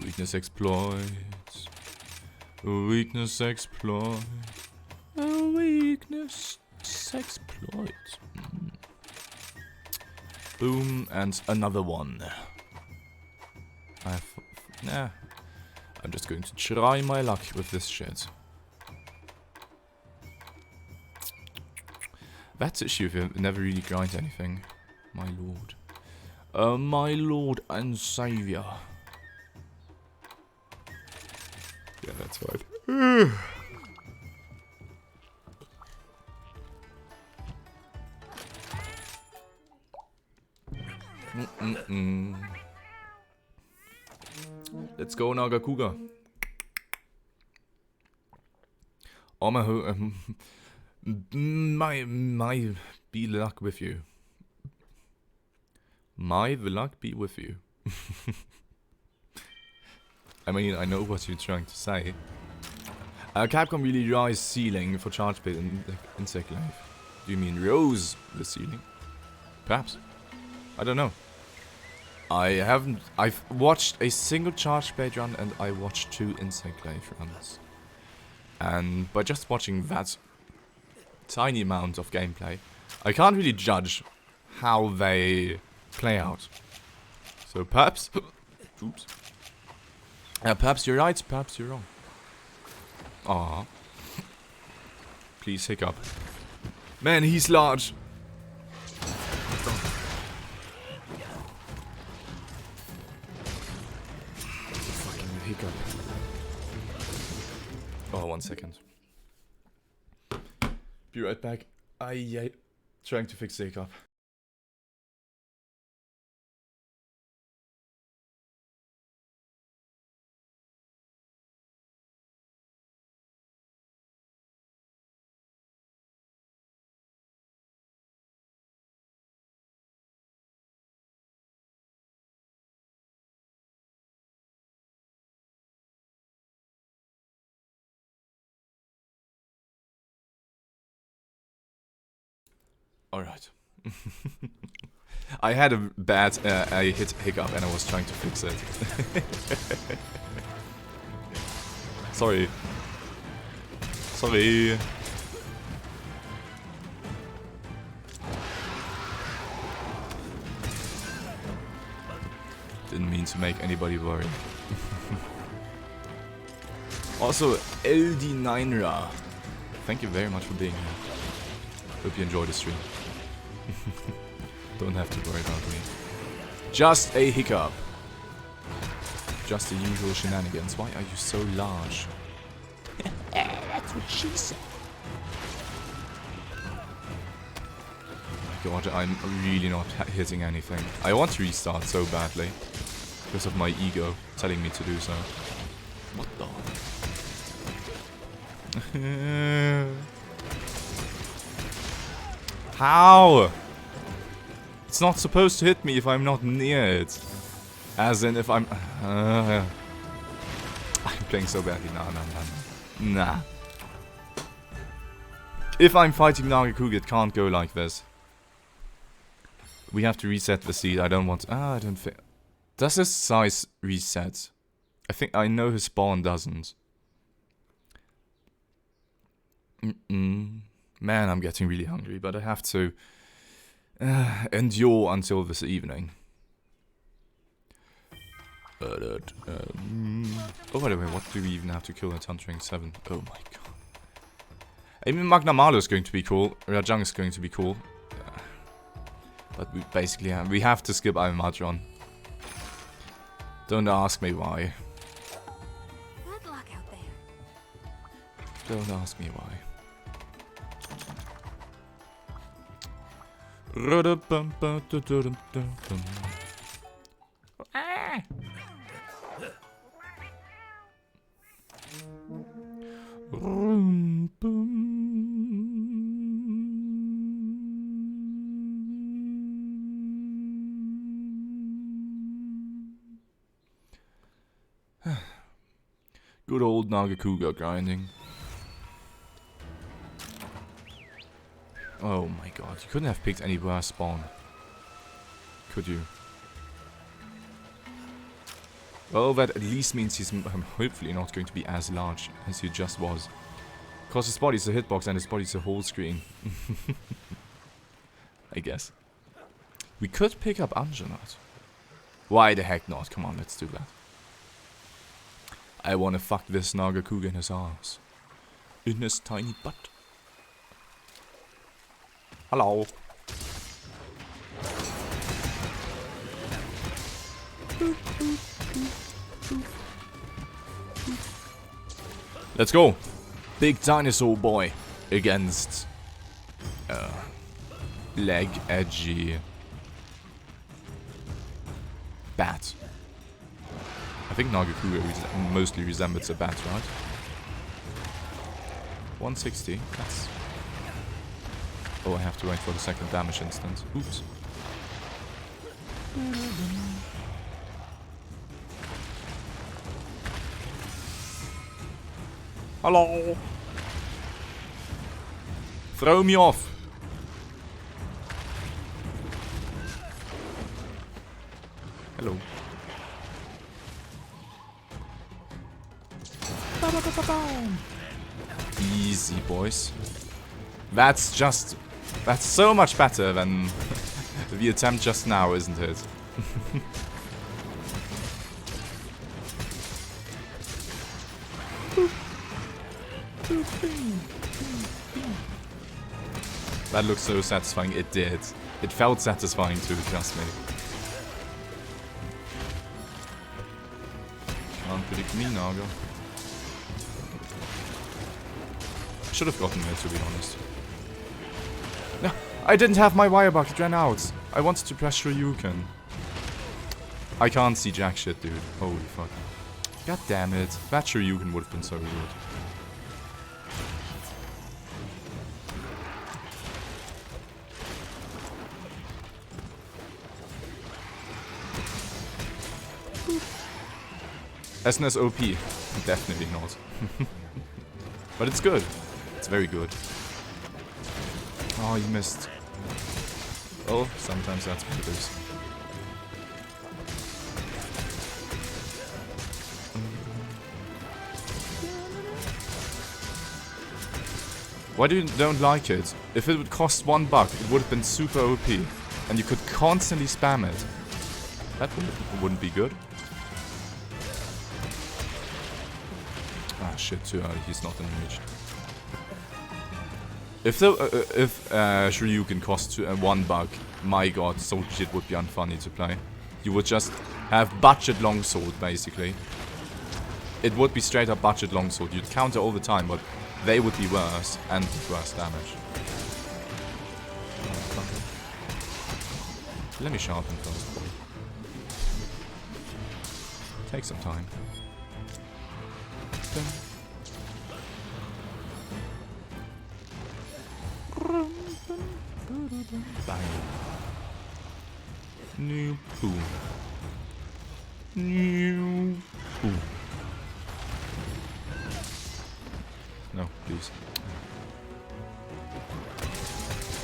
Weakness exploit. Weakness exploit. Weakness exploit. Boom, and another one. Nah. I'm just going to try my luck with this shit. That's the issue if you never really grind anything. My lord. My lord and savior. Yeah, that's right. Let's go, Nargacuga. Oh my be luck with you. My luck be with you. I mean, I know what you're trying to say. Capcom really raised ceiling for charge bait in Insect Life. Do you mean rose the ceiling? Perhaps. I don't know. I've watched a single charge bait run and I watched 2 Insect Life runs. And by just watching that tiny amount of gameplay, I can't really judge how they play out. So perhaps, oops. Perhaps you're right, perhaps you're wrong. Aww. Please hiccup. Man, he's large. Fucking hiccup. Oh, 1 second. Be right back. Trying to fix the hiccup. Alright. I had a bad hiccup and I was trying to fix it. Sorry. Sorry. Didn't mean to make anybody worry. Also, LD9ra. Thank you very much for being here. Hope you enjoyed the stream. Don't have to worry about me. Just a hiccup. Just the usual shenanigans. Why are you so large? That's what she said. Oh my god, I'm really not hitting anything. I want to restart so badly. Because of my ego telling me to do so. What the? How? It's not supposed to hit me if I'm not near it. As in if I'm... I'm playing so badly. Nah. If I'm fighting Nargacuga, it can't go like this. We have to reset the seed. I don't want... I don't think... Does his size reset? I know his spawn doesn't. Man, I'm getting really hungry, but I have to endure until this evening. Oh, by the way, what do we even have to kill at Huntering 7? Oh my god. I mean, Magnamalo is going to be cool. Rajang is going to be cool. But we basically we have to skip Imadron. Don't ask me why. Good luck out there. Don't ask me why. Good old Nargacuga grinding. Oh my god, you couldn't have picked any worse spawn. Could you? Well, that at least means he's hopefully not going to be as large as he just was. Because his body's a hitbox and his body's a whole screen. I guess. We could pick up Anjanat. Why the heck not? Come on, let's do that. I wanna fuck this Nargacuga in his arse. In his tiny butt. Hello. Let's go. Big dinosaur boy against leg edgy bat. I think Nargacuga mostly resembles a bat, right? 160. That's... Oh, I have to wait for the second damage instant. Oops. Hello. Throw me off. Hello. Easy, boys. That's so much better than the attempt just now, isn't it? That looks so satisfying. It did. It felt satisfying too, trust me. Can't predict me, Naga. Should have gotten there, to be honest. No, I didn't have my wirebug. It ran out. I wanted to press Ryuken. I can't see jack shit, dude. Holy fuck. God damn it. That Ryuken would have been so good. SNS OP. Definitely not. But it's good. It's very good. Oh, you missed. Oh, sometimes that's what it is. Why do you don't like it? If it would cost $1, it would have been super OP. And you could constantly spam it. That wouldn't be good. Ah shit, too early. He's not enraged. If Shoryuken cost $1, my god, so shit would be unfunny to play. You would just have budget longsword, basically. It would be straight up budget longsword. You'd counter all the time, but they would be worse and worse damage. Let me sharpen first. Take some time. Bang. New boom. New boom. No, please.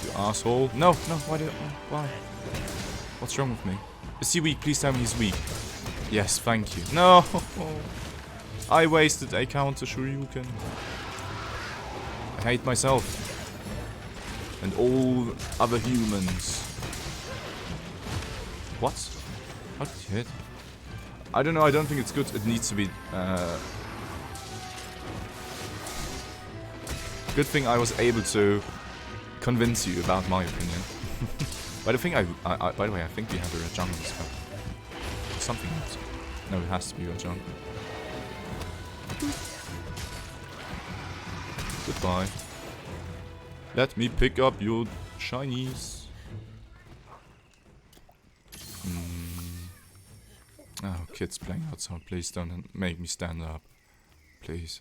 You asshole. No, why? What's wrong with me? Is he weak? Please tell me he's weak. Yes, thank you. No! I wasted a counter Shoryuken. I hate myself. And all other humans. What? How did you hit? I don't know, I don't think it's good. It needs to be... Good thing I was able to convince you about my opinion. But I think by the way, I think we have a Rajang on this map. Something else. No, it has to be Rajang. Goodbye. Let me pick up your shinies. Oh, kids playing outside. Please don't make me stand up. Please.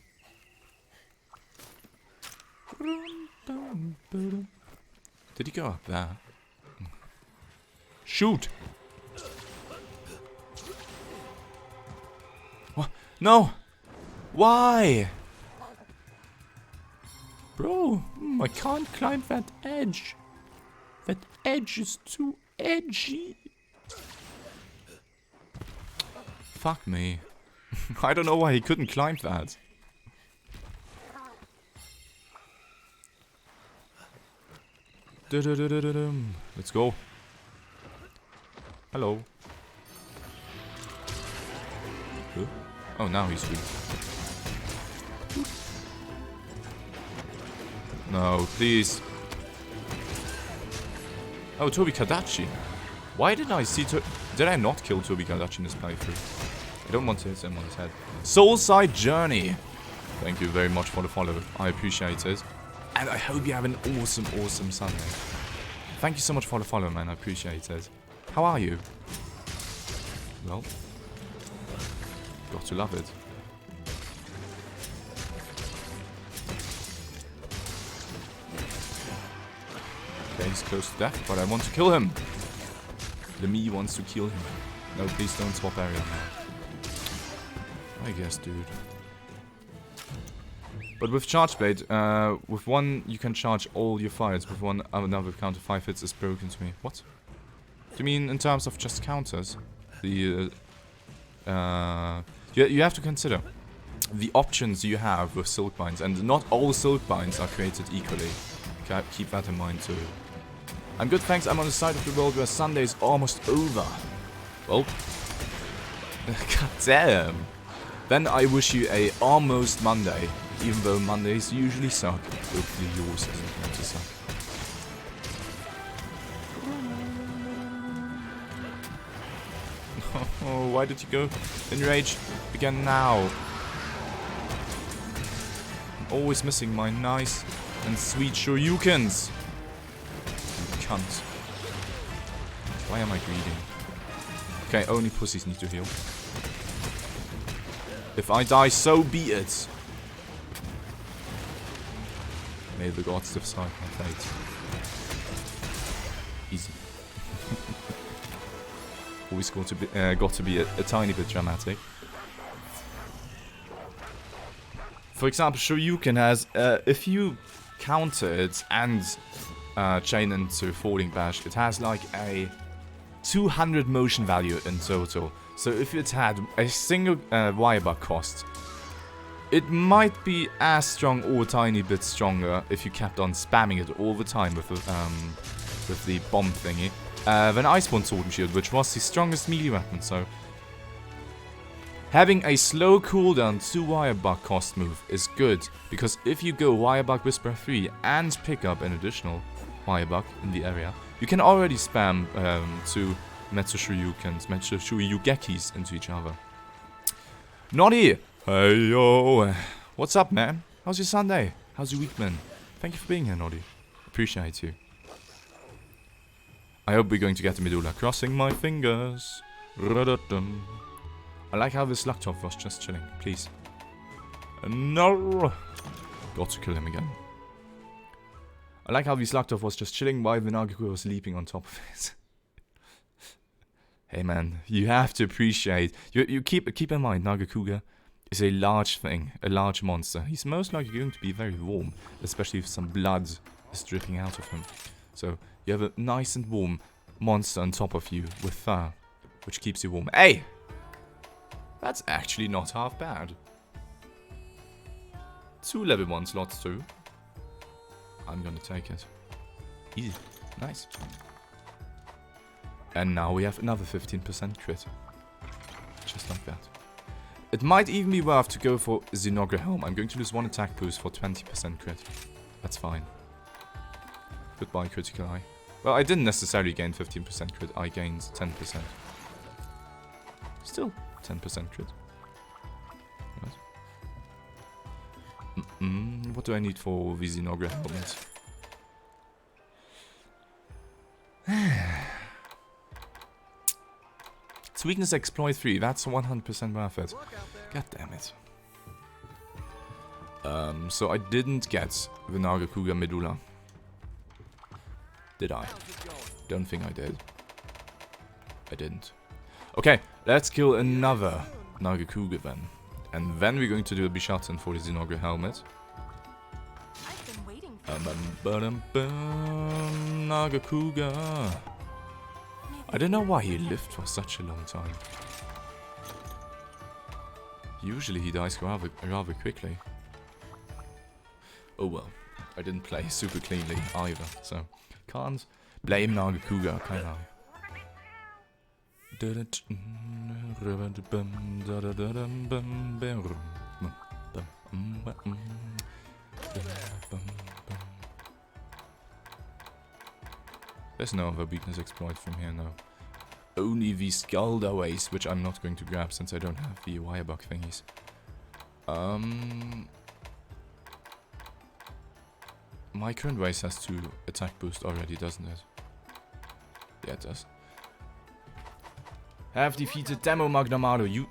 Did he go up there? Shoot! What? No! Why? Bro, I can't climb that edge. That edge is too edgy. Fuck me. I don't know why he couldn't climb that. Let's go. Hello. Huh? Oh, now he's weak. No, please. Oh, Tobi Kadachi. Why did I see Did I not kill Tobi Kadachi in this playthrough? I don't want to hit him on his head. Soulside Journey. Thank you very much for the follow. I appreciate it. And I hope you have an awesome, awesome Sunday. Thank you so much for the follow, man. I appreciate it. How are you? Well, got to love it. Okay, he's close to death, but I want to kill him. The me wants to kill him. No, please don't swap area now. I guess, dude. But with Charge Blade, with one you can charge all your fires. With one, another counter 5 hits is broken to me. What? Do you mean in terms of just counters? The you have to consider the options you have with Silk Binds, and not all Silk Binds are created equally. Keep that in mind too. I'm good, thanks. I'm on the side of the world where Sunday is almost over. Well, god damn. Then I wish you a almost Monday, even though Mondays usually suck. Hopefully yours doesn't want to suck. Oh, why did you go in rage again now? I'm always missing my nice and sweet Shoryukens. You cunt. Why am I greedy? Okay, only pussies need to heal. If I die, so be it. May the gods decide my fate. Easy. Always got to be a tiny bit dramatic. For example, Shoryuken has, if you counter it and chain into Falling Bash, it has like a 200 motion value in total. So if it had a single wirebug cost, it might be as strong or a tiny bit stronger if you kept on spamming it all the time with the bomb thingy. Than Iceborne Sword and Shield, which was the strongest melee weapon, so... Having a slow cooldown 2 wirebug cost move is good, because if you go wirebug Whisper 3 and pick up an additional wirebug in the area, you can already spam 2 Metsu Shoryukens, Metsu Shoryugekis into each other. Noddy! Hey yo! What's up, man? How's your Sunday? How's your week been? Thank you for being here, Noddy. Appreciate you. I hope we're going to get the Medulla. Crossing my fingers. I like how this Slugtop was just chilling. Please. No! Got to kill him again. I like how the Slugtop was just chilling while the Nargacuga was leaping on top of it. Hey man, you have to appreciate... You keep in mind, Nargacuga is a large thing, a large monster. He's most likely going to be very warm, especially if some blood is dripping out of him. So, you have a nice and warm monster on top of you with fur, which keeps you warm. Hey! That's actually not half bad. 2 level 1 slots too. I'm gonna take it. Easy. Nice. And now we have another 15% crit. Just like that. It might even be worth to go for Zinogre Helm. I'm going to lose 1 attack boost for 20% crit. That's fine. Goodbye, critical eye. Well, I didn't necessarily gain 15% crit. I gained 10%. Still 10% crit. What do I need for the Zinogre helmet? It's weakness exploit 3. That's 100% worth it. God damn it. So I didn't get the Nargacuga Medulla. Did I? Don't think I did. I didn't. Okay, let's kill another Nargacuga then. And then we're going to do a Bishaten for the Zinogre helmet. I've been waiting for Nargacuga. I don't know why he lived for such a long time. Usually he dies rather quickly. Oh well, I didn't play super cleanly either, so can't blame Nargacuga, can I? There's no other weakness exploit from here now. Only the Skalda waste, which I'm not going to grab since I don't have the wirebug thingies. My current waste has 2 attack boost already, doesn't it? Yeah, it does. Have defeated Demo Magnamalo. You...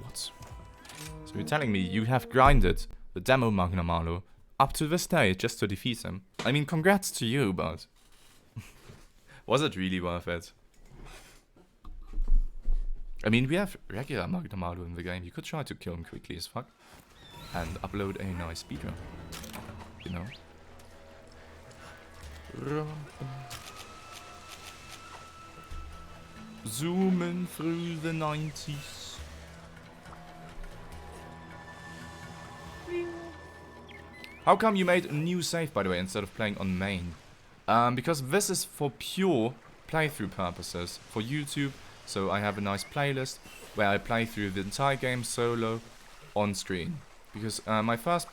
What? So you're telling me you have grinded the Demo Magnamalo up to this day just to defeat him? I mean, congrats to you, but... was it really worth it? I mean, we have regular Magnamalo in the game. You could try to kill him quickly as fuck. And upload a nice speedrun. You know? Zooming through the 90s. How come you made a new save, by the way, instead of playing on main? Because this is for pure playthrough purposes, for YouTube. So I have a nice playlist where I play through the entire game solo on screen. Because my first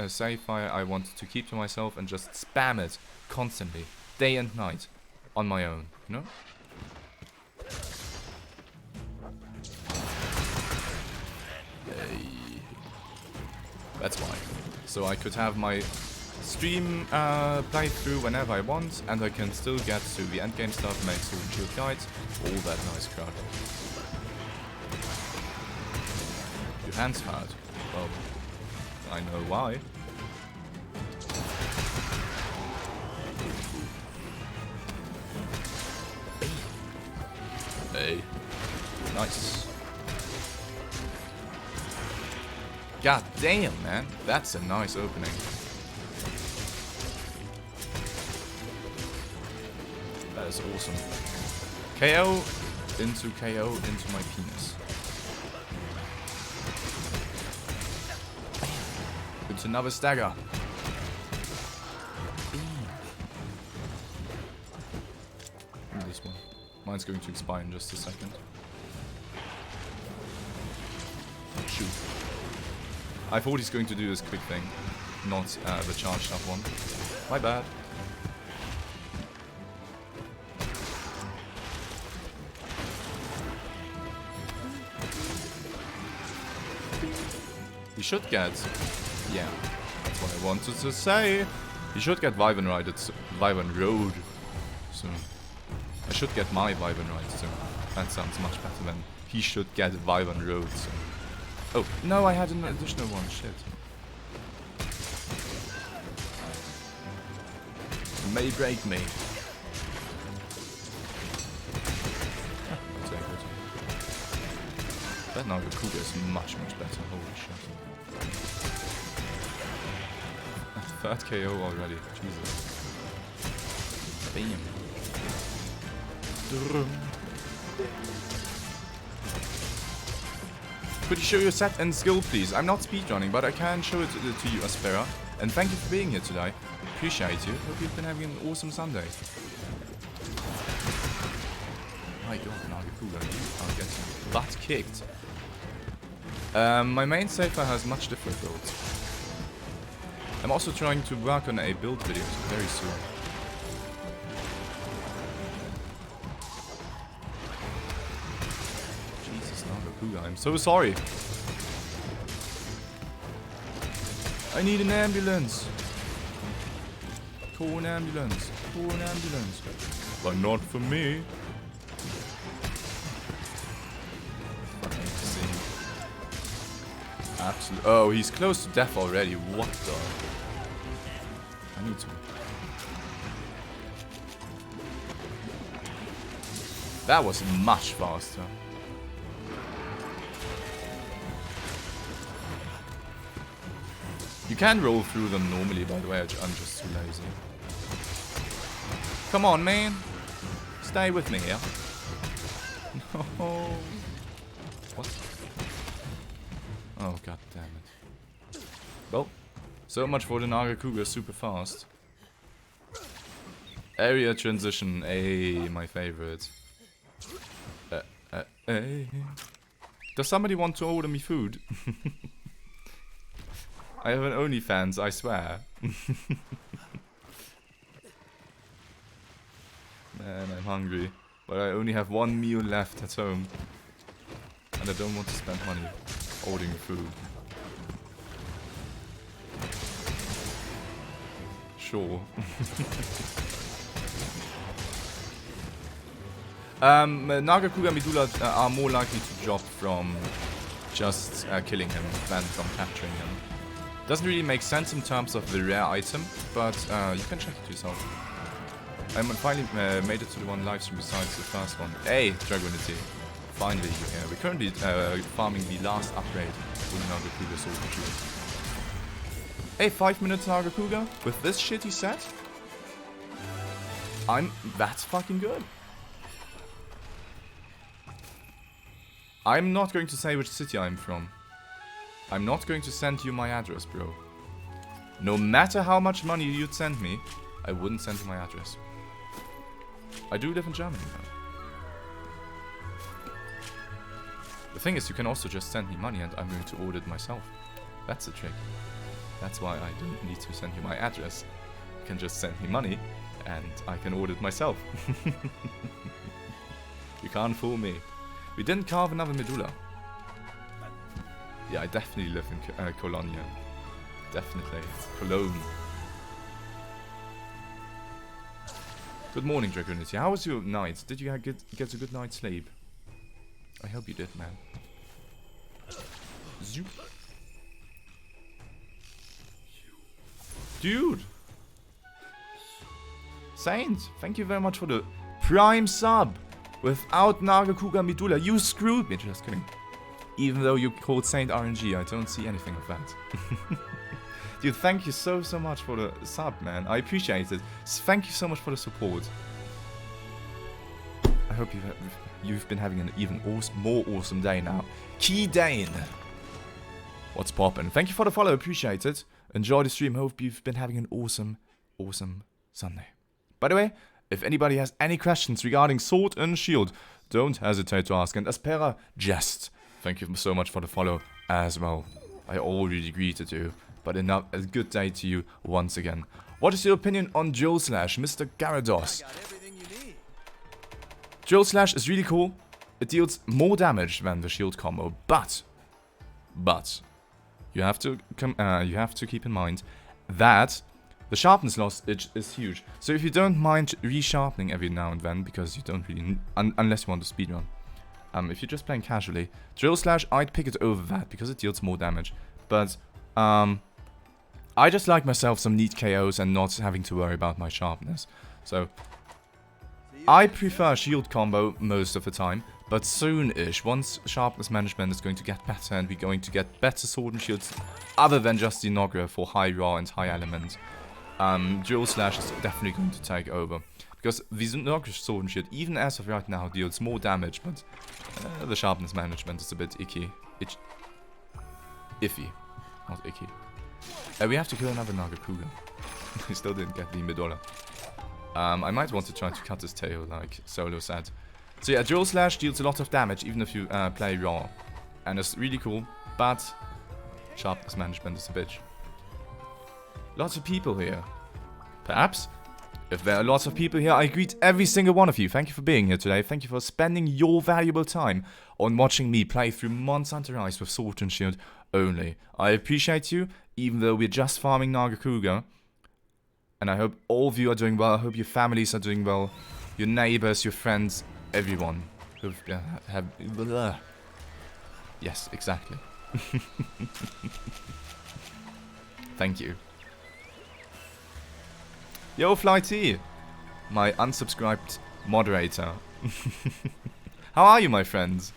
save file I wanted to keep to myself and just spam it constantly, day and night, on my own, you know? That's why. So I could have my stream playthrough whenever I want, and I can still get to the endgame stuff, make sword and shield guides, all that nice crap. Your hands hurt. Well, I know why. Hey. Nice. God damn, man. That's a nice opening. That is awesome. KO into KO into my penis. It's another stagger. This one. Mine's going to expire in just a second. Shoot. I thought he's going to do this quick thing, not the charged up one. My bad. He should get... yeah, that's what I wanted to say. He should get Wyvern Ride soon. I should get my Wyvern Ride soon. That sounds much better than he should get Wyvern Road. So. Oh, no, I had an additional one. Shit. May break me. I'll take it. That Nargacuga is much, much better. Holy shit. Third KO already. Jesus. Bam. Could you show your set and skill, please? I'm not speedrunning, but I can show it to you, Aspera. And thank you for being here today. Appreciate you. Hope you've been having an awesome Sunday. My god, Nargacuga, you are getting butt kicked. My main safer has much different builds. I'm also trying to work on a build video very soon. Jesus, Nargacuga, I'm so sorry. I need an ambulance. Call an ambulance. Call an ambulance. But not for me. Absolutely. Oh, he's close to death already. What the? I need to. That was much faster. You can roll through them normally, by the way. I'm just too lazy. Come on, man. Stay with me here. No. What? Oh, god damn it. Well, so much for the Nargacuga super fast. Area transition, my favorite. Does somebody want to order me food? I have an OnlyFans, I swear. Man, I'm hungry. But I only have one meal left at home. And I don't want to spend money ordering food. Sure. Nargacuga Medulla are more likely to drop from just killing him than from capturing him. Doesn't really make sense in terms of the rare item, but you can check it yourself. I finally made it to the one livestream besides the first one. Hey, Dragonity. Finally, you're here. We're currently farming the last upgrade for the Nargacuga Sword Shield. Hey, 5 minutes Nargacuga with this shitty set? That's fucking good. I'm not going to say which city I'm from. I'm not going to send you my address, bro. No matter how much money you'd send me, I wouldn't send you my address. I do live in Germany now. The thing is, you can also just send me money and I'm going to order it myself. That's the trick. That's why I don't need to send you my address. You can just send me money and I can order it myself. You can't fool me. We didn't carve another medulla. Yeah, I definitely live in Cologne. Definitely. Cologne. Good morning, Dragonity. How was your night? Did you get a good night's sleep? I hope you did, man. Zoop. Dude! Saint, thank you very much for the prime sub! Without Nargacuga Medulla, you screwed me. Just kidding. Even though you called Saint RNG, I don't see anything of that. Dude, thank you so much for the sub, man. I appreciate it. Thank you so much for the support. I hope you've been having an even more awesome day now. Key Dane! What's poppin'? Thank you for the follow, appreciate it. Enjoy the stream, hope you've been having an awesome Sunday. By the way, if anybody has any questions regarding Sword and Shield, don't hesitate to ask. And Aspera Jest, thank you so much for the follow as well. I already greeted you, but a good day to you once again. What is your opinion on Dual Slash, Mr. Gyarados? Dual Slash is really cool. It deals more damage than the shield combo, but you have to keep in mind that the sharpness loss is huge. So if you don't mind resharpening every now and then, because you don't really, unless you want to speedrun, If you're just playing casually, Drill Slash, I'd pick it over that because it deals more damage. But I just like myself some neat KOs and not having to worry about my sharpness. So I prefer shield combo most of the time, but soon-ish, once sharpness management is going to get better and we're going to get better sword and shields other than just the Nogra for high raw and high element, Drill Slash is definitely going to take over. Because the Nogra sword and shield, even as of right now, deals more damage, but the sharpness management is a bit iffy. Not icky. We have to kill another Nargacuga. I still didn't get the Medola. I might want to try to cut his tail, like Solo said. So yeah, Drill Slash deals a lot of damage, even if you play raw. And it's really cool, but sharpness management is a bitch. Lots of people here. Perhaps, if there are lots of people here, I greet every single one of you. Thank you for being here today. Thank you for spending your valuable time on watching me play through Monster Hunter Rise with Sword and Shield only. I appreciate you, even though we're just farming Nargacuga. And I hope all of you are doing well. I hope your families are doing well. Your neighbors, your friends, everyone. Yes, exactly. Thank you. Yo, Flighty! My unsubscribed moderator. How are you, my friends?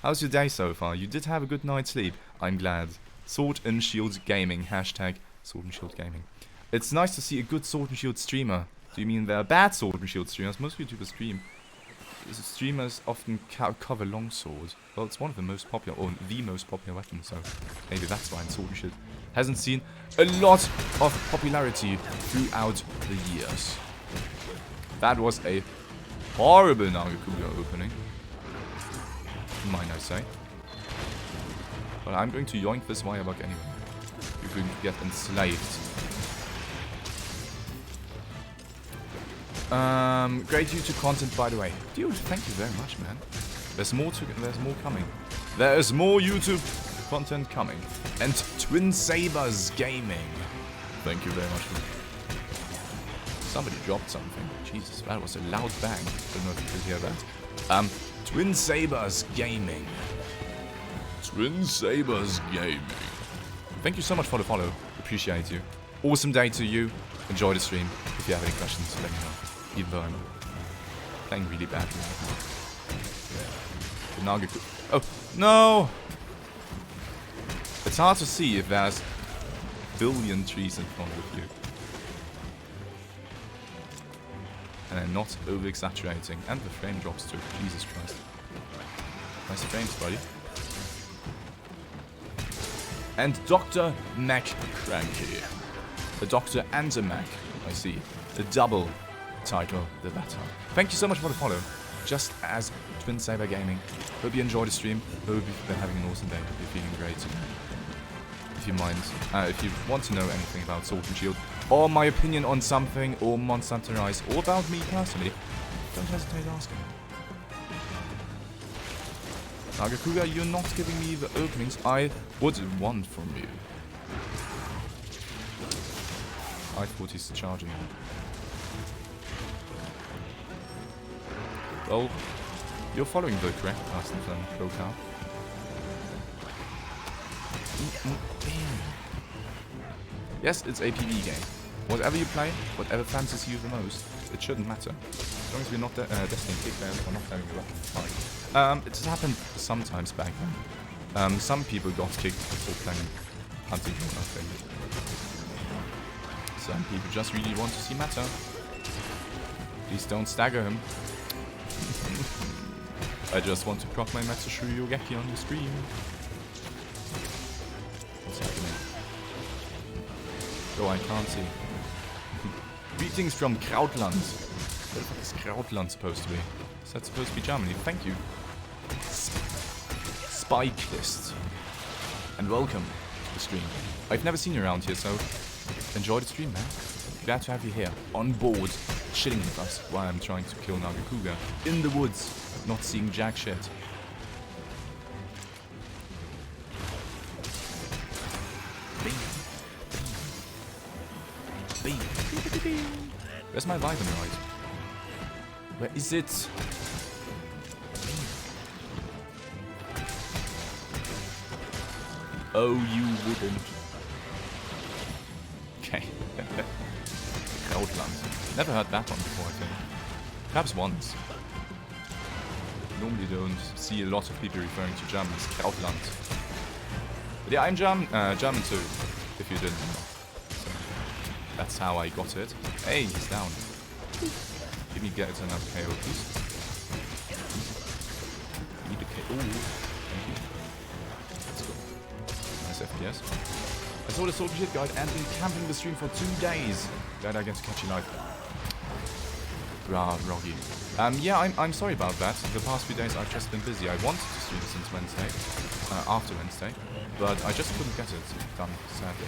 How's your day so far? You did have a good night's sleep. I'm glad. Sword and Shield Gaming. Hashtag Sword and Shield Gaming. It's nice to see a good Sword and Shield streamer. Do you mean there are bad Sword and Shield streamers? Most YouTubers streamers often cover longsword. Well, it's one of the most popular, or the most popular weapon, so maybe that's why Sword and Shield hasn't seen a lot of popularity throughout the years. That was a horrible Nargacuga opening, might I say. But I'm going to yoink this wirebug anyway. You're going to get enslaved. Great YouTube content, by the way. Dude, thank you very much, man. There's more coming. There's more YouTube content coming. And Twin Sabers Gaming. Thank you very much. Somebody dropped something. Jesus, that was a loud bang. Don't know if you could hear that. Twin Sabers Gaming. Twin Sabers Gaming. Thank you so much for the follow. Appreciate you. Awesome day to you. Enjoy the stream. If you have any questions, let me know. Even though I'm playing really badly. The Nargacuga. Oh, no! It's hard to see if there's a billion trees in front of you. And I'm not over-exaggerating. And the frame drops too. Jesus Christ. Nice frames, buddy. And Dr. Mac Cranky. A doctor and a Mac, I see. The double title, the better. Thank you so much for the follow. Just as Twin Saber Gaming. Hope you enjoyed the stream. Hope you've been having an awesome day. Hope you're feeling great. If you mind, if you want to know anything about Sword and Shield, or my opinion on something, or Monster Hunter Rise, or about me personally, don't hesitate asking. Nargacuga, you're not giving me the openings I would want from you. I thought he's charging me. Well, you're following the correct person from Procal. Yes, it's a PvE game. Whatever you play, whatever fancies you the most, it shouldn't matter. As long as we're not Destiny kick players or not having a weapon fight. It has happened sometimes back then. Some people got kicked for playing hunting or nothing. Some people just really want to see meta. Please don't stagger him. I just want to proc my Meta Shuriyogeki on the stream. What's happening? Oh, I can't see. Greetings from Krautland. What the fuck is Krautland supposed to be? Is that supposed to be Germany? Thank you. Spyclist. And welcome to the stream. I've never seen you around here, so enjoy the stream, man. Glad to have you here, on board, chilling with us while I'm trying to kill Nargacuga in the woods, not seeing jack shit. Where's my Vitamite? Where is it? Oh, you wouldn't. Okay. Krautland. Never heard that one before, I think. Perhaps once. Normally don't see a lot of people referring to German as Krautland. But yeah, I'm German too, if you didn't know. So that's how I got it. Hey, he's down. Give me get another KO, please. Need a KO. Thank you. Let's go. Nice FPS. I saw the Soldier Shit guide and been camping the stream for 2 days. Glad I get to catch you live. Rah, Roggy. Yeah, I'm sorry about that. The past few days I've just been busy. I wanted to stream since Wednesday, after Wednesday, but I just couldn't get it done, sadly.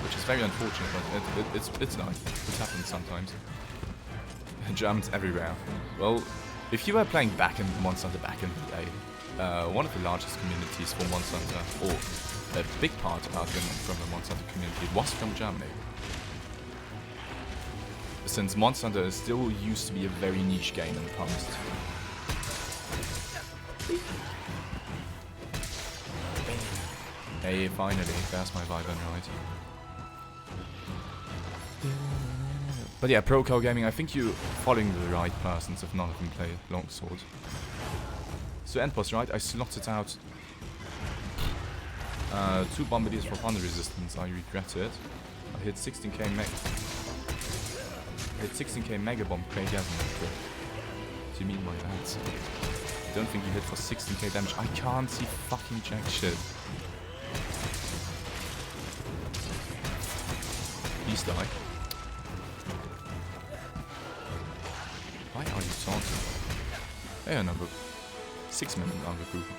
Which is very unfortunate, but it's life. It happens sometimes. Germans everywhere. Well, if you were playing back in Monster Hunter back in the day, one of the largest communities for Monster Hunter, or a big part from the Monster Hunter community, was from Germany. Since Monster Hunter still used to be a very niche game in the past. Hey, finally, there's my vibe right. But yeah, Pro Cow Gaming, I think you're following the right persons if none of them play Longsword. So Endboss, right? I slotted out 2 Bombardiers for thunder resistance. I regret it. I hit 16k Mega Bomb Craigasm. What do you mean by that? I don't think you hit for 16k damage. I can't see fucking jack shit. Please die. Why are you taunting? Hey, no, 6 minutes Nargacuga.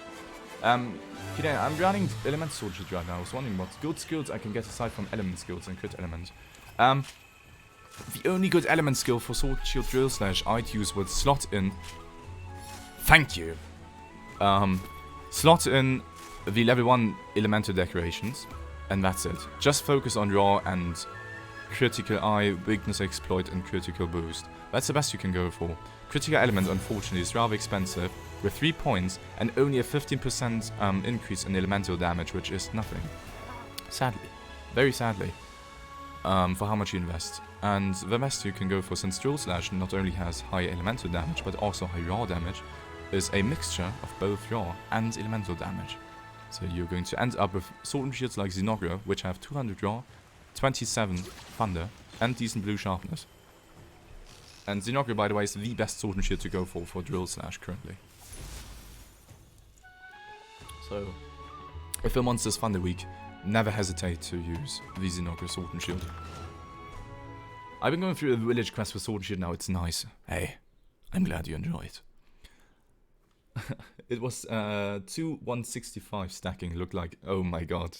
Yeah, I'm running element soldiers right now. I was wondering what good skills I can get aside from element skills and crit element. The only good element skill for Sword Shield Drill Slash I'd use would slot in. Thank you. Slot in the level 1 elemental decorations, and that's it. Just focus on raw and critical eye, weakness exploit, and critical boost. That's the best you can go for. Critical element, unfortunately, is rather expensive, with 3 points and only a 15% increase in elemental damage, which is nothing. Sadly. Very sadly. For how much you invest. And the best you can go for, since Drill Slash not only has high elemental damage, but also high raw damage, is a mixture of both raw and elemental damage. So you're going to end up with sword and shields like Zinogre, which have 200 raw, 27 thunder, and decent blue sharpness. And Zinogre, by the way, is the best sword and shield to go for Drill Slash currently. So, if a monster's Thunder weak, never hesitate to use the Zinogre Sword and Shield. I've been going through a village quest for Sword and Shield now, it's nice. Hey, I'm glad you enjoy it. It was 165 stacking, looked like, oh my god.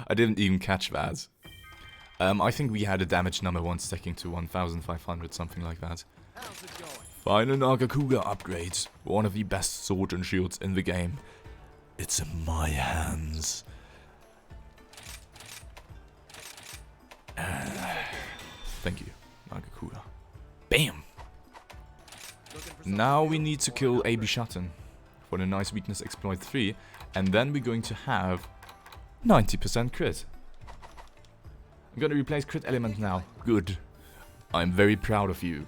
I didn't even catch that. I think we had a damage number 1 stacking to 1500, something like that. How's it going? Final Nargacuga upgrade, one of the best sword and shields in the game. It's in my hands. Thank you, Nargacuga. Bam! Now we need to kill AB Shutten for the nice weakness exploit 3, and then we're going to have 90% crit. I'm gonna replace crit element now. Good. I'm very proud of you.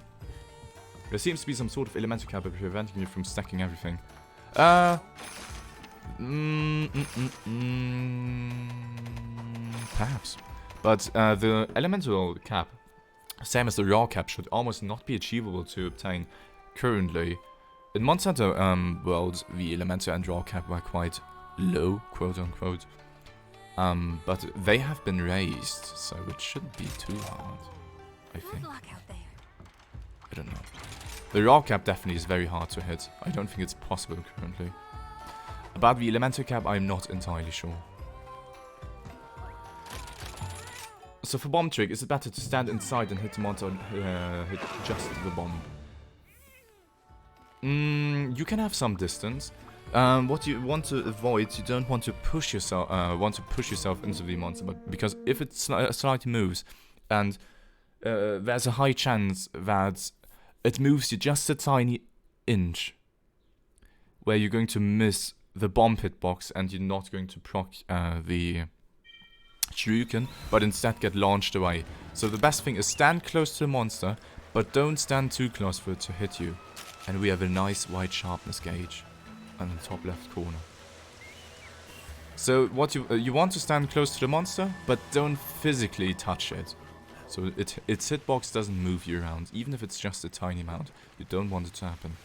There seems to be some sort of elemental cap preventing you from stacking everything. Perhaps. But the elemental cap, same as the raw cap, should almost not be achievable to obtain currently. In Monster Hunter world, the elemental and raw cap were quite low, quote unquote. But they have been raised, so it shouldn't be too hard, I think. I don't know. The raw cap definitely is very hard to hit. I don't think it's possible currently. About the elemental cap, I'm not entirely sure. So for bomb trick, is it better to stand inside and hit the monster or hit just the bomb? You can have some distance. What you want to avoid, you don't want to push yourself into the monster, but because if it slightly moves, and there's a high chance that it moves you just a tiny inch, where you're going to miss the bomb hitbox and you're not going to proc the shuriken, but instead get launched away. So the best thing is stand close to the monster, but don't stand too close for it to hit you. And we have a nice white sharpness gauge on the top left corner. So what you want to stand close to the monster, but don't physically touch it. So its hitbox doesn't move you around, even if it's just a tiny amount. You don't want it to happen.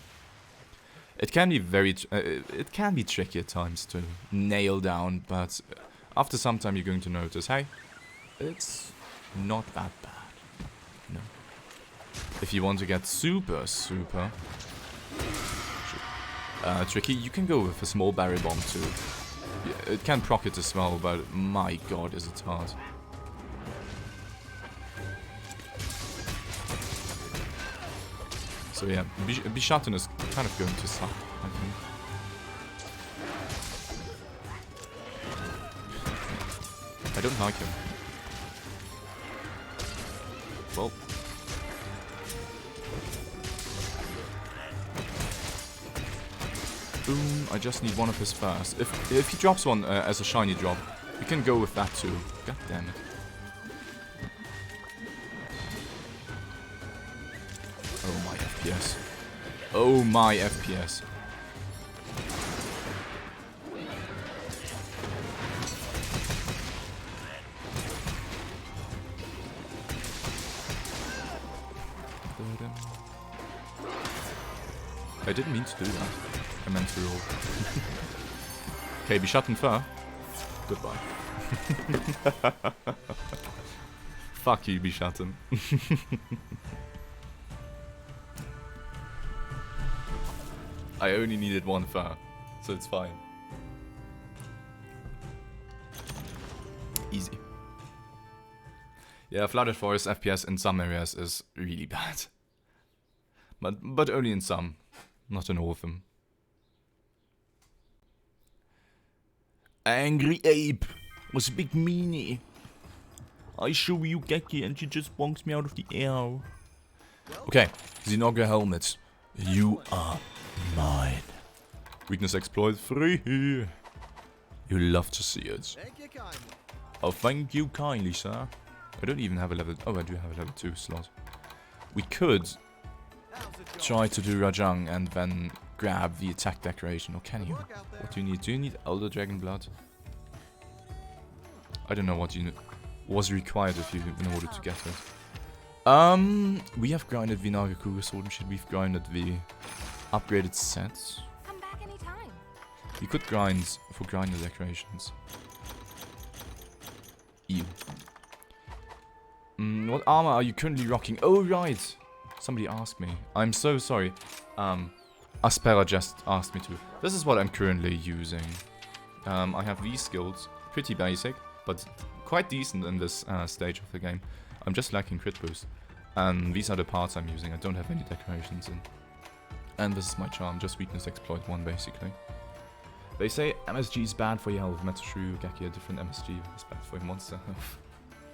It can be it can be tricky at times to nail down, but after some time you're going to notice, hey, it's not that bad. No. If you want to get super tricky, you can go with a small barrier bomb too. Yeah, it can proc it as well, but my god, is it hard. So yeah, Bishaten is kind of going to suck, I think. I don't like him. Well. Boom, I just need one of his first. If he drops one as a shiny drop, you can go with that too. God damn it. Oh my FPS. Oh my FPS. I didn't mean to do that. I meant to roll. Okay, Bishaten Fur. Goodbye. Fuck you, Bishaten. I only needed one fur, so it's fine. Easy. Yeah, Flooded Forest FPS in some areas is really bad. But only in some, not in all of them. Angry ape was a big meanie. I show you Geki and she just bonks me out of the air. Okay, Zinogre helmet. You are mine. Weakness exploit free. You love to see it. Thank you kindly. Oh, thank you kindly, sir. I don't even have a level... Oh, I do have a level 2 slot. We could How's it going? try to do Rajang and then grab the attack decoration. Or can you? Work out there. What do you need? Do you need Elder Dragon Blood? I don't know what was required of you in order to get it. We have grinded the Nargacuga sword and shit. We've grinded the upgraded sets. Come back anytime. You could grind for grinder decorations. Ew. What armor are you currently rocking? Oh, right. Somebody asked me. I'm so sorry. Aspera just asked me to. This is what I'm currently using. I have these skills. Pretty basic, but quite decent in this stage of the game. I'm just lacking crit boost. And these are the parts I'm using. I don't have any decorations in. And this is my charm, just weakness exploit 1 basically. They say MSG is bad for your health. Metashrew, Geki, a different MSG is bad for your monster health.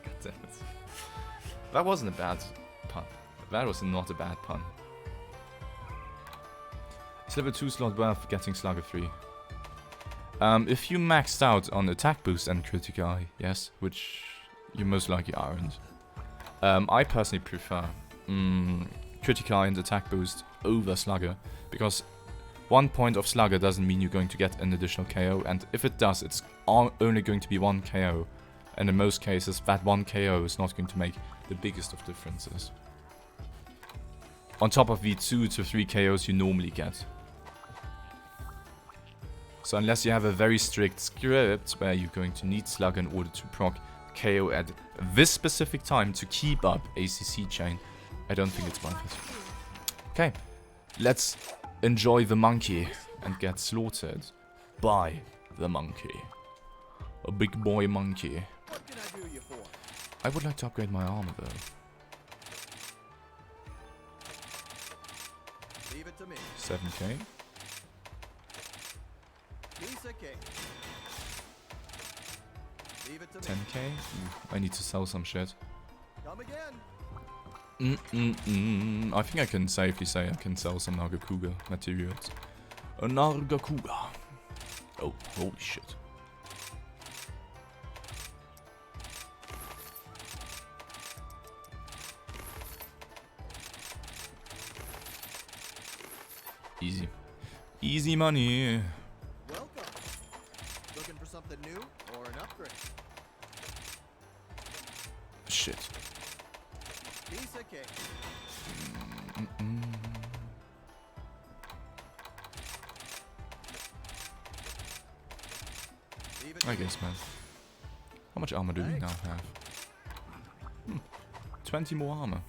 God damn it. That wasn't a bad pun. That was not a bad pun. It's level 2 slot worth getting Slugger 3. If you maxed out on attack boost and critical eye, yes, which you most likely aren't. I personally prefer critical eye and attack boost over Slugger, because 1 point of Slugger doesn't mean you're going to get an additional KO, and if it does, it's only going to be 1 KO, and in most cases that 1 KO is not going to make the biggest of differences. On top of the 2 to 3 KOs you normally get. So unless you have a very strict script where you're going to need Slugger in order to proc KO at this specific time to keep up ACC chain, I don't think it's worth it. Okay, let's enjoy the monkey and get slaughtered by the monkey. A big boy monkey. What can I do you for? I would like to upgrade my armor though. Leave it to me. 7k. Piece of cake. Leave it to me. 10k. I need to sell some shit. Come again. I think I can safely say I can sell some Nargacuga materials. A Nargacuga. Oh, holy shit. Easy. Easy money. Welcome. Looking for something new or an upgrade? Shit. Piece of cake. Leave it to I me. guess, man. How much armor do we now have? 20 more armor.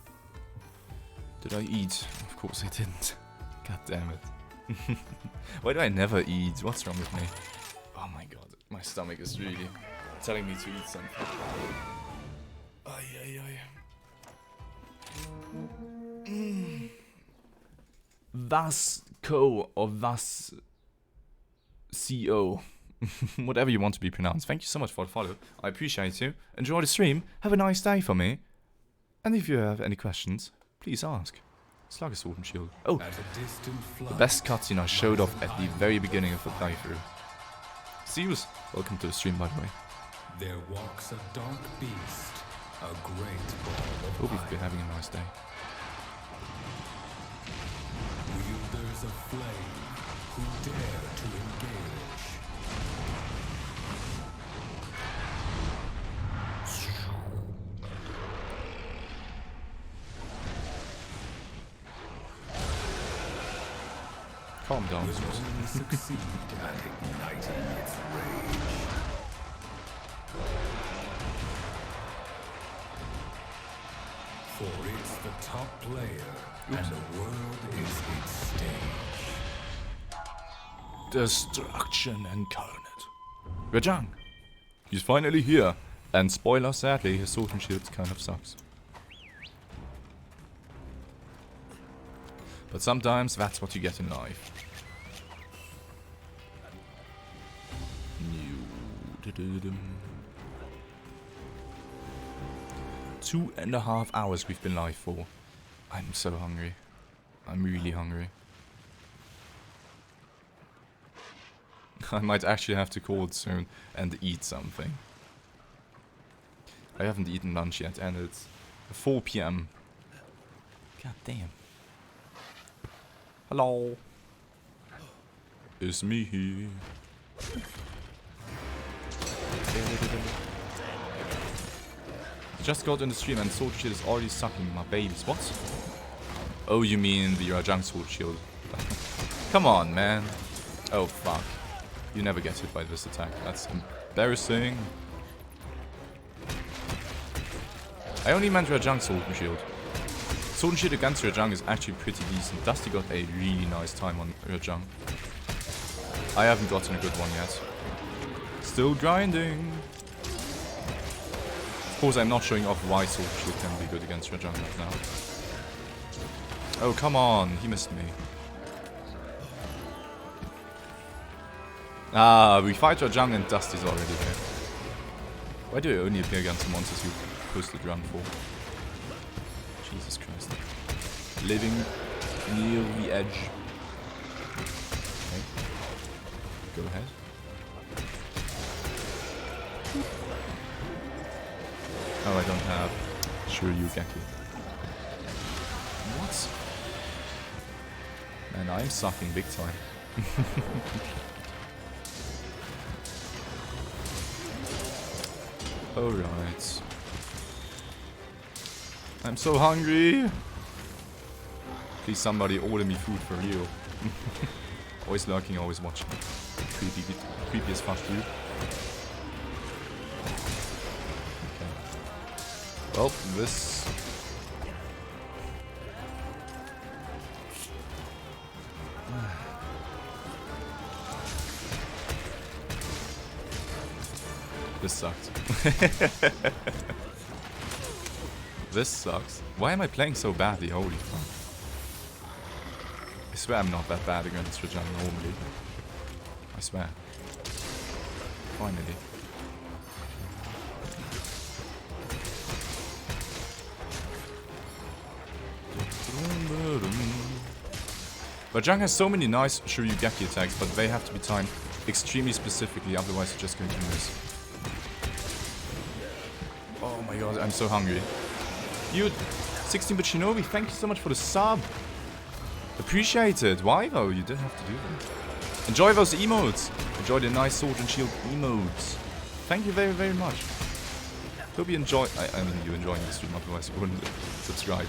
Did I eat? Of course I didn't. God damn it. Why do I never eat? What's wrong with me? Oh my god, my stomach is really telling me to eat something. Ay, ay, ay. Was Co or was CO. Whatever you want to be pronounced. Thank you so much for the follow. I appreciate you. Enjoy the stream. Have a nice day for me. And if you have any questions, please ask. Slug a sword and shield. Oh, At a distant the flight, best cutscene I showed off at the very beginning of the playthrough. Zeus, welcome to the stream, by the way. there walks a dark beast, a great ball of Hope you've light. been having a nice day. Wielders of flame who dare to engage. Calm down, Will Zeus. only succeed at igniting its rage. For it's the top player, and the world is its stage. Destruction incarnate. Rajang! He's finally here. And spoiler, sadly, his sword and shield kind of sucks. But sometimes that's what you get in life. 2.5 hours we've been live for. I'm so hungry. I'm really hungry. I might actually have to call it soon and eat something. I haven't eaten lunch yet and it's 4 PM. God damn. Hello. It's me here. I just got in the stream and sword shield is already sucking my babies. What? Oh, you mean the Rajang sword shield? Come on, man. Oh, fuck. You never get hit by this attack. That's embarrassing. I only meant Rajang sword and shield. Sword and shield against Rajang is actually pretty decent. Dusty got a really nice time on Rajang. I haven't gotten a good one yet. Still grinding. Of course, I'm not showing off why sword and shield can be good against Rajang right now. Oh, come on. He missed me. Ah, we fight Rajang and Dusty's already here. Why do I only appear against the monsters you posted run for? Jesus Christ. Living near the edge. Okay. Go ahead. Oh, I don't have Shoryugeki. What? Man, I'm sucking big time. Alright. I'm so hungry. Please somebody order me food for real. Always lurking, always watching. Creepy as fuck, dude. Okay. Well, this... This sucks. This sucks. Why am I playing so badly? Holy fuck. I swear I'm not that bad against Rajang normally. I swear. Finally. Rajang has so many nice Shoryugeki attacks, but they have to be timed extremely specifically, otherwise you're just going to miss. Oh my god, I'm so hungry. Dude, 16-bit Shinobi, thank you so much for the sub. Appreciate it. Why though? You didn't have to do that. Enjoy those emotes. Enjoy the nice sword and shield emotes. Thank you very, very much. Hope you enjoy. I mean, you enjoying the stream, otherwise you wouldn't subscribe.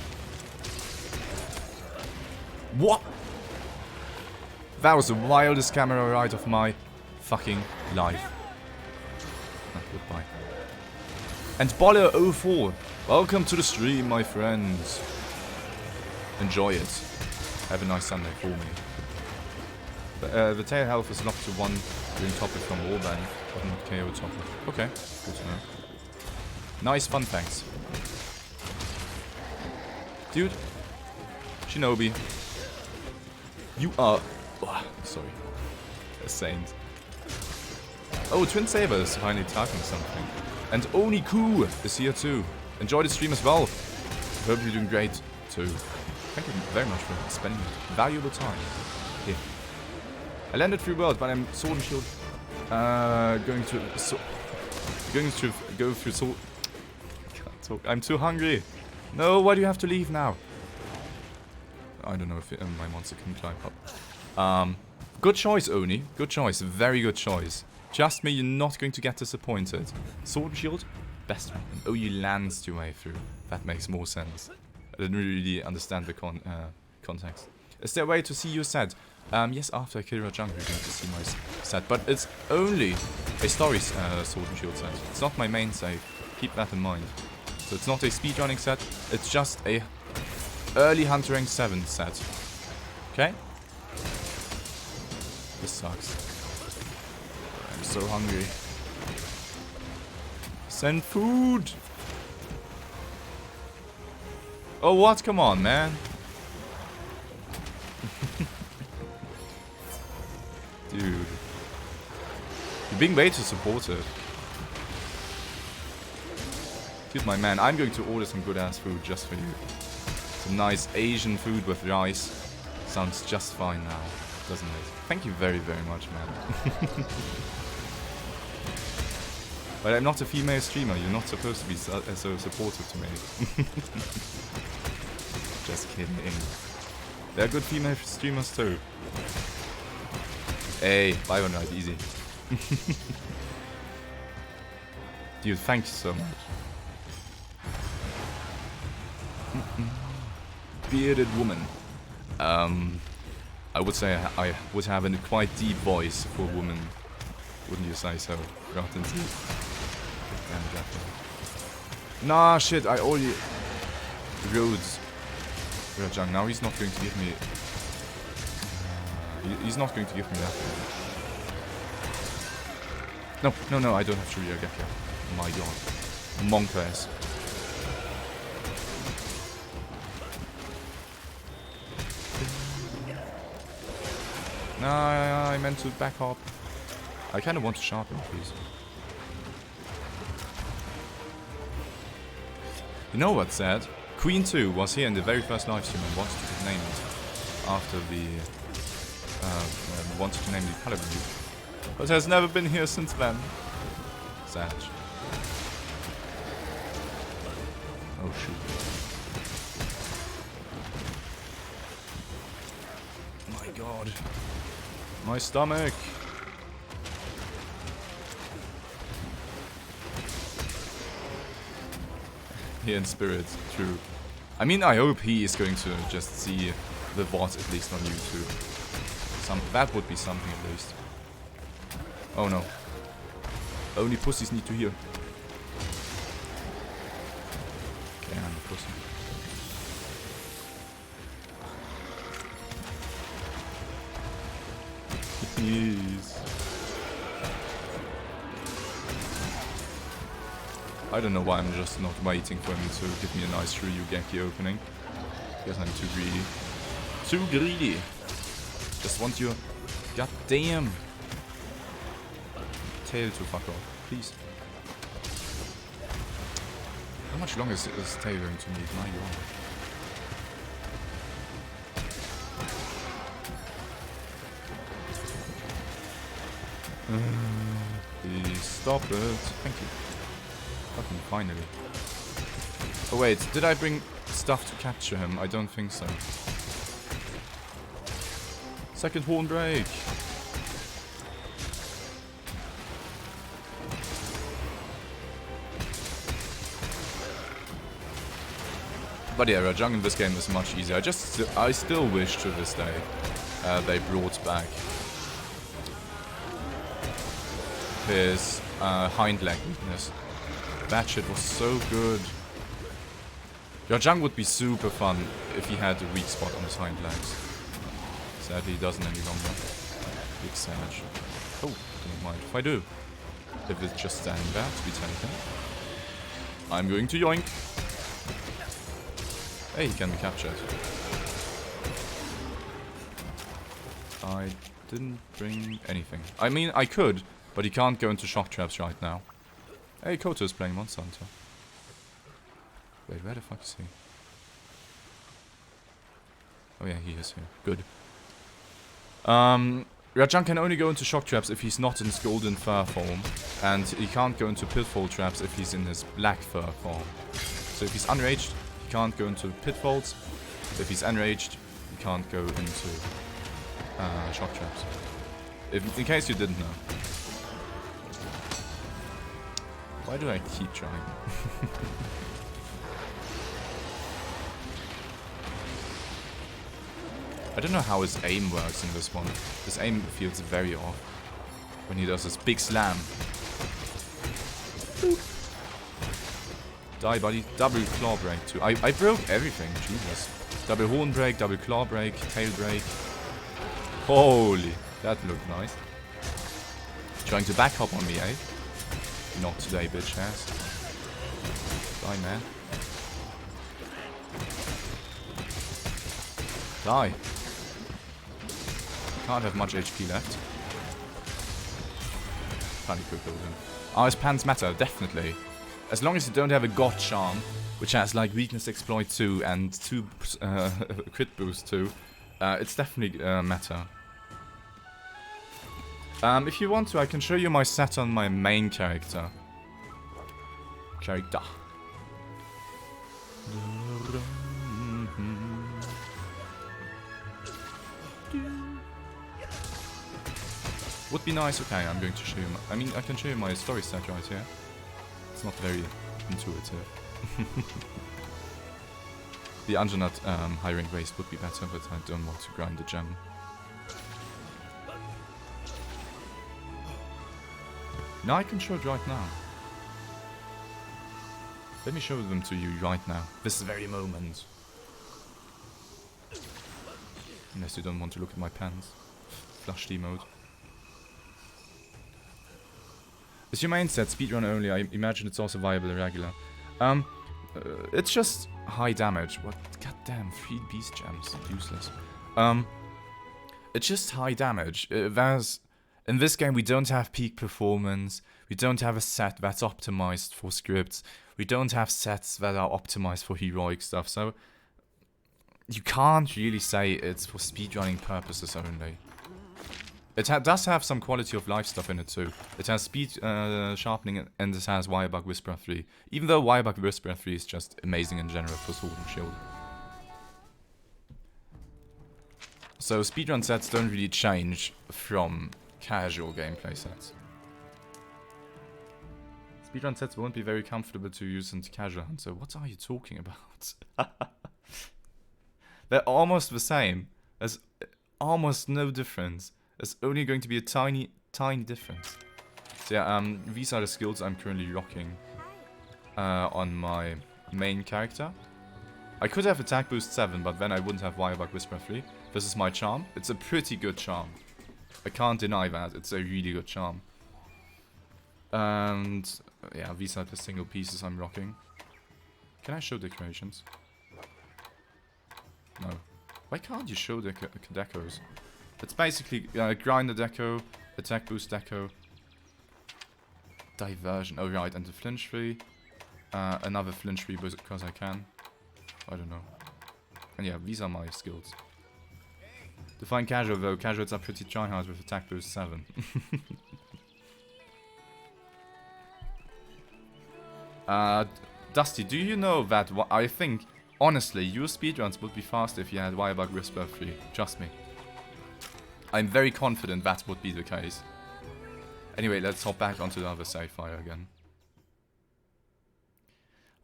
What? That was the wildest camera ride of my fucking life. Goodbye. And Boller04, welcome to the stream, my friends. Enjoy it. Have a nice Sunday for me. The tail health is locked to 1 during topic from Warband. Not KO topic. Okay, good to know. Nice fun facts. Dude. Shinobi. You are... Oh, sorry. A saint. Oh, Twin Saber is finally talking something. And Oniku is here too. Enjoy the stream as well. Hope you're doing great too. Thank you very much for spending valuable time here. I landed through world, but I'm sword and shield. Going to go through sword. Can't talk. I'm too hungry. No, why do you have to leave now? I don't know if my monster can climb up. Good choice, Oni. Good choice. Very good choice. Trust me, you're not going to get disappointed. Sword and shield, best weapon. Oh, you lanced your way through. That makes more sense. I didn't really understand the context. Is there a way to see your set? Yes, after I kill Rajang, you're going to see my set. But it's only a story sword and shield set. It's not my main save. Keep that in mind. So it's not a speedrunning set. It's just a early Hunter rank 7 set. Okay? This sucks. I'm so hungry. Send food! Oh, what? Come on, man. Dude. You're being way too supportive. Dude, my man, I'm going to order some good-ass food just for you. Some nice Asian food with rice. Sounds just fine now, doesn't it? Thank you very, very much, man. But I'm not a female streamer. You're not supposed to be so supportive to me. Just kidding. There are good female streamers too. Hey, buy one right, easy. Dude, thank you so much. Bearded woman. I would say I would have a quite deep voice for a woman. Wouldn't you say so? Rather than deep. Damn, definitely. Nah, shit, I already rode Rajang. Now he's not going to give me... he's not going to give me that. No, I don't have Shurigeki. My god. Monk ass. No, I meant to back up. I kind of want to sharpen, please. You know what's sad? Queen 2 was here in the very first live stream and wanted to name it after the... wanted to name the color review. But has never been here since then. Sad. Oh shoot. My god. My stomach. Here in spirit, true. I mean, I hope he is going to just see the VOD at least on YouTube. That would be something at least. Oh no. Only pussies need to hear. Okay, I'm a pussy. Yes. I don't know why I'm just not waiting for him to give me a nice Ryugeki opening. Because I'm too greedy. Too greedy! Just want your goddamn tail to fuck off, please. How much longer is this tail going to need? My god. Please stop it. Thank you. Fucking finally. Oh wait, did I bring stuff to capture him? I don't think so. Second horn break. But yeah, Rajang in this game is much easier. I still wish to this day they brought back his hind leg weakness. That shit was so good. Rajang would be super fun if he had a weak spot on his hind legs. Sadly, he doesn't any longer. Big savage. Oh, don't mind if I do. If it's just standing there to be taken. I'm going to yoink. Hey, he can be captured. I didn't bring anything. I mean, I could, but he can't go into shock traps right now. Hey, Koto is playing Monster Hunter. Wait, where the fuck is he? Oh yeah, he is here. Good. Rajang can only go into shock traps if he's not in his golden fur form, and he can't go into pitfall traps if he's in his black fur form. So if he's unraged, he can't go into pitfalls. If he's enraged, he can't go into shock traps. In case you didn't know. Why do I keep trying? I don't know how his aim works in this one. His aim feels very off when he does this big slam. Boop. Die, buddy. Double claw break too. I broke everything. Jesus. Double horn break, double claw break, tail break. Holy, that looked nice. Trying to back hop on me, eh? Not today, bitch ass. Die, man. Die. Can't have much HP left. Funny could build him. Oh, his pants matter, definitely. As long as you don't have a God Charm, which has like Weakness Exploit 2 and 2 Crit Boost 2, it's definitely matter. If you want to, I can show you my set on my main character. Would be nice. Okay, I'm going to show you. I mean, I can show you my story set right here. It's not very intuitive. The Anjanat high rank waste would be better, but I don't want to grind the gem. Now I can show it right now. Let me show them to you right now. This very moment. Unless you don't want to look at my pants. Flush D mode. Is your main set speedrun only? I imagine it's also viable and regular. It's just high damage. What? Goddamn, 3 beast gems. Useless. It's just high damage. In this game, we don't have peak performance. We don't have a set that's optimized for scripts. We don't have sets that are optimized for heroic stuff. So, you can't really say it's for speedrunning purposes only. It does have some quality of life stuff in it too. It has speed sharpening and it has Wirebug Whisperer 3. Even though Wirebug Whisperer 3 is just amazing in general for Sword and Shield. So speedrun sets don't really change from casual gameplay sets. Speedrun sets won't be very comfortable to use in casual hunt, so what are you talking about? They're almost the same. There's almost no difference. There's only going to be a tiny, tiny difference. So yeah, these are the skills I'm currently rocking on my main character. I could have attack boost 7, but then I wouldn't have Wirebug Whisper 3. This is my charm. It's a pretty good charm. I can't deny that. It's a really good charm. And yeah, these are the single pieces I'm rocking. Can I show decorations? No. Why can't you show the decos? It's basically grinder deco, attack boost deco, diversion. Oh right, and the flinch free. Another flinch free because I can. I don't know. And yeah, these are my skills. Define casual though. Casuals are pretty tryhard with attack boost 7. Dusty, do you know that I think, honestly, your speedruns would be faster if you had Wirebug Whisper 3. Trust me. I'm very confident that would be the case. Anyway, let's hop back onto the other save file again.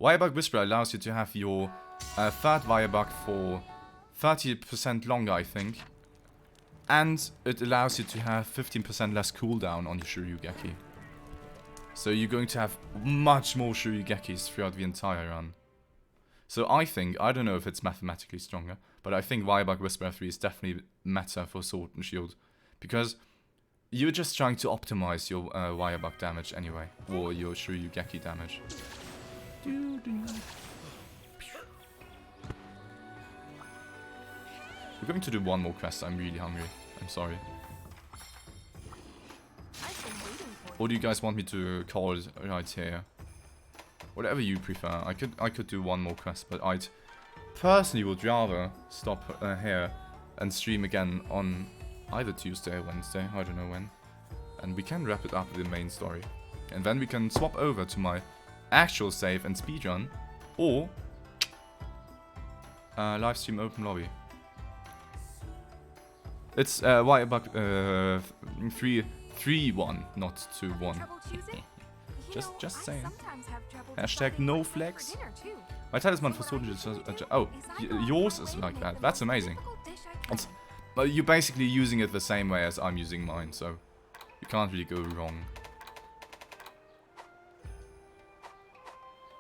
Wirebug Whisper allows you to have your third Wirebug for 30% longer, I think. And it allows you to have 15% less cooldown on your Shiryugeki. So you're going to have much more Shiryugekis throughout the entire run. So I think, I don't know if it's mathematically stronger, but I think Wirebug Whisper 3 is definitely meta for Sword and Shield. Because you're just trying to optimize your Wirebug damage anyway, or your Shiryugeki damage. We're going to do one more quest, I'm really hungry. I'm sorry. I've been waiting for Or do you guys want me to call it right here? Whatever you prefer. I could do one more quest, but I'd personally would rather stop here and stream again on either Tuesday or Wednesday, I don't know when. And we can wrap it up with the main story. And then we can swap over to my actual save and speedrun, or live stream open lobby. It's Wirebug 3-1, not 2-1. trouble choosing. Just saying. Sometimes have trouble Hashtag deciding no what to eat for flex. dinner, too. My talisman for Sword is oh, yours is like that. That's amazing. But you're basically using it the same way as I'm using mine, so you can't really go wrong.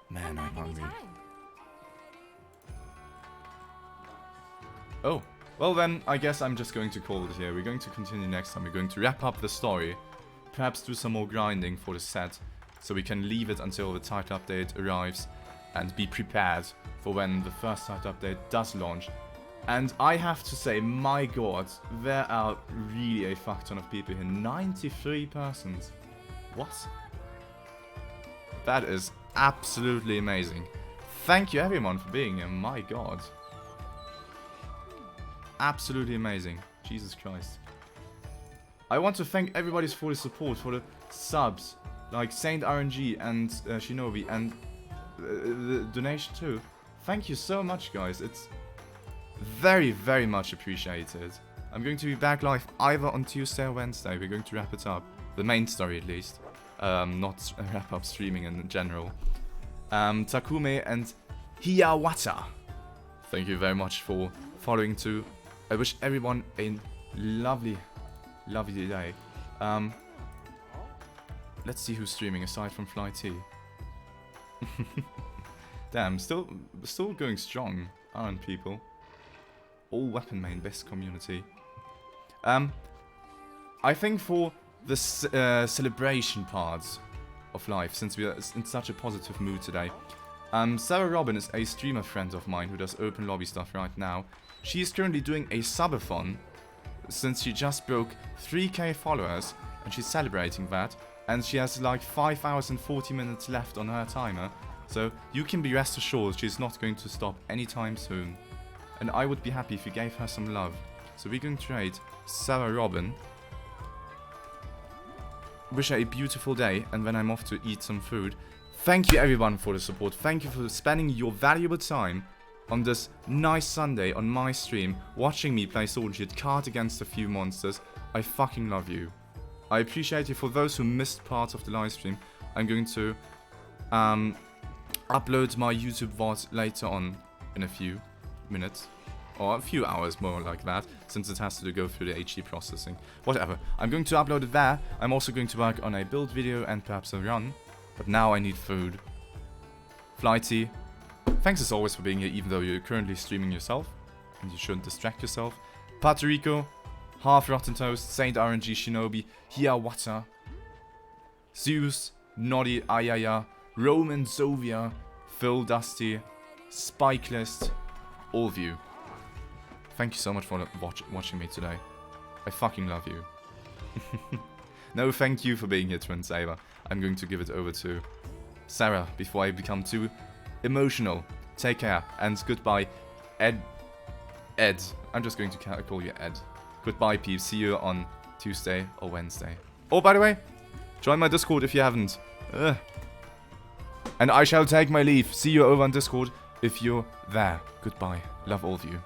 Man, I'm hungry. Oh, well then, I guess I'm just going to call it here. We're going to continue next time. We're going to wrap up the story. Perhaps do some more grinding for the set, so we can leave it until the title update arrives and be prepared for when the first title update does launch. And I have to say, my god, there are really a fuck ton of people here. 93 persons. What? That is absolutely amazing. Thank you everyone for being here, my god. Absolutely amazing. Jesus Christ. I want to thank everybody for the support, for the subs, like Saint RNG and Shinobi, and the donation too. Thank you so much, guys. It's very, very much appreciated. I'm going to be back live either on Tuesday or Wednesday. We're going to wrap it up. The main story, at least. Not wrap up streaming in general. Takume and Hiyawata, thank you very much for following too. I wish everyone a lovely, lovely day. Let's see who's streaming aside from Fly T. Damn, still going strong, aren't people? All weapon main, best community. I think for the celebration parts of life, since we are in such a positive mood today, Sarah Robin is a streamer friend of mine who does open lobby stuff right now. She is currently doing a subathon, since she just broke 3k followers, and she's celebrating that, and she has like 5 hours and 40 minutes left on her timer, so you can be rest assured she's not going to stop anytime soon. And I would be happy if you gave her some love. So we're going to trade Sarah Robin. Wish her a beautiful day, and then I'm off to eat some food. Thank you everyone for the support. Thank you for spending your valuable time on this nice Sunday on my stream, watching me play Sword and Shield card against a few monsters. I fucking love you. I appreciate you. For those who missed parts of the live stream, I'm going to upload my YouTube VOD later on in a few minutes. Or a few hours, more like that, since it has to go through the HD processing. Whatever. I'm going to upload it there. I'm also going to work on a build video and perhaps a run. But now I need food. Flighty, thanks as always for being here, even though you're currently streaming yourself. And you shouldn't distract yourself. Puerto Rico, Half Rotten Toast, Saint RNG Shinobi, Hiyawata, Zeus, Noddy, Ayaya, Roman Zovia, Phil Dusty, Spikelist, all of you. Thank you so much for watching me today. I fucking love you. No, thank you for being here, Twin Saber. I'm going to give it over to Sarah before I become too emotional. Take care, and goodbye, Ed. I'm just going to call you Ed. Goodbye, peeps. See you on Tuesday or Wednesday. Oh, by the way, join my Discord if you haven't. And I shall take my leave. See you over on Discord if you're there. Goodbye. Love all of you.